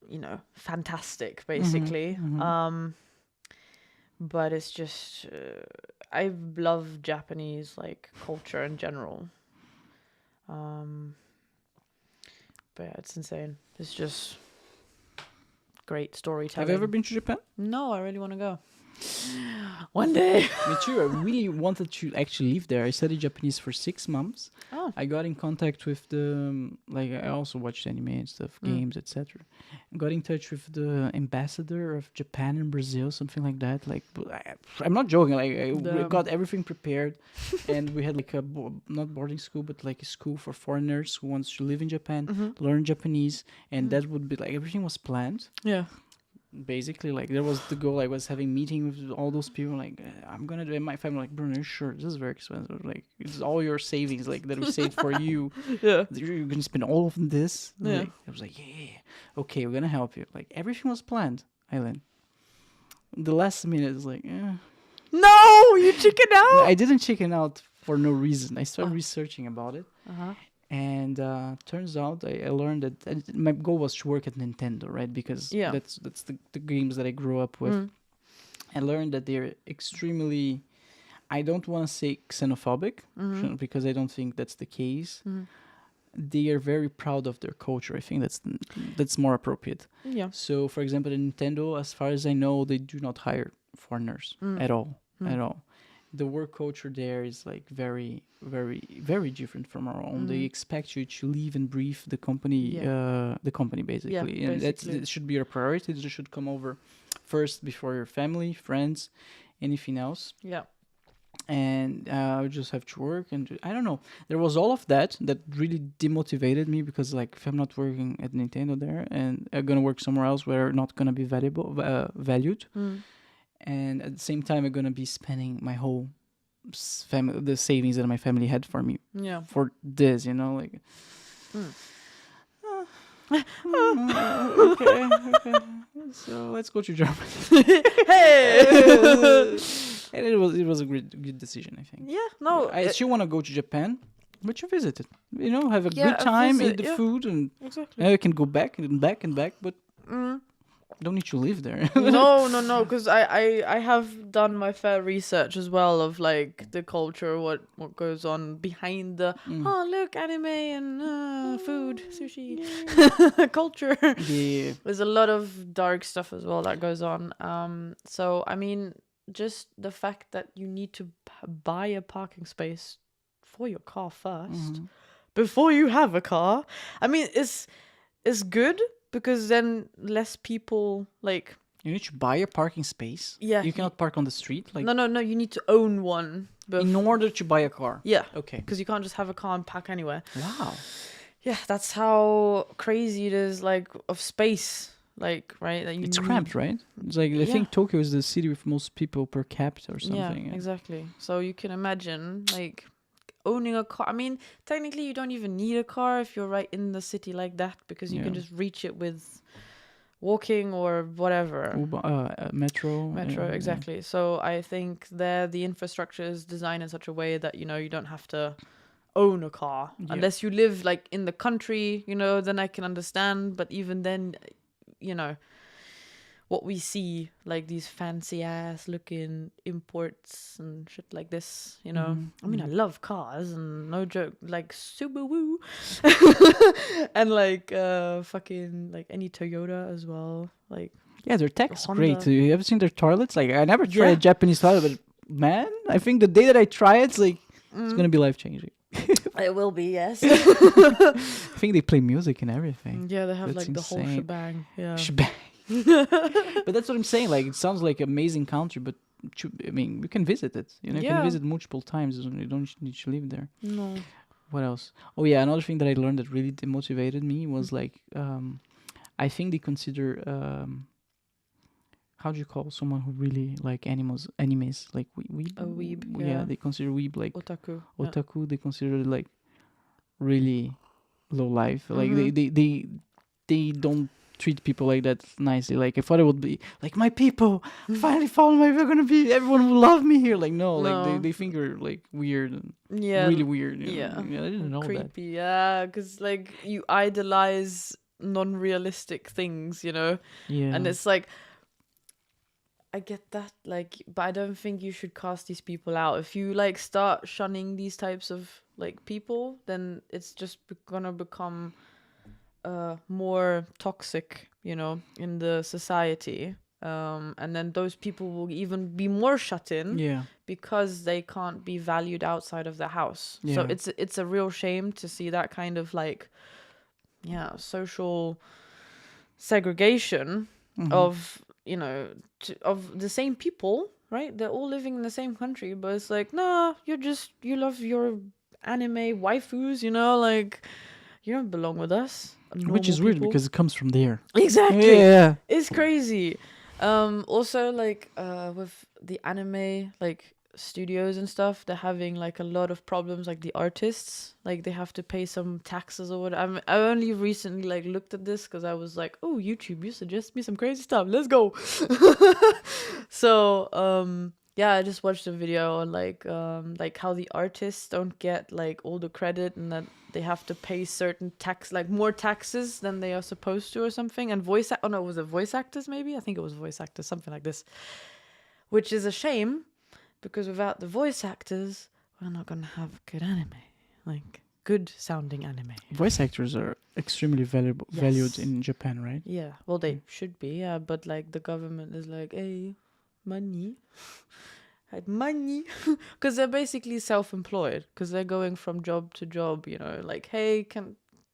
you know, fantastic, basically. But it's just I love Japanese like culture in general. But yeah, it's insane. It's just great storytelling. Have you ever been to Japan? No, I really want to go. One day. Me too. I really wanted to actually live there. I studied Japanese for 6 months. Oh. I got in contact with the like I also watched anime and stuff, games, etc. Got in touch with the ambassador of Japan in Brazil, something like that. Like, I'm not joking. Like, we got everything prepared, and we had like a not boarding school, but like a school for foreigners who wants to live in Japan, learn Japanese, and that would be like everything was planned. Yeah. Basically, like, there was the goal. I was having meeting with all those people, like, I'm gonna do it. My family, like, Bruno, sure, this is very expensive. Like, it's all your savings, like, that we saved for you. Yeah. You're gonna spend all of this. Yeah. Like, I was like, yeah, okay, we're gonna help you. Like, everything was planned, Eileen. The last minute is like, No, you chicken out. I didn't chicken out for no reason. I started researching about it. And turns out I learned that my goal was to work at Nintendo, right? Because that's the games that I grew up with. I learned that they're extremely, I don't want to say xenophobic, because I don't think that's the case. They are very proud of their culture. I think that's more appropriate. Yeah. So, for example, in Nintendo, as far as I know, they do not hire foreigners at all. At all. The work culture there is like very, very, very different from our own. They expect you to live and breathe the company, basically, and that should be your priority. It should come over first before your family, friends, anything else. Yeah. And I just have to work, and I don't know. There was all of that really demotivated me, because like, if I'm not working at Nintendo there and I'm gonna work somewhere else where I'm not gonna be valued. And at the same time, I'm gonna be spending my whole the savings that my family had for me for this, you know, like. Okay. So let's go to Germany. Hey. And it was a good decision, I think. Yeah. No. I still want to go to Japan, but you visit it. You know, have a good time, eat the food, and I can go back and back and back, but. Don't need to live there. no, because I have done my fair research as well of like the culture, what goes on behind the look, anime and food, sushi culture. Yeah. There's a lot of dark stuff as well that goes on. So I mean, just the fact that you need to buy a parking space for your car first before you have a car. I mean, it's good. Because then less people, like... You need to buy a parking space? Yeah. You cannot park on the street? Like No, you need to own one. In order to buy a car? Yeah. Okay. Because you can't just have a car and park anywhere. Wow. Yeah, that's how crazy it is, like, of space. Like, right? That it's cramped, right? It's like, I think Tokyo is the city with most people per capita or something. Yeah, exactly. So you can imagine, like... owning a car. I mean, technically you don't even need a car if you're right in the city like that, because you can just reach it with walking or whatever. Metro. Exactly. Yeah. So I think there the infrastructure is designed in such a way that, you know, you don't have to own a car unless you live like in the country, you know, then I can understand. But even then, you know, what we see, like these fancy ass looking imports and shit like this, you know. I mean, I love cars, and no joke, like Subaru and like fucking like any Toyota as well, like. Yeah, their tech's Honda. great. You ever seen their toilets? Like, I never tried Yeah. a Japanese toilet, but man, I think the day that I try it, it's like it's gonna be life changing. It will be, yes. I think they play music and everything. Yeah, they have That's like the whole insane. shebang. Yeah. Shebang. But that's what I'm saying. Like, it sounds like amazing country, but I mean, we can visit it. You know, you Yeah. can visit multiple times. You don't need to live there. No. What else? Oh yeah, another thing that I learned that really demotivated me was like, I think they consider how do you call someone who really like animes like weeb? A weeb, Yeah, yeah. they consider weeb like Otaku. otaku. They consider it like really low life. Like Mm-hmm. they don't treat people like that nicely. Like I thought it would be like my people finally found my. We're gonna be everyone will love me here. Like no, like No. they think you're like weird and Yeah. really weird. You Yeah. know? Yeah, I didn't know that. Creepy, yeah. Because like you idolize non-realistic things, you know. Yeah, And it's like, I get that, like, but I don't think you should cast these people out. If you like start shunning these types of like people, then it's just gonna become more toxic, you know, in the society. And then those people will even be more shut in yeah, because they can't be valued outside of the house. So Yeah. it's a real shame to see that kind of like, social segregation of, you know, of the same people, right? They're all living in the same country, but it's like, nah, you love your anime waifus, you know, like you don't belong with us. which is normal weird people. because it comes from there. Exactly. Yeah, It's crazy. Also like with the anime like studios and stuff, they're having like a lot of problems, like the artists, like they have to pay some taxes or whatever. I only recently like looked at this because I was like, oh, YouTube, you suggest me some crazy stuff, let's go. So yeah, I just watched a video on like how the artists don't get like all the credit, and that they have to pay certain tax, like more taxes than they are supposed to or something. And was it voice actors maybe? I think it was voice actors, something like this. Which is a shame, because without the voice actors, we're not gonna have good anime, like good sounding anime. voice actors are extremely valued Yes. in Japan, right? Yeah, well, they should be, yeah, but like the government is like, hey, money. Like money, because they're basically self-employed, because they're going from job to job, you know, like, hey,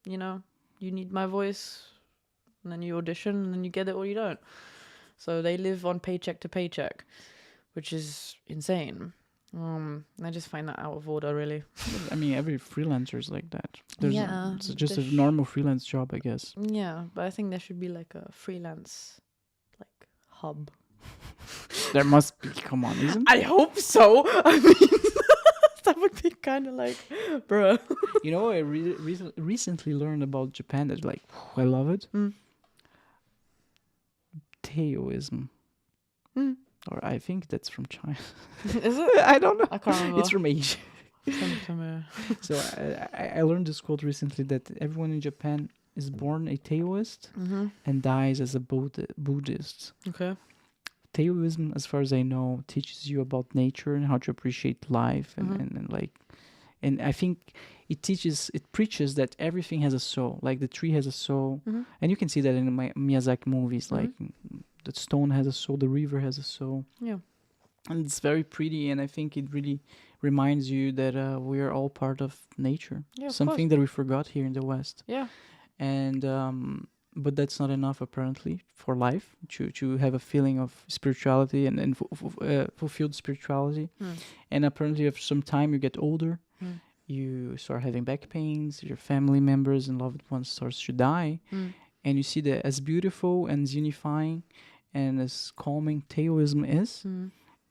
you need my voice, and then you audition, and then you get it or you don't. So they live on paycheck to paycheck, which is insane. I just find that out of order, really. I mean, every freelancer is like that. Yeah, It's just a there normal freelance job, I guess. Yeah, but I think there should be like a freelance, like, hub. There must be. Come on, isn't? I hope so. I mean, that would be kind of like, bruh. You know, I recently learned about Japan that like I love it. Taoism, or I think that's from China. Is it? I don't know. I can't remember. It's from Asia. Somewhere. So I learned this quote recently that everyone in Japan is born a Taoist and dies as a Buddhist. Okay. Taoism, as far as I know, teaches you about nature and how to appreciate life, and I think it preaches that everything has a soul. Like the tree has a soul, and you can see that in my Miyazaki movies. Like the stone has a soul, the river has a soul. Yeah. And it's very pretty, and I think it really reminds you that we are all part of nature. Yeah, of Something that we forgot here in the West. Yeah. And but that's not enough apparently for life to have a feeling of spirituality and fulfilled spirituality. And apparently after some time you get older, you start having back pains, your family members and loved ones starts to die, and you see that as beautiful and as unifying and as calming Taoism is,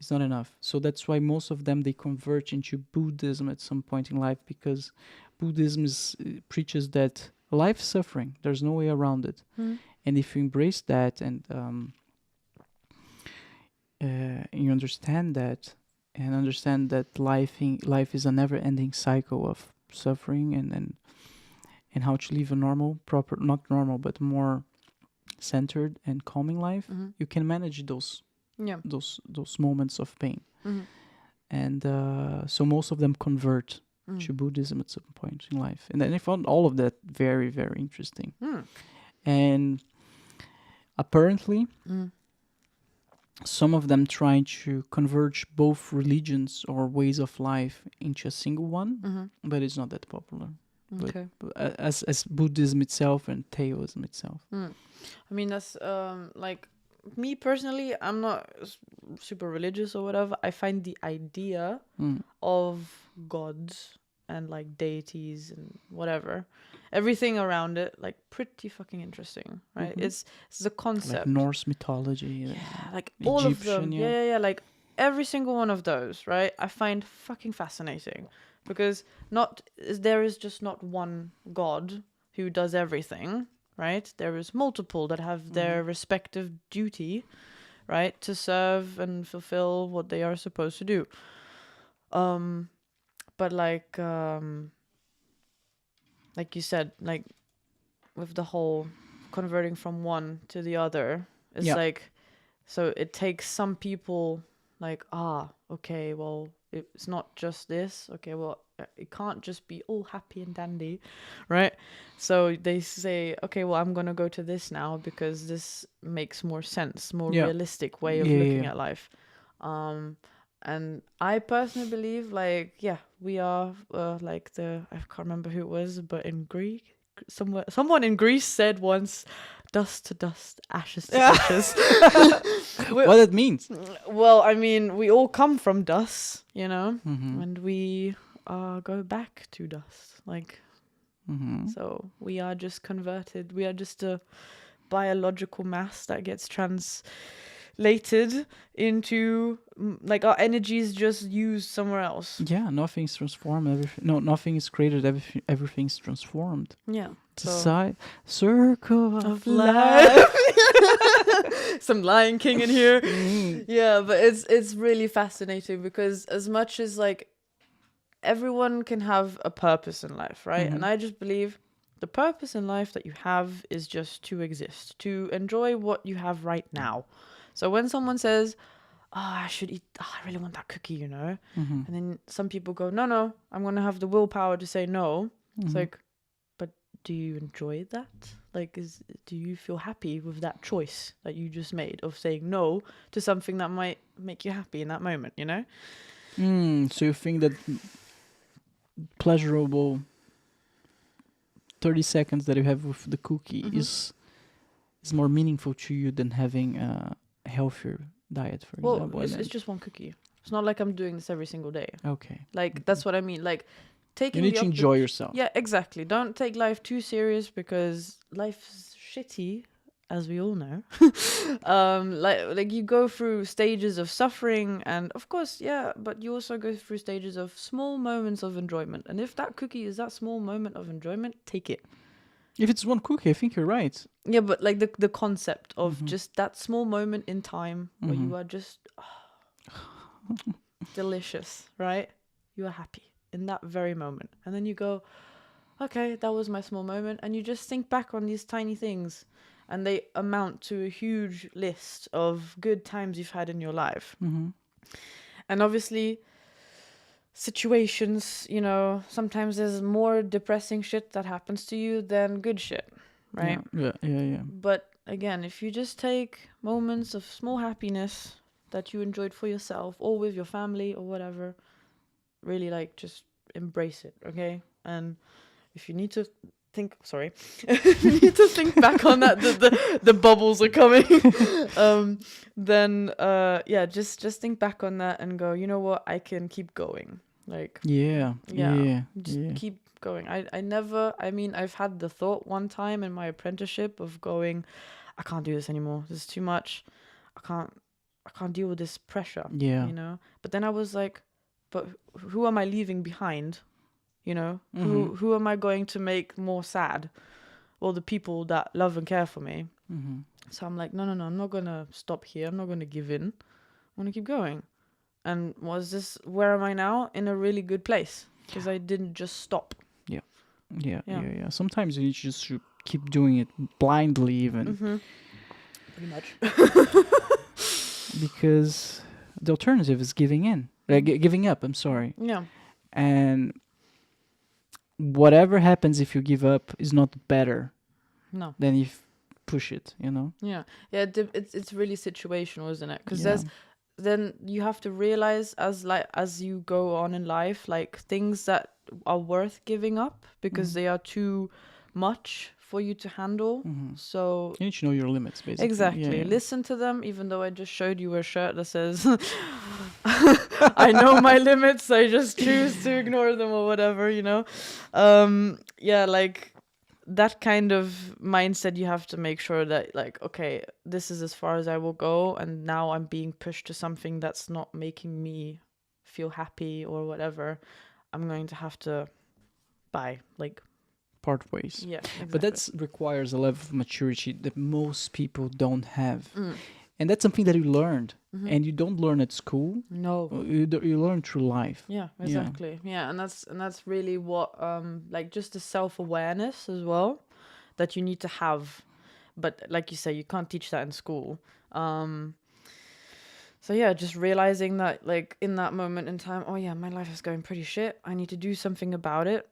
it's not enough. So that's why most of them, they converge into Buddhism at some point in life, because Buddhism preaches that life suffering, there's no way around it. And if you embrace that and you understand that, and understand that life is a never-ending cycle of suffering and how to live a normal, proper, not normal, but more centered and calming life, you can manage those moments of pain. And so most of them convert to Buddhism at some point in life. And then I found all of that very, very interesting. And apparently, some of them try to converge both religions or ways of life into a single one, but it's not that popular. Okay. But as Buddhism itself and Taoism itself. I mean, that's like me personally, I'm not super religious or whatever. I find the idea of gods and like deities and whatever, everything around it, like pretty fucking interesting, right? It's the concept. Like Norse mythology. Like Egyptian, all of them. Yeah. Like every single one of those, right? I find fucking fascinating because there is just not one god who does everything, right? There is multiple that have their respective duty, right, to serve and fulfill what they are supposed to do. But like you said, like with the whole converting from one to the other, it's like, so it takes some people like, okay, well, it's not just this. Okay, well, it can't just be all happy and dandy, right? So they say, okay, well, I'm going to go to this now because this makes more sense, more realistic way of looking at life. And I personally believe, like, we are like I can't remember who it was, but in Greek, someone in Greece said once, dust to dust, ashes to ashes. What it means? Well, I mean, we all come from dust, you know, and we go back to dust. Like, so we are just converted. We are just a biological mass that gets translated into, like, our energy is just used somewhere else. Yeah, nothing's transformed. Nothing is created. Everything's transformed. Yeah. Circle of life. Some Lion King in here. Yeah, but it's really fascinating because as much as like everyone can have a purpose in life, right? And I just believe the purpose in life that you have is just to exist, to enjoy what you have right now. So when someone says, I should eat, I really want that cookie, you know? And then some people go, no, I'm going to have the willpower to say no. It's like, but do you enjoy that? Like, do you feel happy with that choice that you just made of saying no to something that might make you happy in that moment, you know? So you think that pleasurable 30 seconds that you have with the cookie is more meaningful to you than having a healthier diet, for example? Well, it's just one cookie. It's not like I'm doing this every single day. Okay. Like, that's what I mean. Like, taking you need to enjoy yourself. Yeah, exactly. Don't take life too serious because life's shitty, as we all know. Like you go through stages of suffering, and of course, but you also go through stages of small moments of enjoyment. And if that cookie is that small moment of enjoyment, take it. If it's one cookie, I think you're right. Yeah, but like the concept of just that small moment in time where you are just delicious, right? You are happy in that very moment. And then you go, okay, that was my small moment. And you just think back on these tiny things and they amount to a huge list of good times you've had in your life. And obviously situations, you know, sometimes there's more depressing shit that happens to you than good shit, right? Yeah. But again, if you just take moments of small happiness that you enjoyed for yourself or with your family or whatever, really like just embrace it, okay? And if you need to think back on that, the bubbles are coming, then just think back on that and go, you know what, I can keep going. Like keep going. I've had the thought one time in my apprenticeship of going, I can't do this anymore, this is too much, I can't deal with this pressure, you know. But then I was like, but who am I leaving behind? You know, who am I going to make more sad? Well, the people that love and care for me. So I'm like, no, I'm not going to stop here. I'm not going to give in. I want to keep going. And where am I now? In a really good place. Because I didn't just stop. Yeah. Sometimes you just should keep doing it blindly even. Pretty much. Because the alternative is giving in, giving up. I'm sorry. Yeah. And whatever happens if you give up is not better No. than if push it. You know. Yeah. Yeah. It's really situational, isn't it? Because Yeah. then you have to realize as you go on in life, like things that are worth giving up because they are too much for you to handle. So You need to know your limits, basically. exactly. Yeah. Listen to them, even though I just showed you a shirt that says, I know my limits, I just choose to ignore them or whatever, you know? Yeah, like that kind of mindset, you have to make sure that, like, okay, this is as far as I will go, and now I'm being pushed to something that's not making me feel happy or whatever. I'm going to have to buy, like, Part ways. yeah, exactly. But that requires a level of maturity that most people don't have. And that's something that you learned. And you don't learn at school. No. You learn through life. Yeah, exactly. Yeah, and that's really what like just the self-awareness as well that you need to have. But like you say, you can't teach that in school. So yeah, just realizing that, like, in that moment in time, oh yeah, my life is going pretty shit. I need to do something about it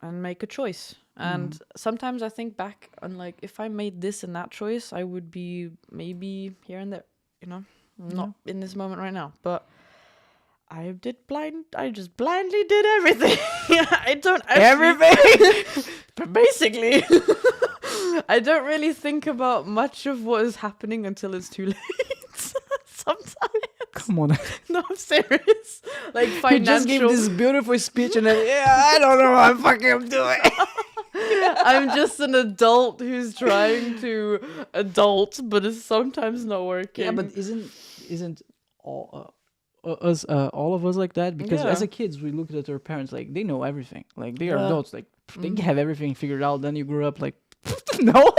and make a choice. And sometimes I think back on, like, if I made this and that choice, I would be maybe here and there, you know, not in this moment right now. But I just blindly did everything. I don't everything. But basically, I don't really think about much of what is happening until it's too late. Sometimes. Come on. No, I'm serious. Like, financial. You just gave this beautiful speech and then, I don't know what I'm doing. I'm just an adult who's trying to adult, but it's sometimes not working. Yeah, but isn't all all of us like that? Because as a kids, we look at our parents like they know everything. Like they are adults. Like they have everything figured out. Then you grow up like no,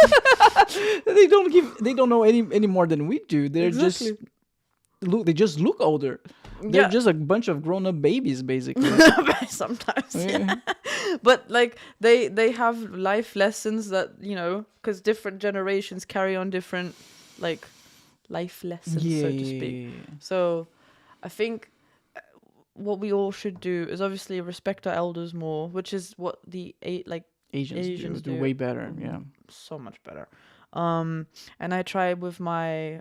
they don't know any more than we do. They're they just look older. They're just a bunch of grown-up babies, basically. Sometimes, yeah. But like they have life lessons that, you know, because different generations carry on different, like, life lessons, so to speak. So I think what we all should do is obviously respect our elders more, which is what the Asians do way better. Yeah, so much better. And I try with my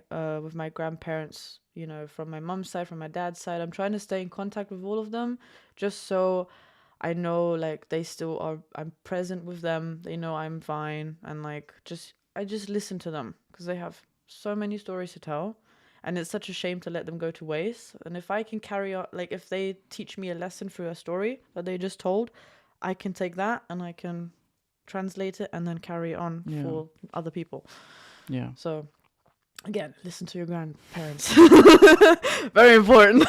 grandparents, you know, from my mom's side, from my dad's side. I'm trying to stay in contact with all of them, just so I know, like, they still are. I'm present with them. They know I'm fine, and like, I just listen to them because they have so many stories to tell, and it's such a shame to let them go to waste. And if I can carry on, like, if they teach me a lesson through a story that they just told, I can take that and I can translate it and then carry on for other people. Yeah. So again, listen to your grandparents. Very important.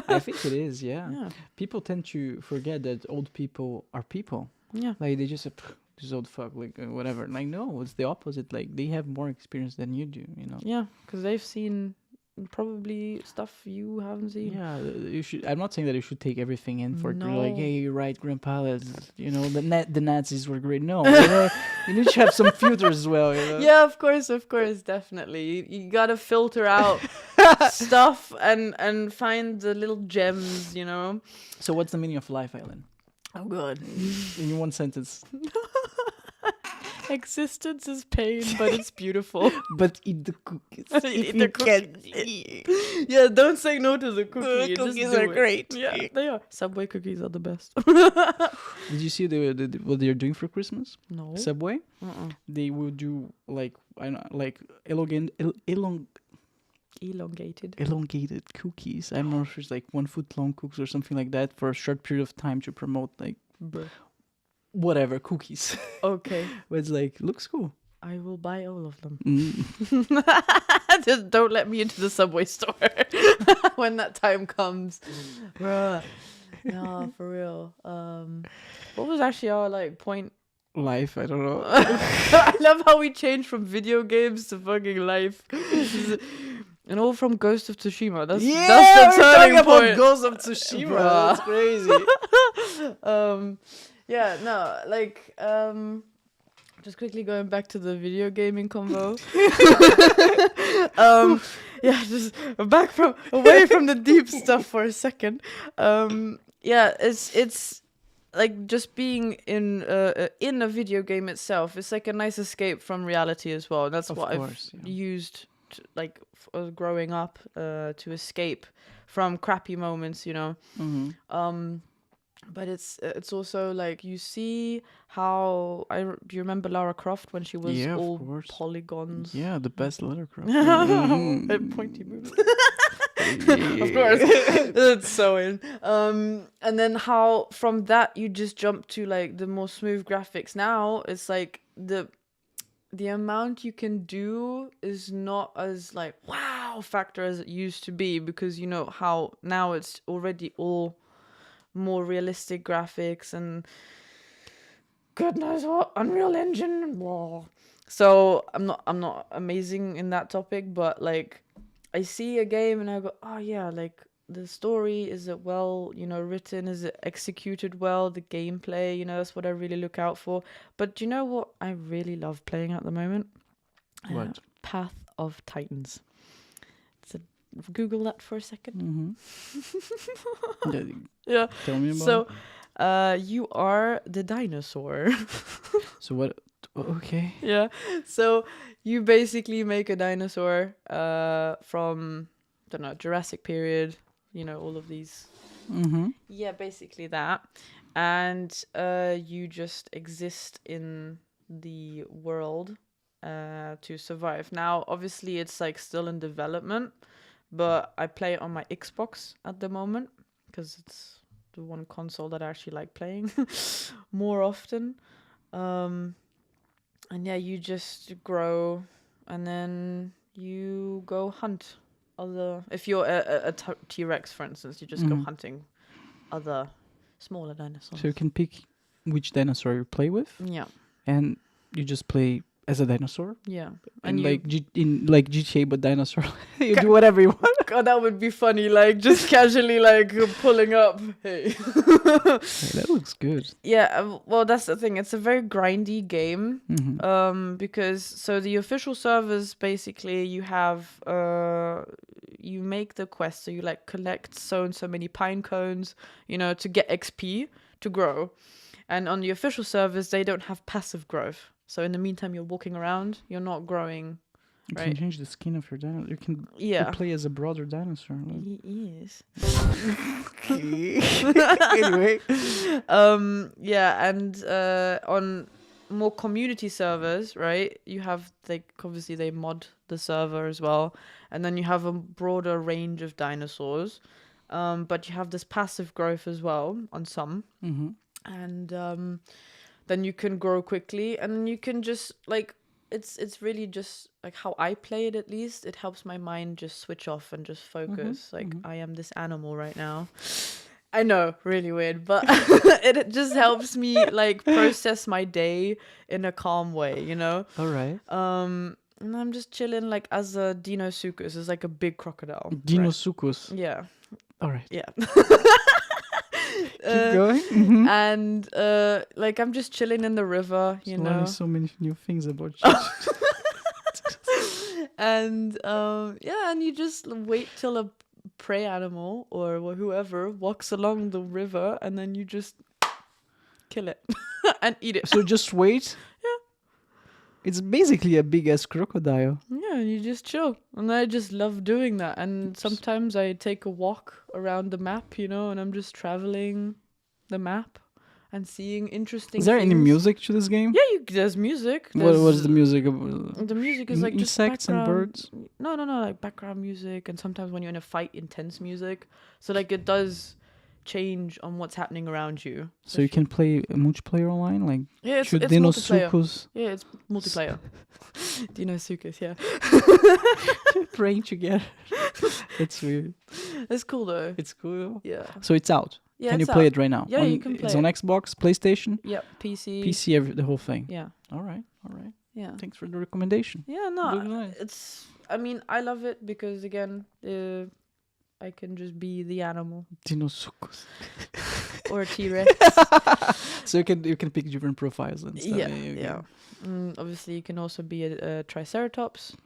I think it is, yeah. People tend to forget that old people are people. Yeah. Like they just say, this old fuck, like whatever. Like, no, it's the opposite. Like they have more experience than you do, you know? Yeah, because they've seen probably stuff you haven't seen. Yeah, you should. I'm not saying that you should take everything in for like, hey, you're right, Grandpa. You know, the Nazis were great. No, you know, you need to have some filters as well. You know? Yeah, of course, definitely. You gotta filter out stuff and find the little gems. You know. So, what's the meaning of life, Eileen? Oh God. In one sentence. Existence is pain, but it's beautiful. But eat the cookies. Eat the cookies. Yeah, don't say no to the cookie. Cookies are great. Yeah, they are. Subway cookies are the best. Did you see what they're doing for Christmas? No. Subway? They will do like elongated cookies. I don't know if it's like 1 foot long cookies or something like that for a short period of time to promote like whatever cookies. Okay. But it's like, looks cool. I will buy all of them. Just don't let me into the Subway store when that time comes. Bruh. No, for real. What was actually our like point? Life, I don't know. I love how we changed from video games to fucking life. And all from Ghost of Tsushima. That's the turning point. About Ghost of Tsushima. That's crazy. Yeah, no, like, just quickly going back to the video gaming convo. Yeah, just away from the deep stuff for a second. Yeah, it's like just being in a video game itself. It's like a nice escape from reality as well. That's what I've used to, like growing up to escape from crappy moments, you know. But it's also like you see how do you remember Lara Croft when she was all polygons? Yeah, the best Lara Croft. Pointy moves. Of course. It's so in. And then how from that you just jump to like the more smooth graphics. Now it's like the amount you can do is not as like wow factor as it used to be, because you know how now it's already all more realistic graphics and God knows what Unreal Engine. Blah. So I'm not amazing in that topic, but like I see a game and I go, oh yeah, like the story, is it well, you know, written, is it executed well, the gameplay, you know, that's what I really look out for. But you know what I really love playing at the moment? What? Path of Titans. Google that for a second. Yeah. Tell me about So, you are the dinosaur. So what? Okay. Yeah. So you basically make a dinosaur from, I don't know, Jurassic period. You know, all of these. Yeah, basically that. And you just exist in the world to survive. Now, obviously, it's like still in development. But I play it on my Xbox at the moment because it's the one console that I actually like playing more often. And yeah, you just grow and then you go hunt other... If you're a T-Rex, for instance, you just go hunting other smaller dinosaurs. So you can pick which dinosaur you play with. Yeah. And you just play as a dinosaur. Yeah. And in GTA, but dinosaur. You do whatever you want. God, that would be funny. Like just casually, like pulling up. Hey. That looks good. Yeah. Well, that's the thing. It's a very grindy game. Because so the official servers basically you have you make the quest. So you like collect so and so many pine cones, you know, to get XP to grow. And on the official servers, they don't have passive growth. So in the meantime, you're walking around, you're not growing. You right? can change the skin of your dinosaur. You can Yeah. play as a broader dinosaur. Yes. Anyway. Yeah, and on more community servers, right? You have like obviously they mod the server as well, and then you have a broader range of dinosaurs. But you have this passive growth as well on some. And then you can grow quickly, and then you can just like it's really just like how I play it. At least it helps my mind just switch off and just focus. I am this animal right now. I know, really weird, but it just helps me like process my day in a calm way, you know. All right. And I'm just chilling like as a Dinosuchus, is like a big crocodile. Dinosuchus. Right? Yeah. All right. Yeah. Keep going. And like I'm just chilling in the river, you know. Learning so many new things about you. And yeah, and you just wait till a prey animal or whoever walks along the river, and then you just kill it and eat it. So just wait. Yeah. It's basically a big ass crocodile. Yeah, you just chill. And I just love doing that. And sometimes I take a walk around the map, you know, and I'm just traveling the map and seeing interesting Is there things. any music to this game? Yeah, there's music. What's the music? The music is like insects just and birds? No, like background music. And sometimes when you're in a fight, intense music. So like it does change on what's happening around you. So you can play multiplayer online? Like Yeah, it's Dinosuchus. multiplayer. Yeah, it's multiplayer. Dinosuchus, yeah. Praying together. It's weird. It's cool though. It's cool. Yeah. So it's out. Yeah, can you it's play out. it right now? Yeah, you can play It's it. on Xbox, PlayStation, Yep, PC. PC, the whole thing. Yeah. All right. Yeah. Thanks for the recommendation. Yeah, Looks no, nice. I mean, I love it because again, I can just be the animal Dinosaur. or a T-Rex. So you can pick different profiles and stuff. Yeah. Obviously, you can also be a Triceratops,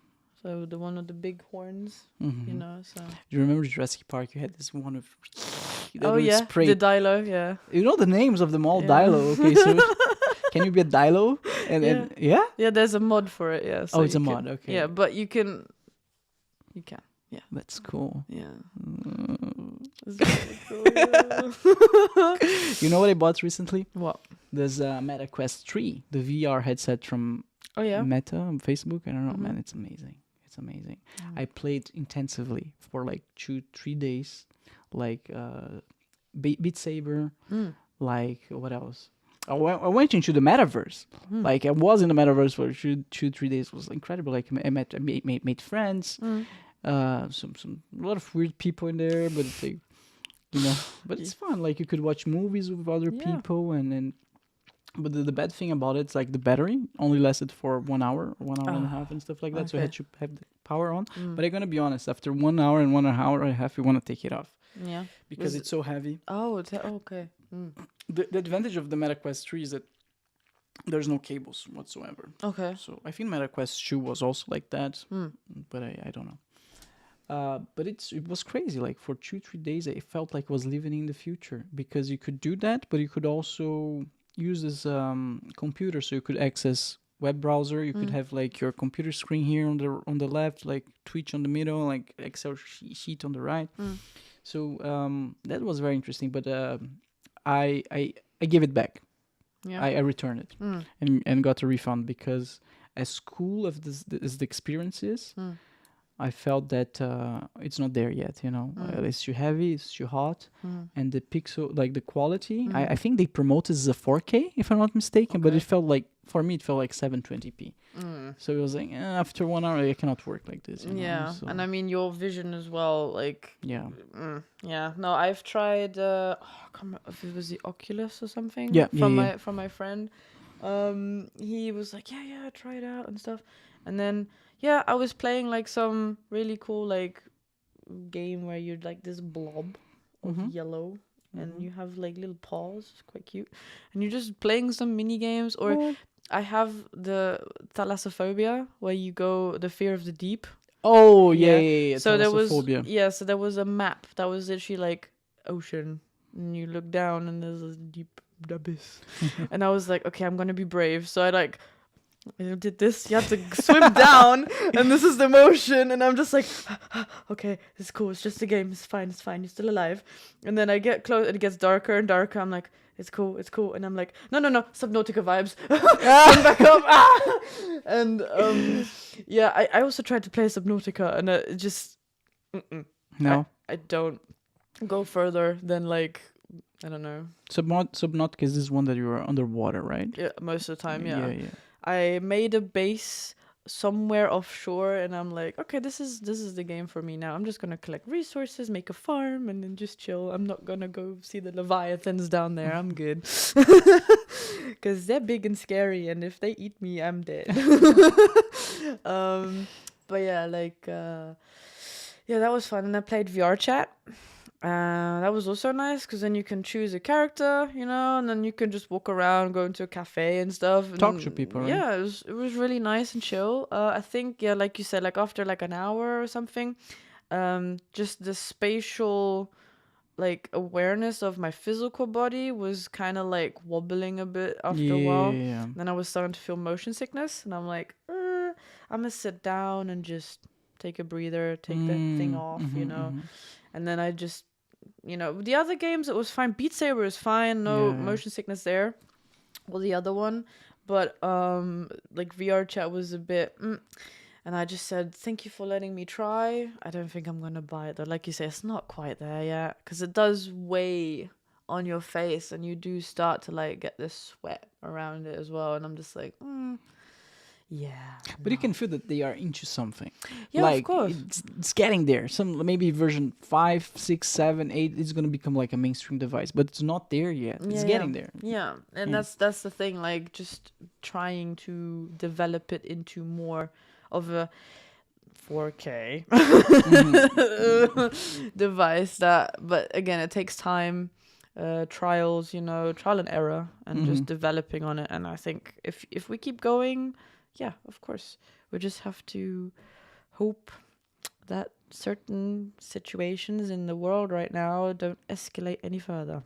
so the one with the big horns. You know. So. Do you remember Jurassic Park? You had this one of. Spray. The Dilo. Yeah. You know the names of them all. Dilo. Okay, so can you be a Dilo? And yeah. Yeah, there's a mod for it. Yeah. So it's a mod. Okay. Yeah, but you can. You can. Yeah. That's cool. Yeah. It's really cool, You know what I bought recently? What? There's a Meta Quest 3, the VR headset from Meta on Facebook. I don't know, man. It's amazing. It's amazing. I played intensively for like 2-3 days. Like Beat Saber. Like what else? I went into the metaverse. Like I was in the metaverse for 2-3 days. It was incredible. Like I made friends. A lot of weird people in there, but it's like, but it's fun. Like you could watch movies with other people, but the bad thing about it's like the battery only lasted for 1 hour, 1 hour and a half, and stuff like that. So I had to have the power on. But I'm gonna be honest, after 1 hour and 1 hour and a half, you want to take it off. Yeah, because it's so heavy. Oh, it's okay. The advantage of the Meta Quest 3 is that there's no cables whatsoever. Okay. So I think Meta Quest 2 was also like that, but I don't know. But it was crazy. Like for 2-3 days, I felt like I was living in the future because you could do that, but you could also use this computer, so you could access web browser. You could have like your computer screen here on the left, like Twitch on the middle, like Excel sheet on the right. So that was very interesting. But I gave it back. Yeah. I returned it and got a refund because as cool as the experience is. I felt that it's not there yet, It's too heavy, it's too hot, and the pixel, like the quality, I think they promoted as a 4K, if I'm not mistaken, but it felt like, for me, it felt like 720p. So it was like, after 1 hour, I cannot work like this. Yeah, so. And I mean, your vision as well, like... Yeah. Yeah, no, I've tried, I can't remember if it was the Oculus or something. From my friend. He was like, yeah, try it out and stuff. And then... Yeah, I was playing like some really cool like game where you're like this blob of yellow and you have like little paws, it's quite cute. And you're just playing some mini games. Or I have the thalassophobia where you go the fear of the deep. Oh yeah. So there was a map that was literally like ocean, and you look down and there's a deep abyss. And I was like, okay, I'm gonna be brave. So I did this. You have to swim down, and this is the motion, and I'm just like, okay, it's cool. It's just a game. It's fine. You're still alive. And then I get close, and it gets darker and darker. I'm like, it's cool. And I'm like, no, Subnautica vibes. Come back up. And I also tried to play Subnautica, and it just no. I don't go further than like, I don't know. Subnautica is this one that you are underwater, right? Yeah, most of the time. Yeah. Yeah. I made a base somewhere offshore, and I'm like, okay, this is the game for me now. I'm just gonna collect resources, make a farm, and then just chill. I'm not gonna go see the leviathans down there. I'm good, because they're big and scary, and if they eat me, I'm dead. But yeah, that was fun, and I played VR chat. That was also nice because then you can choose a character, and then you can just walk around, go into a cafe and stuff. Talk to people, right? Yeah, it was really nice and chill. I think, like you said, like after like an hour or something, just the spatial like awareness of my physical body was kind of like wobbling a bit after a while. Yeah. Then I was starting to feel motion sickness, and I'm like, I'm gonna sit down and just take a breather, take that thing off, And then I just, the other games, it was fine. Beat Saber is fine. No motion sickness there. Well, the other one. But, like, VR chat was a bit... And I just said, thank you for letting me try. I don't think I'm going to buy it, though. Like you say, it's not quite there yet. Because it does weigh on your face. And you do start to, like, get this sweat around it as well. And I'm just like, yeah. But you can feel that they are into something. Yeah, like, of course. It's getting there. Maybe version 5, 6, 7, 8 is going to become like a mainstream device, but it's not there yet. It's getting there. Yeah, and that's the thing. Like, just trying to develop it into more of a 4K device that, but again, it takes time, trials, trial and error, and just developing on it. And I think if we keep going, yeah, of course, we just have to hope that certain situations in the world right now don't escalate any further.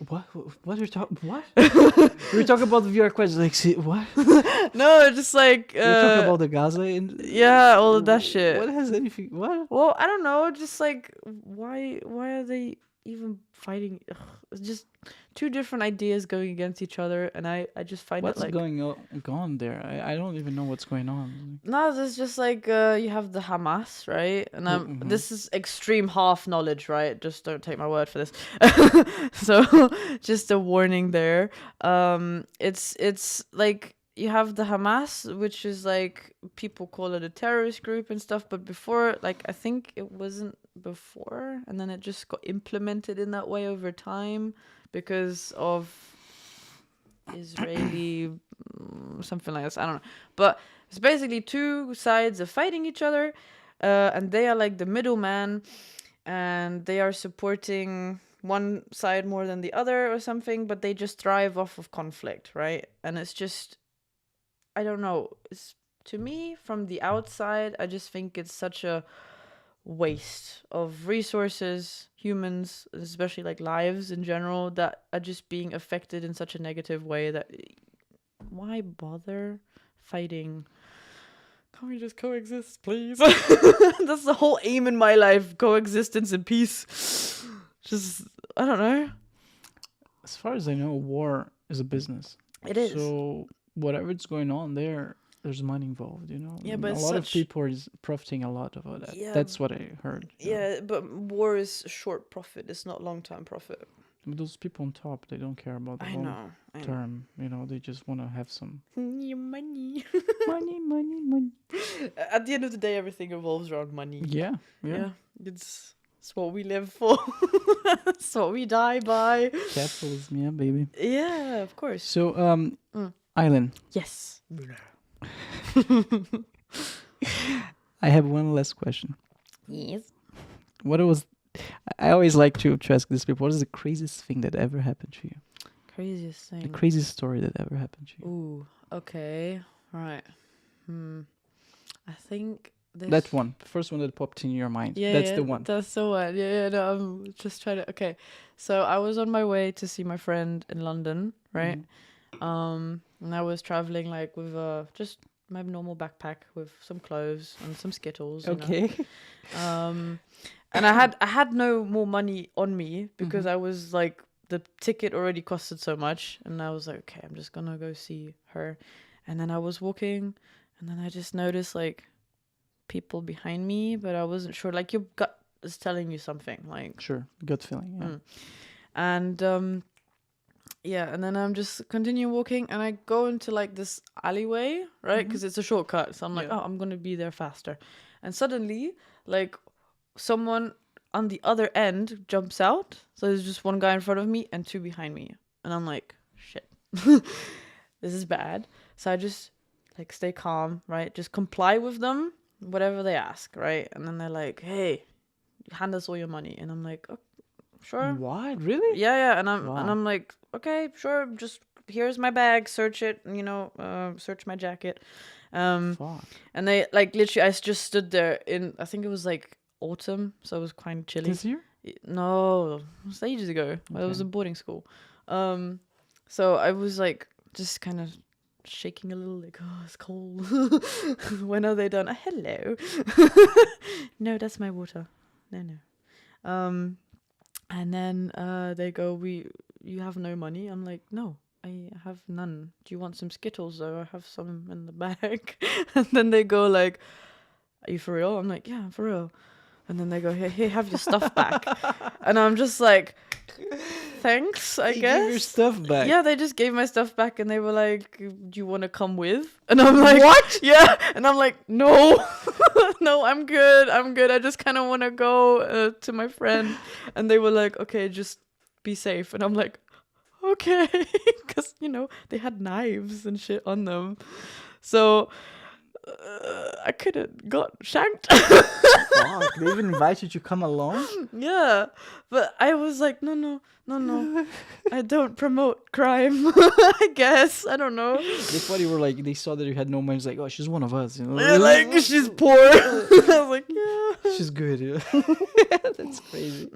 What are you talking? What? We're talking about VR questions. Like, see, what? No, just like You're talking about the Gaza and yeah, all of that shit. What has anything? What? Well, I don't know. Just like why are they even fighting? Ugh, it's just two different ideas going against each other, and I just find What's it like going on there? I don't even know what's going on. no, there's just like you have the Hamas, right? And this is extreme half knowledge, right? Just don't take my word for this. So just a warning there. It's like you have the Hamas, which is like people call it a terrorist group and stuff, but before, like, I think it wasn't before, and then it just got implemented in that way over time because of Israeli something like this. I don't know, but it's basically two sides of fighting each other, and they are like the middleman, and they are supporting one side more than the other or something, but they just thrive off of conflict, right? And it's just, I don't know, it's, to me, from the outside, I just think it's such a waste of resources, humans, especially like lives in general, that are just being affected in such a negative way that why bother fighting? Can't we just coexist, please? That's the whole aim in my life, coexistence and peace. Just, I don't know. As far as I know, war is a business. It is. So whatever's going on there's money involved, Yeah, but a lot of people are profiting a lot of that. Yeah, that's what I heard. Yeah, but war is short profit. It's not long-term profit. But those people on top, they don't care about the I long know. term. They just want to have some Your money. money. At the end of the day, everything revolves around money. Yeah. It's what we live for. It's what we die by. Capitalism, yeah, baby. Yeah, of course. So, Eileen. Yes. I have one last question. Yes. I always like to ask these people, what is the craziest thing that ever happened to you? Craziest thing. The craziest story that ever happened to you. Ooh, okay. Right. I think this... That one. The first one that popped in your mind. Yeah, That's the one. That's the one. Yeah, no, I'm just trying to... Okay. So I was on my way to see my friend in London, right? And I was traveling like with just my normal backpack with some clothes and some Skittles. Okay. And I had no more money on me because I was like, the ticket already costed so much, and I was like, okay, I'm just gonna go see her. And then I was walking, and then I just noticed like people behind me, but I wasn't sure. Like your gut is telling you something. Like Sure, gut feeling. Yeah. And yeah, and then I'm just continue walking, and I go into like this alleyway, right? Because it's a shortcut. So I'm like, oh, I'm gonna be there faster. And suddenly, like, someone on the other end jumps out. So there's just one guy in front of me and two behind me, and I'm like, shit, this is bad. So I just like stay calm, right? Just comply with them, whatever they ask, right? And then they're like, hey, hand us all your money, and I'm like, oh, sure. What? Really? Yeah. And I'm like, okay, sure. Just here's my bag. Search it. Search my jacket. Fuck. And they like literally, I just stood there in, I think it was like autumn, so it was quite chilly. This year? No, it was ages ago. I was in boarding school. So I was like just kind of shaking a little, like, oh, it's cold. When are they done? Hello. No, that's my water. No. And then they go, you have no money? I'm like, no, I have none. Do you want some Skittles though? I have some in the bag. And then they go like, are you for real? I'm like, yeah, for real. And then they go, here, have your stuff back. And I'm just like, thanks, I guess. Give your stuff back. Yeah, they just gave my stuff back, and they were like, do you want to come with? And I'm like, what? Yeah. And I'm like, no. No, I'm good. I just kind of want to go to my friend. And they were like, okay, just be safe. And I'm like, okay. Because, they had knives and shit on them. So I could have got shanked. Fuck, they even invite you to come along? Yeah, but I was like, no. I don't promote crime. I guess, I don't know. They thought you were like, they saw that you had no money. It's like, oh, she's one of us, you know? Yeah, like, she's poor. I was like, yeah. She's good, yeah. That's crazy.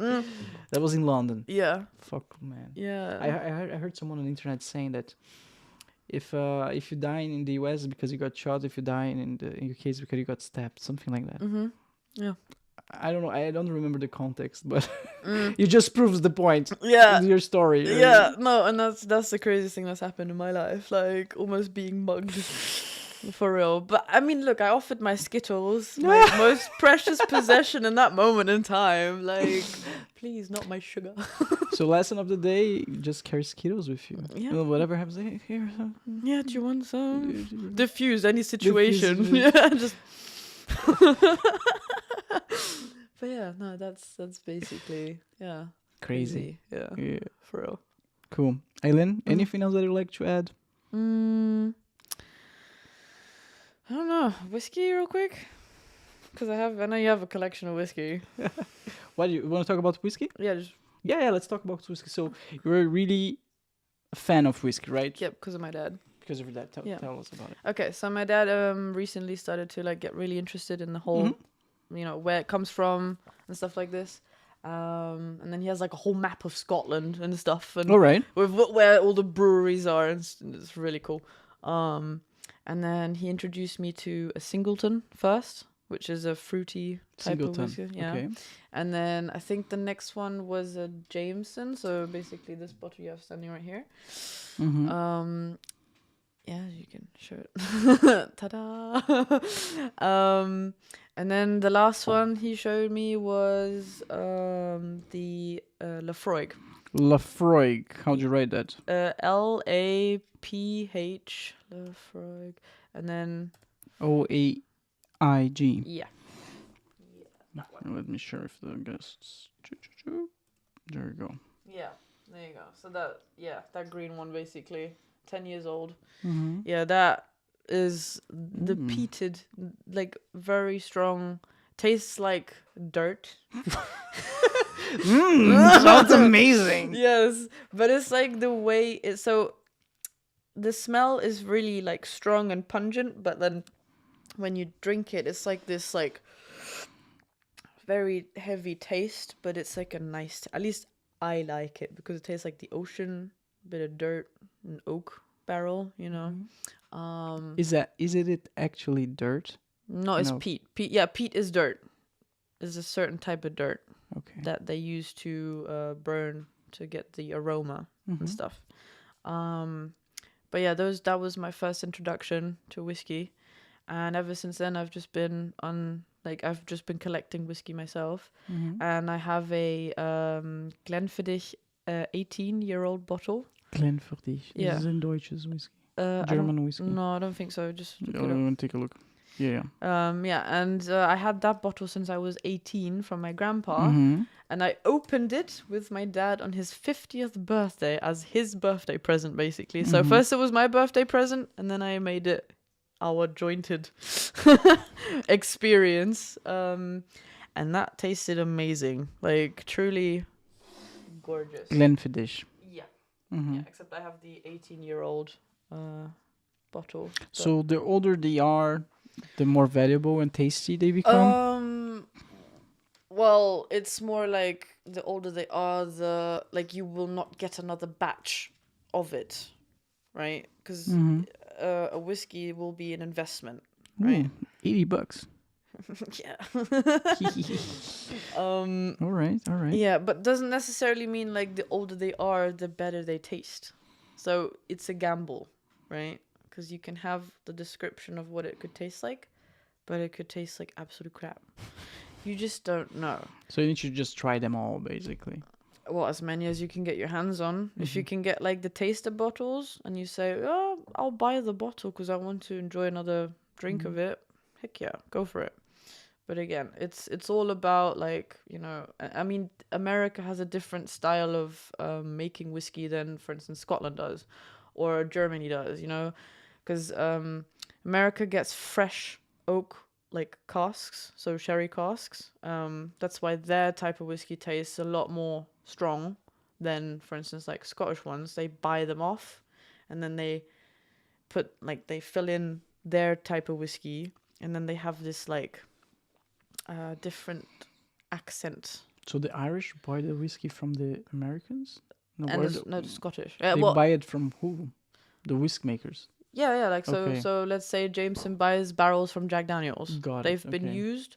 That was in London. Yeah. Fuck, man. Yeah. I heard someone on the internet saying that if you die in the US it's because you got shot, if you die in the UK it's because you got stabbed, something like that. Mm-hmm. Yeah. I don't know. I don't remember the context, but it just proves the point. Yeah. Your story. Yeah. No, and that's the craziest thing that's happened in my life. Like, almost being mugged. For real. But I mean, look, I offered my Skittles, my most precious possession in that moment in time. Like, please, not my sugar. So lesson of the day, just carry Skittles with you. Yeah. You know, whatever happens, hey, here. Yeah, do you want some? Diffuse any situation. Diffuse. Yeah, just. But yeah, no, that's basically, yeah. Crazy. Yeah. Yeah. For real. Cool. Eileen, anything else that you'd like to add? I don't know. Whiskey real quick? Because I know you have a collection of whiskey. What, you want to talk about whiskey? Yeah, just... Yeah, let's talk about whiskey. So you're really a fan of whiskey, right? Yep, because of my dad. Because of your dad. Tell us about it. Okay, so my dad recently started to like get really interested in the whole, you know, where it comes from and stuff like this. And then he has like a whole map of Scotland and stuff, and all right, with where all the breweries are, and it's really cool. And then he introduced me to a Singleton first, which is a fruity type of whiskey. Yeah. Okay. And then I think the next one was a Jameson. So basically this bottle you have standing right here. Mm-hmm. Yeah, you can show it. Ta-da! And then the last one he showed me was the Lafroig. Lafroig. How'd you write that? Laph Lafroig, and then OAIG. Yeah. Let me show if the guests. There you go. Yeah, there you go. So that green one basically, 10 years old. Mm-hmm. Yeah, that is the peated, like very strong. Tastes like dirt. Sounds amazing. Yes, but it's like the way it's so. The smell is really like strong and pungent, but then when you drink it, it's like this like very heavy taste, but it's like a nice. At least I like it because it tastes like the ocean, bit of dirt, an oak barrel, you know. Is it actually dirt? No, it's peat. Peat is dirt. It's a certain type of dirt that they use to burn to get the aroma and stuff. But yeah, that was my first introduction to whiskey, and ever since then I've just been collecting whiskey myself, and I have a Glenfiddich 18-year-old bottle. Glenfiddich. Yeah. Is it in Deutsches whiskey? German whiskey? No, I don't think so. Just look it up. I'm gonna take a look. Yeah. And I had that bottle since I was 18 from my grandpa, and I opened it with my dad on his 50th birthday as his birthday present, basically. So first it was my birthday present, and then I made it our jointed experience. And that tasted amazing, like truly gorgeous. Glenfiddich. Yeah. Yeah, except I have the 18-year-old bottle. So the older they are, the more valuable and tasty they become? Well, it's more like the older they are, the like you will not get another batch of it, right? Because a whiskey will be an investment, right? Ooh, $80. Yeah. All right. Yeah, but doesn't necessarily mean like the older they are, the better they taste. So it's a gamble, right? Because you can have the description of what it could taste like, but it could taste like absolute crap. You just don't know. So you need to just try them all, basically. Well, as many as you can get your hands on. If you can get like the taster bottles and you say, oh, I'll buy the bottle because I want to enjoy another drink of it, heck yeah, go for it. But again, it's all about like, you know, I mean, America has a different style of making whiskey than, for instance, Scotland does or Germany does, you know. because America gets fresh oak like casks, so sherry casks. That's why their type of whiskey tastes a lot more strong than, for instance, like Scottish ones. They buy them off, and then they fill in their type of whiskey, and then they have this like different accent. So the Irish buy the whiskey from the Americans? No, And the Scottish. they buy it from who? The whisk makers. Yeah, like so. Okay. So let's say Jameson buys barrels from Jack Daniels. Got it. They've been okay. used,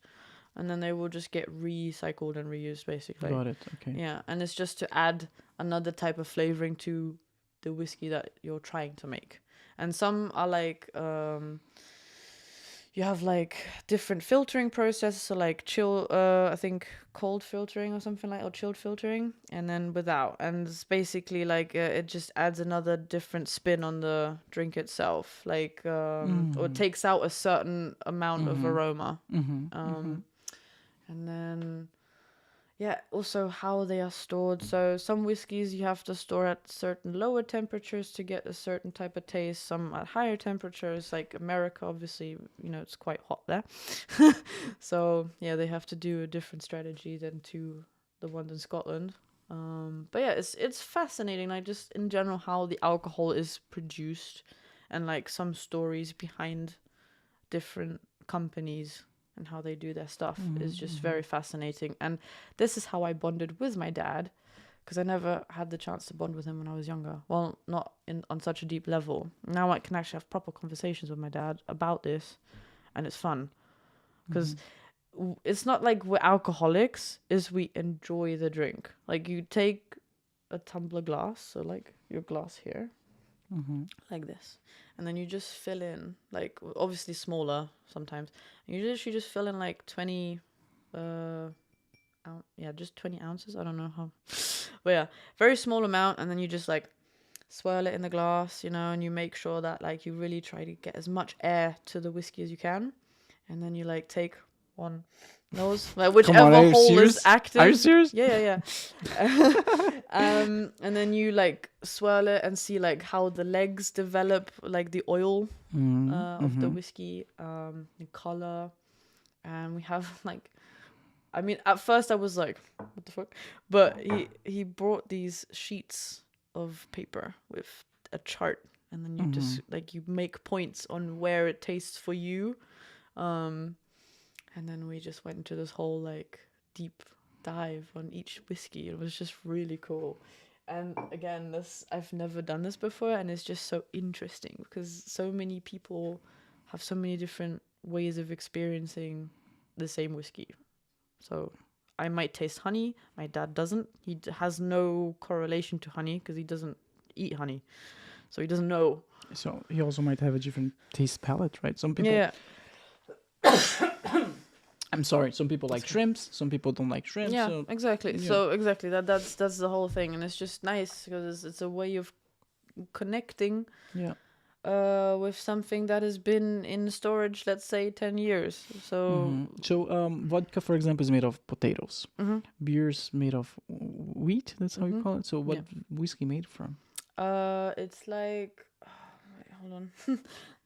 and then they will just get recycled and reused, basically. Got it. Okay. Yeah, and it's just to add another type of flavoring to the whiskey that you're trying to make. And some are like you have like different filtering processes, so like I think cold filtering or something like, or chilled filtering, and then without. And it's basically like it just adds another different spin on the drink itself, like or it takes out a certain amount of aroma. And then also how they are stored. So some whiskeys you have to store at certain lower temperatures to get a certain type of taste, some at higher temperatures, like America, obviously, it's quite hot there. So yeah, they have to do a different strategy than to the ones in Scotland. But yeah, it's fascinating, like just in general how the alcohol is produced, and like some stories behind different companies and how they do their stuff is just very fascinating. And this is how I bonded with my dad, because I never had the chance to bond with him when I was younger. Well, not on such a deep level. Now I can actually have proper conversations with my dad about this, and it's fun. Because it's not like we're alcoholics, is we enjoy the drink. Like you take a tumbler glass, so like your glass here, like this. And then you just fill in, like, obviously smaller sometimes. And you just fill in like 20, just 20 ounces. I don't know how. But yeah, very small amount. And then you just like swirl it in the glass, and you make sure that like you really try to get as much air to the whiskey as you can. And then you like take one nose, like whichever hole is active. Are you serious? Yeah. And then you like swirl it and see like how the legs develop, like the oil of the whiskey, the color. And we have like, I mean, at first I was like, what the fuck? But he brought these sheets of paper with a chart, and then you just like you make points on where it tastes for you. And then we just went into this whole like deep dive on each whiskey. It was just really cool. And again, I've never done this before, and it's just so interesting because so many people have so many different ways of experiencing the same whiskey. So I might taste honey. My dad doesn't. He has no correlation to honey because he doesn't eat honey. So he doesn't know. So he also might have a different taste palette, right? Some people... Yeah. I'm sorry. Some people like shrimps. Some people don't like shrimps. Yeah, so, exactly. yeah. So exactly that's the whole thing, and it's just nice because it's a way of connecting. Yeah. With something that has been in storage, let's say 10 years. So vodka, for example, is made of potatoes. Beer's made of wheat. That's how you call it. So what whiskey made from? It's like, wait, hold on.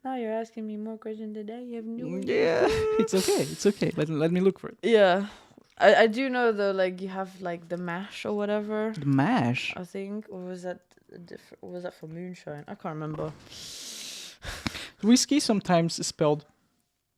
Now you're asking me more questions today. You have no idea. Yeah, it's okay. Let me look for it. Yeah, I do know though. Like you have like the mash or whatever. The mash. I think, or was that different? Or was that for moonshine? I can't remember. Whiskey, sometimes spelled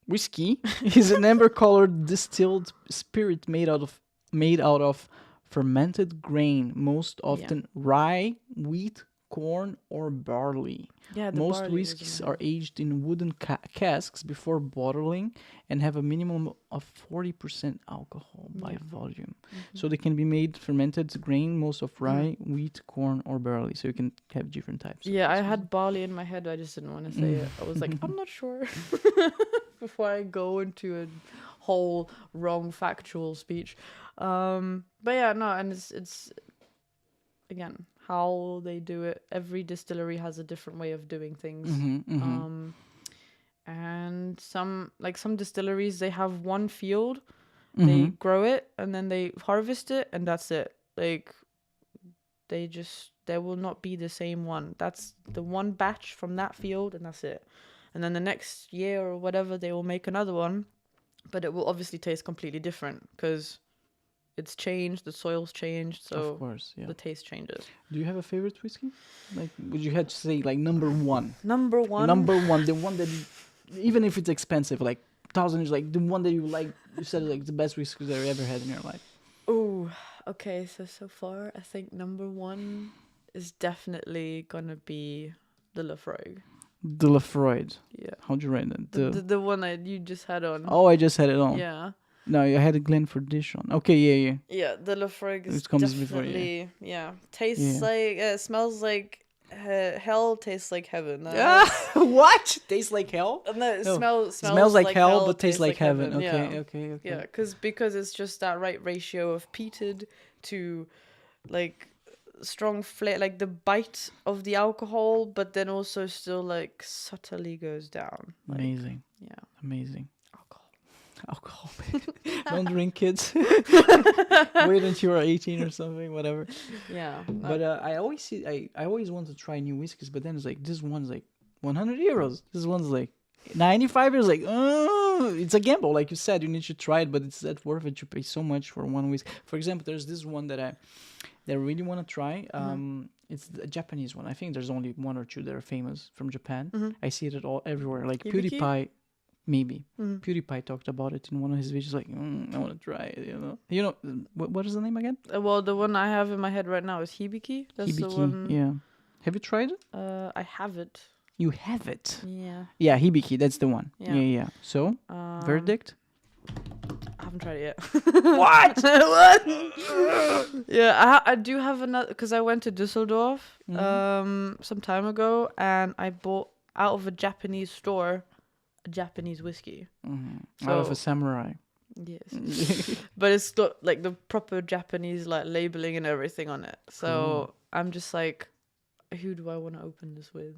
whiskey, is an amber-colored distilled spirit made out of fermented grain, most often rye, wheat, corn, or barley. Yeah, most whiskeys are aged in wooden casks before bottling and have a minimum of 40% alcohol by volume. So they can be made fermented grain, most of rye, wheat, corn, or barley. So you can have different types. Yeah, I had barley in my head. I just didn't want to say it. I was like, I'm not sure before I go into a whole wrong factual speech. But yeah, no, and it's again, how they do it. Every distillery has a different way of doing things. And some distilleries, they have one field, they grow it, and then they harvest it, and that's it. Like, they just there will not be the same one. That's the one batch from that field, and that's it. And then the next year or whatever, they will make another one, but it will obviously taste completely different because it's changed, the soil's changed, so Of course, yeah. the taste changes. Do you have a favorite whiskey? Like, would you have to say like number one? Number one, the one that, even if it's expensive, like thousands, like the one that you like. You said like the best whiskey that you ever had in your life. Oh, okay. So far, I think number one is definitely gonna be the Lafroig. The Lafroig. Yeah. How'd you write that? The one that you just had on. Oh, I just had it on. Yeah. No, I had a Glenfiddich on. Okay, yeah. Yeah, the Lafroig is It comes definitely before, yeah. Tastes like smells like hell, tastes like heaven. What? Tastes like hell? No, it No. smells like hell, but tastes like heaven. Yeah. Okay. Yeah, because it's just that right ratio of peated to like strong flavor, like the bite of the alcohol, but then also still like subtly goes down. Like, Amazing. Yeah. Amazing. Alcohol. Don't drink, kids. Wait until you're 18 or something, whatever. Yeah. But I always see, I always want to try new whiskeys, but then it's like, this one's like 100 euros. This one's like 95 euros. Like, oh, it's a gamble. Like you said, you need to try it, but it's that worth it to pay so much for one whiskey. For example, there's this one that I really want to try. It's a Japanese one. I think there's only one or two that are famous from Japan. I see it everywhere. Like Hibiki? PewDiePie. Maybe PewDiePie talked about it in one of his videos. Like, I want to try it. You know. What is the name again? Well, the one I have in my head right now is Hibiki. That's the Hibiki. one. Yeah. Have you tried it? I have it. You have it. Yeah. Yeah, Hibiki. That's the one. Yeah. Yeah. So, verdict. I haven't tried it yet. What? What? Yeah, I do have another because I went to Düsseldorf some time ago and I bought out of a Japanese store a Japanese whiskey. Out of a samurai. Yes. But it's got like the proper Japanese like labeling and everything on it. So I'm just like, who do I want to open this with?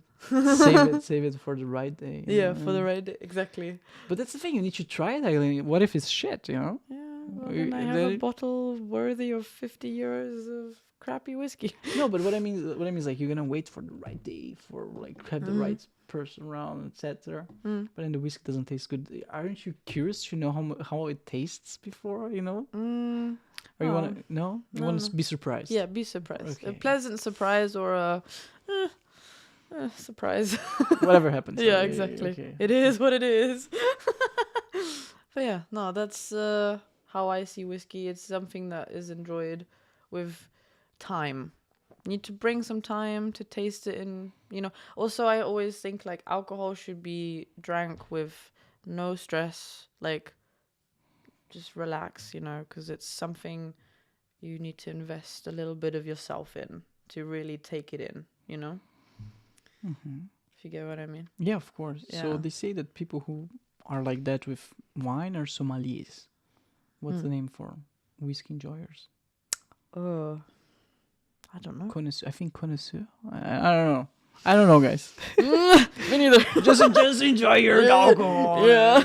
Save it for the right day. Yeah, for the right day. Exactly. But that's the thing, you need to try it, Eileen. What if it's shit, Yeah, well, then I have a bottle worthy of 50 euros of crappy whiskey. No, but what I mean is like you're gonna wait for the right day for like have the right person around, etc. But then the whiskey doesn't taste good. Aren't you curious to know how it tastes before? Or you want to no? You want to be surprised? Yeah, be surprised. Okay. A pleasant surprise or a surprise. Whatever happens. Yeah, exactly. Okay. It is what it is. But yeah, no, that's how I see whiskey. It's something that is enjoyed with time. You need to bring some time to taste it in, Also, I always think like alcohol should be drank with no stress, like just relax, because it's something you need to invest a little bit of yourself in to really take it in, If you get what I mean. Yeah, of course. Yeah. So they say that people who are like that with wine are sommeliers. What's the name for whiskey enjoyers? I don't know. Connoisseur. I think connoisseur. I don't know. I don't know, guys. Me neither. just enjoy your alcohol. Yeah.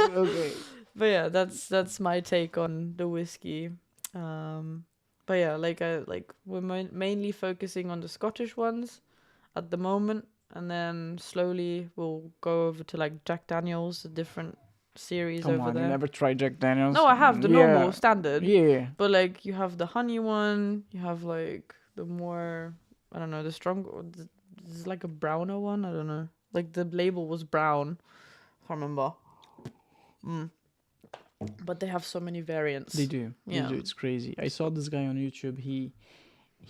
Okay. But yeah, that's my take on the whiskey. But yeah, we're mainly focusing on the Scottish ones at the moment, and then slowly we'll go over to like Jack Daniel's, a different series Come over on, there. you never tried Jack Daniels? No, I have the normal standard. Yeah. But like you have the honey one, you have like the more, I don't know, the stronger. It's like a browner one. I don't know. Like the label was brown. I can't remember. But they have so many variants. They do. Yeah. They do. It's crazy. I saw this guy on YouTube. He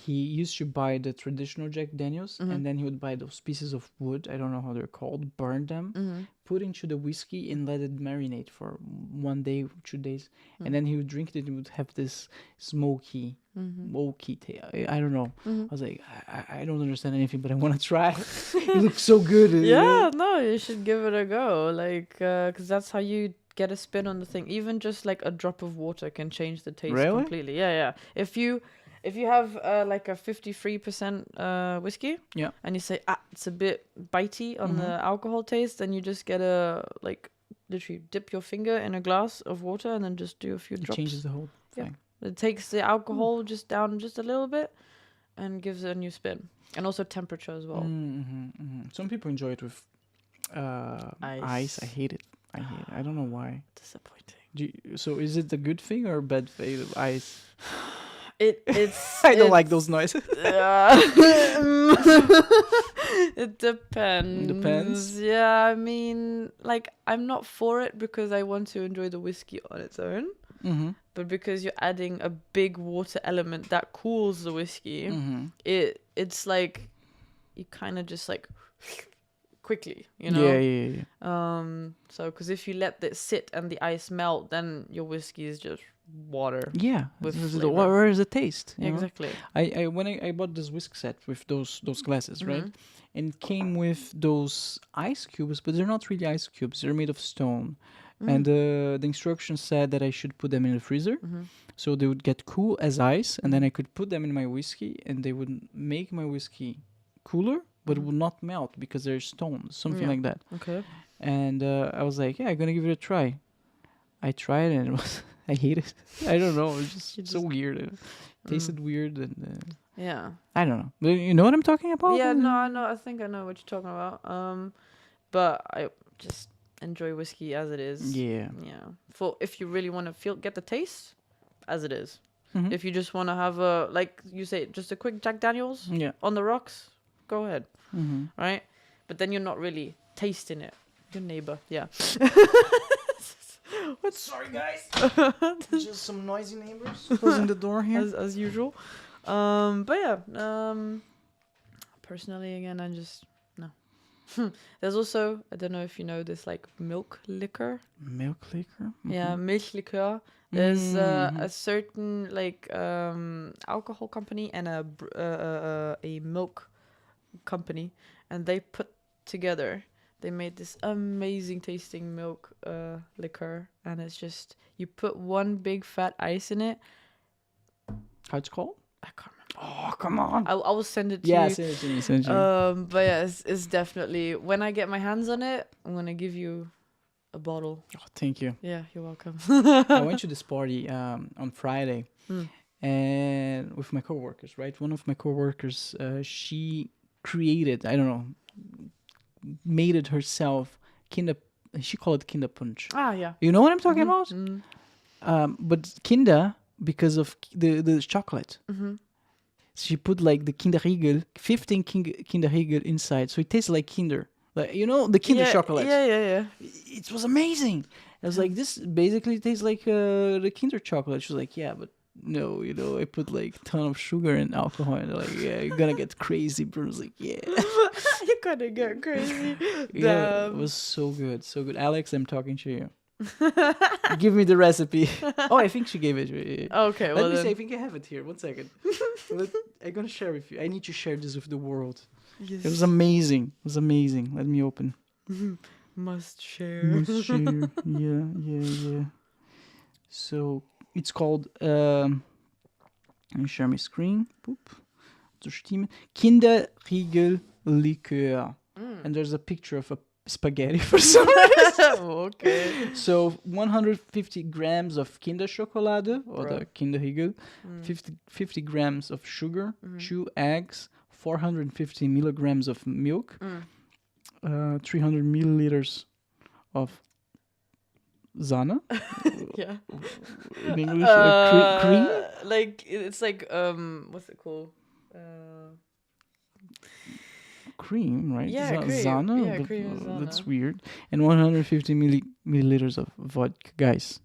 used to buy the traditional Jack Daniels, and then he would buy those pieces of wood, I don't know how they're called, burn them, put into the whiskey and let it marinate for 1 day, 2 days. And then he would drink it and would have this smoky taste. I don't know. I was like, I don't understand anything, but I want to try. It looks so good. Yeah, no, you should give it a go. Like, because that's how you get a spin on the thing. Even just like a drop of water can change the taste completely. Yeah. If you have like a 53% whiskey, and you say it's a bit bitey on the alcohol taste, then you just get literally dip your finger in a glass of water and then just do a few drops. It changes the whole thing. It takes the alcohol just down just a little bit, and gives it a new spin. And also temperature as well. Some people enjoy it with ice. I hate it. I don't know why. Disappointing. So is it a good thing or a bad thing? Ice. It's. I don't like those noises. It depends. Depends? Yeah, I mean, like, I'm not for it because I want to enjoy the whiskey on its own. But because you're adding a big water element that cools the whiskey, it's like you kind of just like quickly, you know. Yeah. So because if you let it sit and the ice melt, then your whiskey is just water. Yeah. With Where is the taste? you know? Exactly. When I bought this whisk set with those glasses, right? And it came with those ice cubes, but they're not really ice cubes. They're made of stone. And the instructions said that I should put them in the freezer, so they would get cool as ice, and then I could put them in my whiskey, and they would make my whiskey cooler, but it would not melt because they're stones, something like that. Okay. And I was like, yeah, I'm gonna give it a try. I tried it, and it was I hate it. I don't know. It's just so weird. It tasted weird, and Yeah. I don't know. You know what I'm talking about? Yeah, no, I know. I think I know what you're talking about. But I just enjoy whiskey as it is. Yeah. For if you really want to get the taste, as it is. Mhm. If you just want to have a, like you say, just a quick Jack Daniels on the rocks, go ahead. Right? But then you're not really tasting it. Your neighbor, yeah. What? Sorry, guys. Just some noisy neighbors closing the door here. As usual. But yeah. Personally, again, I just no. There's also, I don't know if you know this, like milk liquor. Milk liquor. Yeah, Milchlikör. There's a certain like alcohol company and a milk company, and they put together. They made this amazing tasting milk liquor, and it's just you put one big fat ice in it. How it's called? I can't remember. Oh, come on. I will send it to you. Yeah, send it to me. But yeah, it's definitely, when I get my hands on it, I'm gonna give you a bottle. Oh, thank you. Yeah, you're welcome. I went to this party on Friday, and with my coworkers. Right, one of my coworkers, she created, I don't know, made it herself. She called it Kinderpunch. Ah, yeah. You know what I'm talking about? But Kinder, because of the chocolate. She put like the Kinderriegel, 15 Kinderriegel inside, so it tastes like Kinder. Like, you know, the Kinder chocolate. Yeah. It was amazing. I was like, this basically tastes like the Kinder chocolate. She was like, yeah, but no, you know, I put like a ton of sugar and alcohol. And they're like, yeah, you're gonna get crazy. Bro. I was like, yeah. You're gonna get crazy. Yeah, it was so good, so good. Alex, I'm talking to you. Give me the recipe. Oh, I think she gave it to me. Okay, Let me see. I think I have it here. 1 second. I'm gonna share with you. I need to share this with the world. Yes. It was amazing. Let me open. Must share. Yeah. So it's called. Let me share my screen. Kinderriegel Likör, and there's a picture of a spaghetti for some reason. Okay. So 150 grams of Kinder Schokolade, or the Kinderriegel, 50 grams of sugar, 2 eggs, 450 milligrams of milk, 300 milliliters of Zana. Yeah. In English, cream. Like it's like what's it called? Cream, right? Yeah, cream. Zana. Yeah, cream and Zana. That's weird. And 150 milliliters of vodka, guys.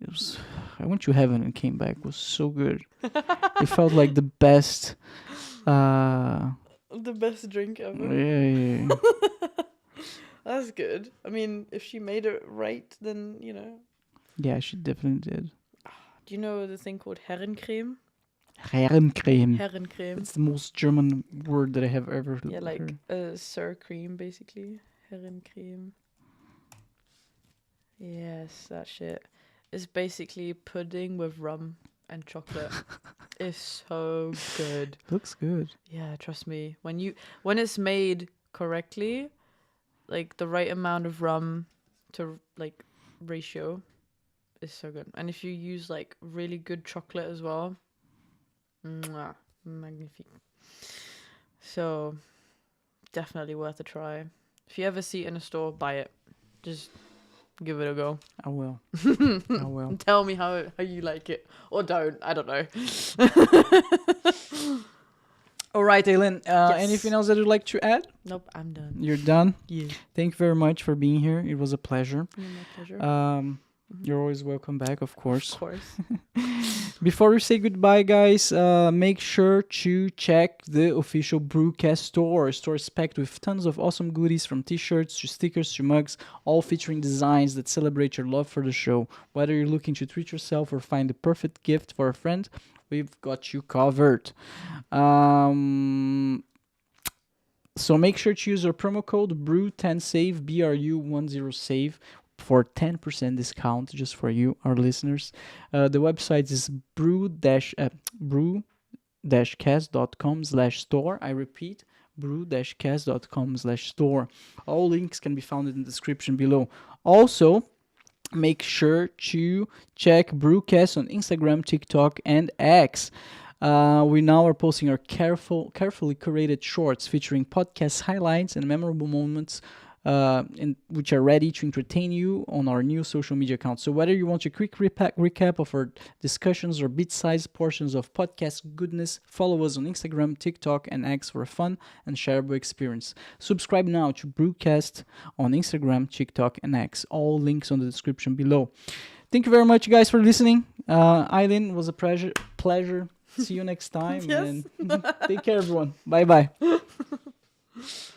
It was. I went to heaven and came back. It was so good. It felt like the best. The best drink ever. Yeah. That's good. I mean, if she made it right, then you know. Yeah, she definitely did. Do you know the thing called Herrencreme? Herrencreme. Herrencreme. It's the most German word that I have ever Yeah, like heard. sour cream, basically. Herrencreme. Yes, that shit. It's basically pudding with rum and chocolate. It's so good. Looks good. Yeah, trust me. When it's made correctly, like the right amount of rum to like ratio, is so good. And if you use like really good chocolate as well, mwah, magnifique. So definitely worth a try. If you ever see it in a store, buy it. Just give it a go. I will. I will. And tell me how you like it. Or don't. I don't know. All right, Eileen. Yes. Anything else that you'd like to add? Nope, I'm done. You're done? Yeah. Thank you very much for being here. It was a pleasure. Yeah, my pleasure. You're always welcome back, of course. Of course. Before we say goodbye, guys, make sure to check the official BruCast store. A store is packed with tons of awesome goodies, from t-shirts to stickers to mugs, all featuring designs that celebrate your love for the show. Whether you're looking to treat yourself or find the perfect gift for a friend, we've got you covered. So make sure to use our promo code BRU10SAVE, BRU10SAVE, for 10% discount just for you, our listeners. The website is brew-cast.com/store. I repeat, brew-cast.com/store. All links can be found in the description below. Also, make sure to check BruCast on Instagram, TikTok, and X. We now are posting our carefully curated shorts featuring podcast highlights and memorable moments which are ready to entertain you on our new social media accounts. So whether you want a quick recap of our discussions or bit-sized portions of podcast goodness, follow us on Instagram, TikTok, and X for a fun and shareable experience. Subscribe now to BruCast on Instagram, TikTok, and X. All links on the description below. Thank you very much, guys, for listening. Eileen, it was a pleasure. See you next time. Yes. And take care, everyone. Bye-bye.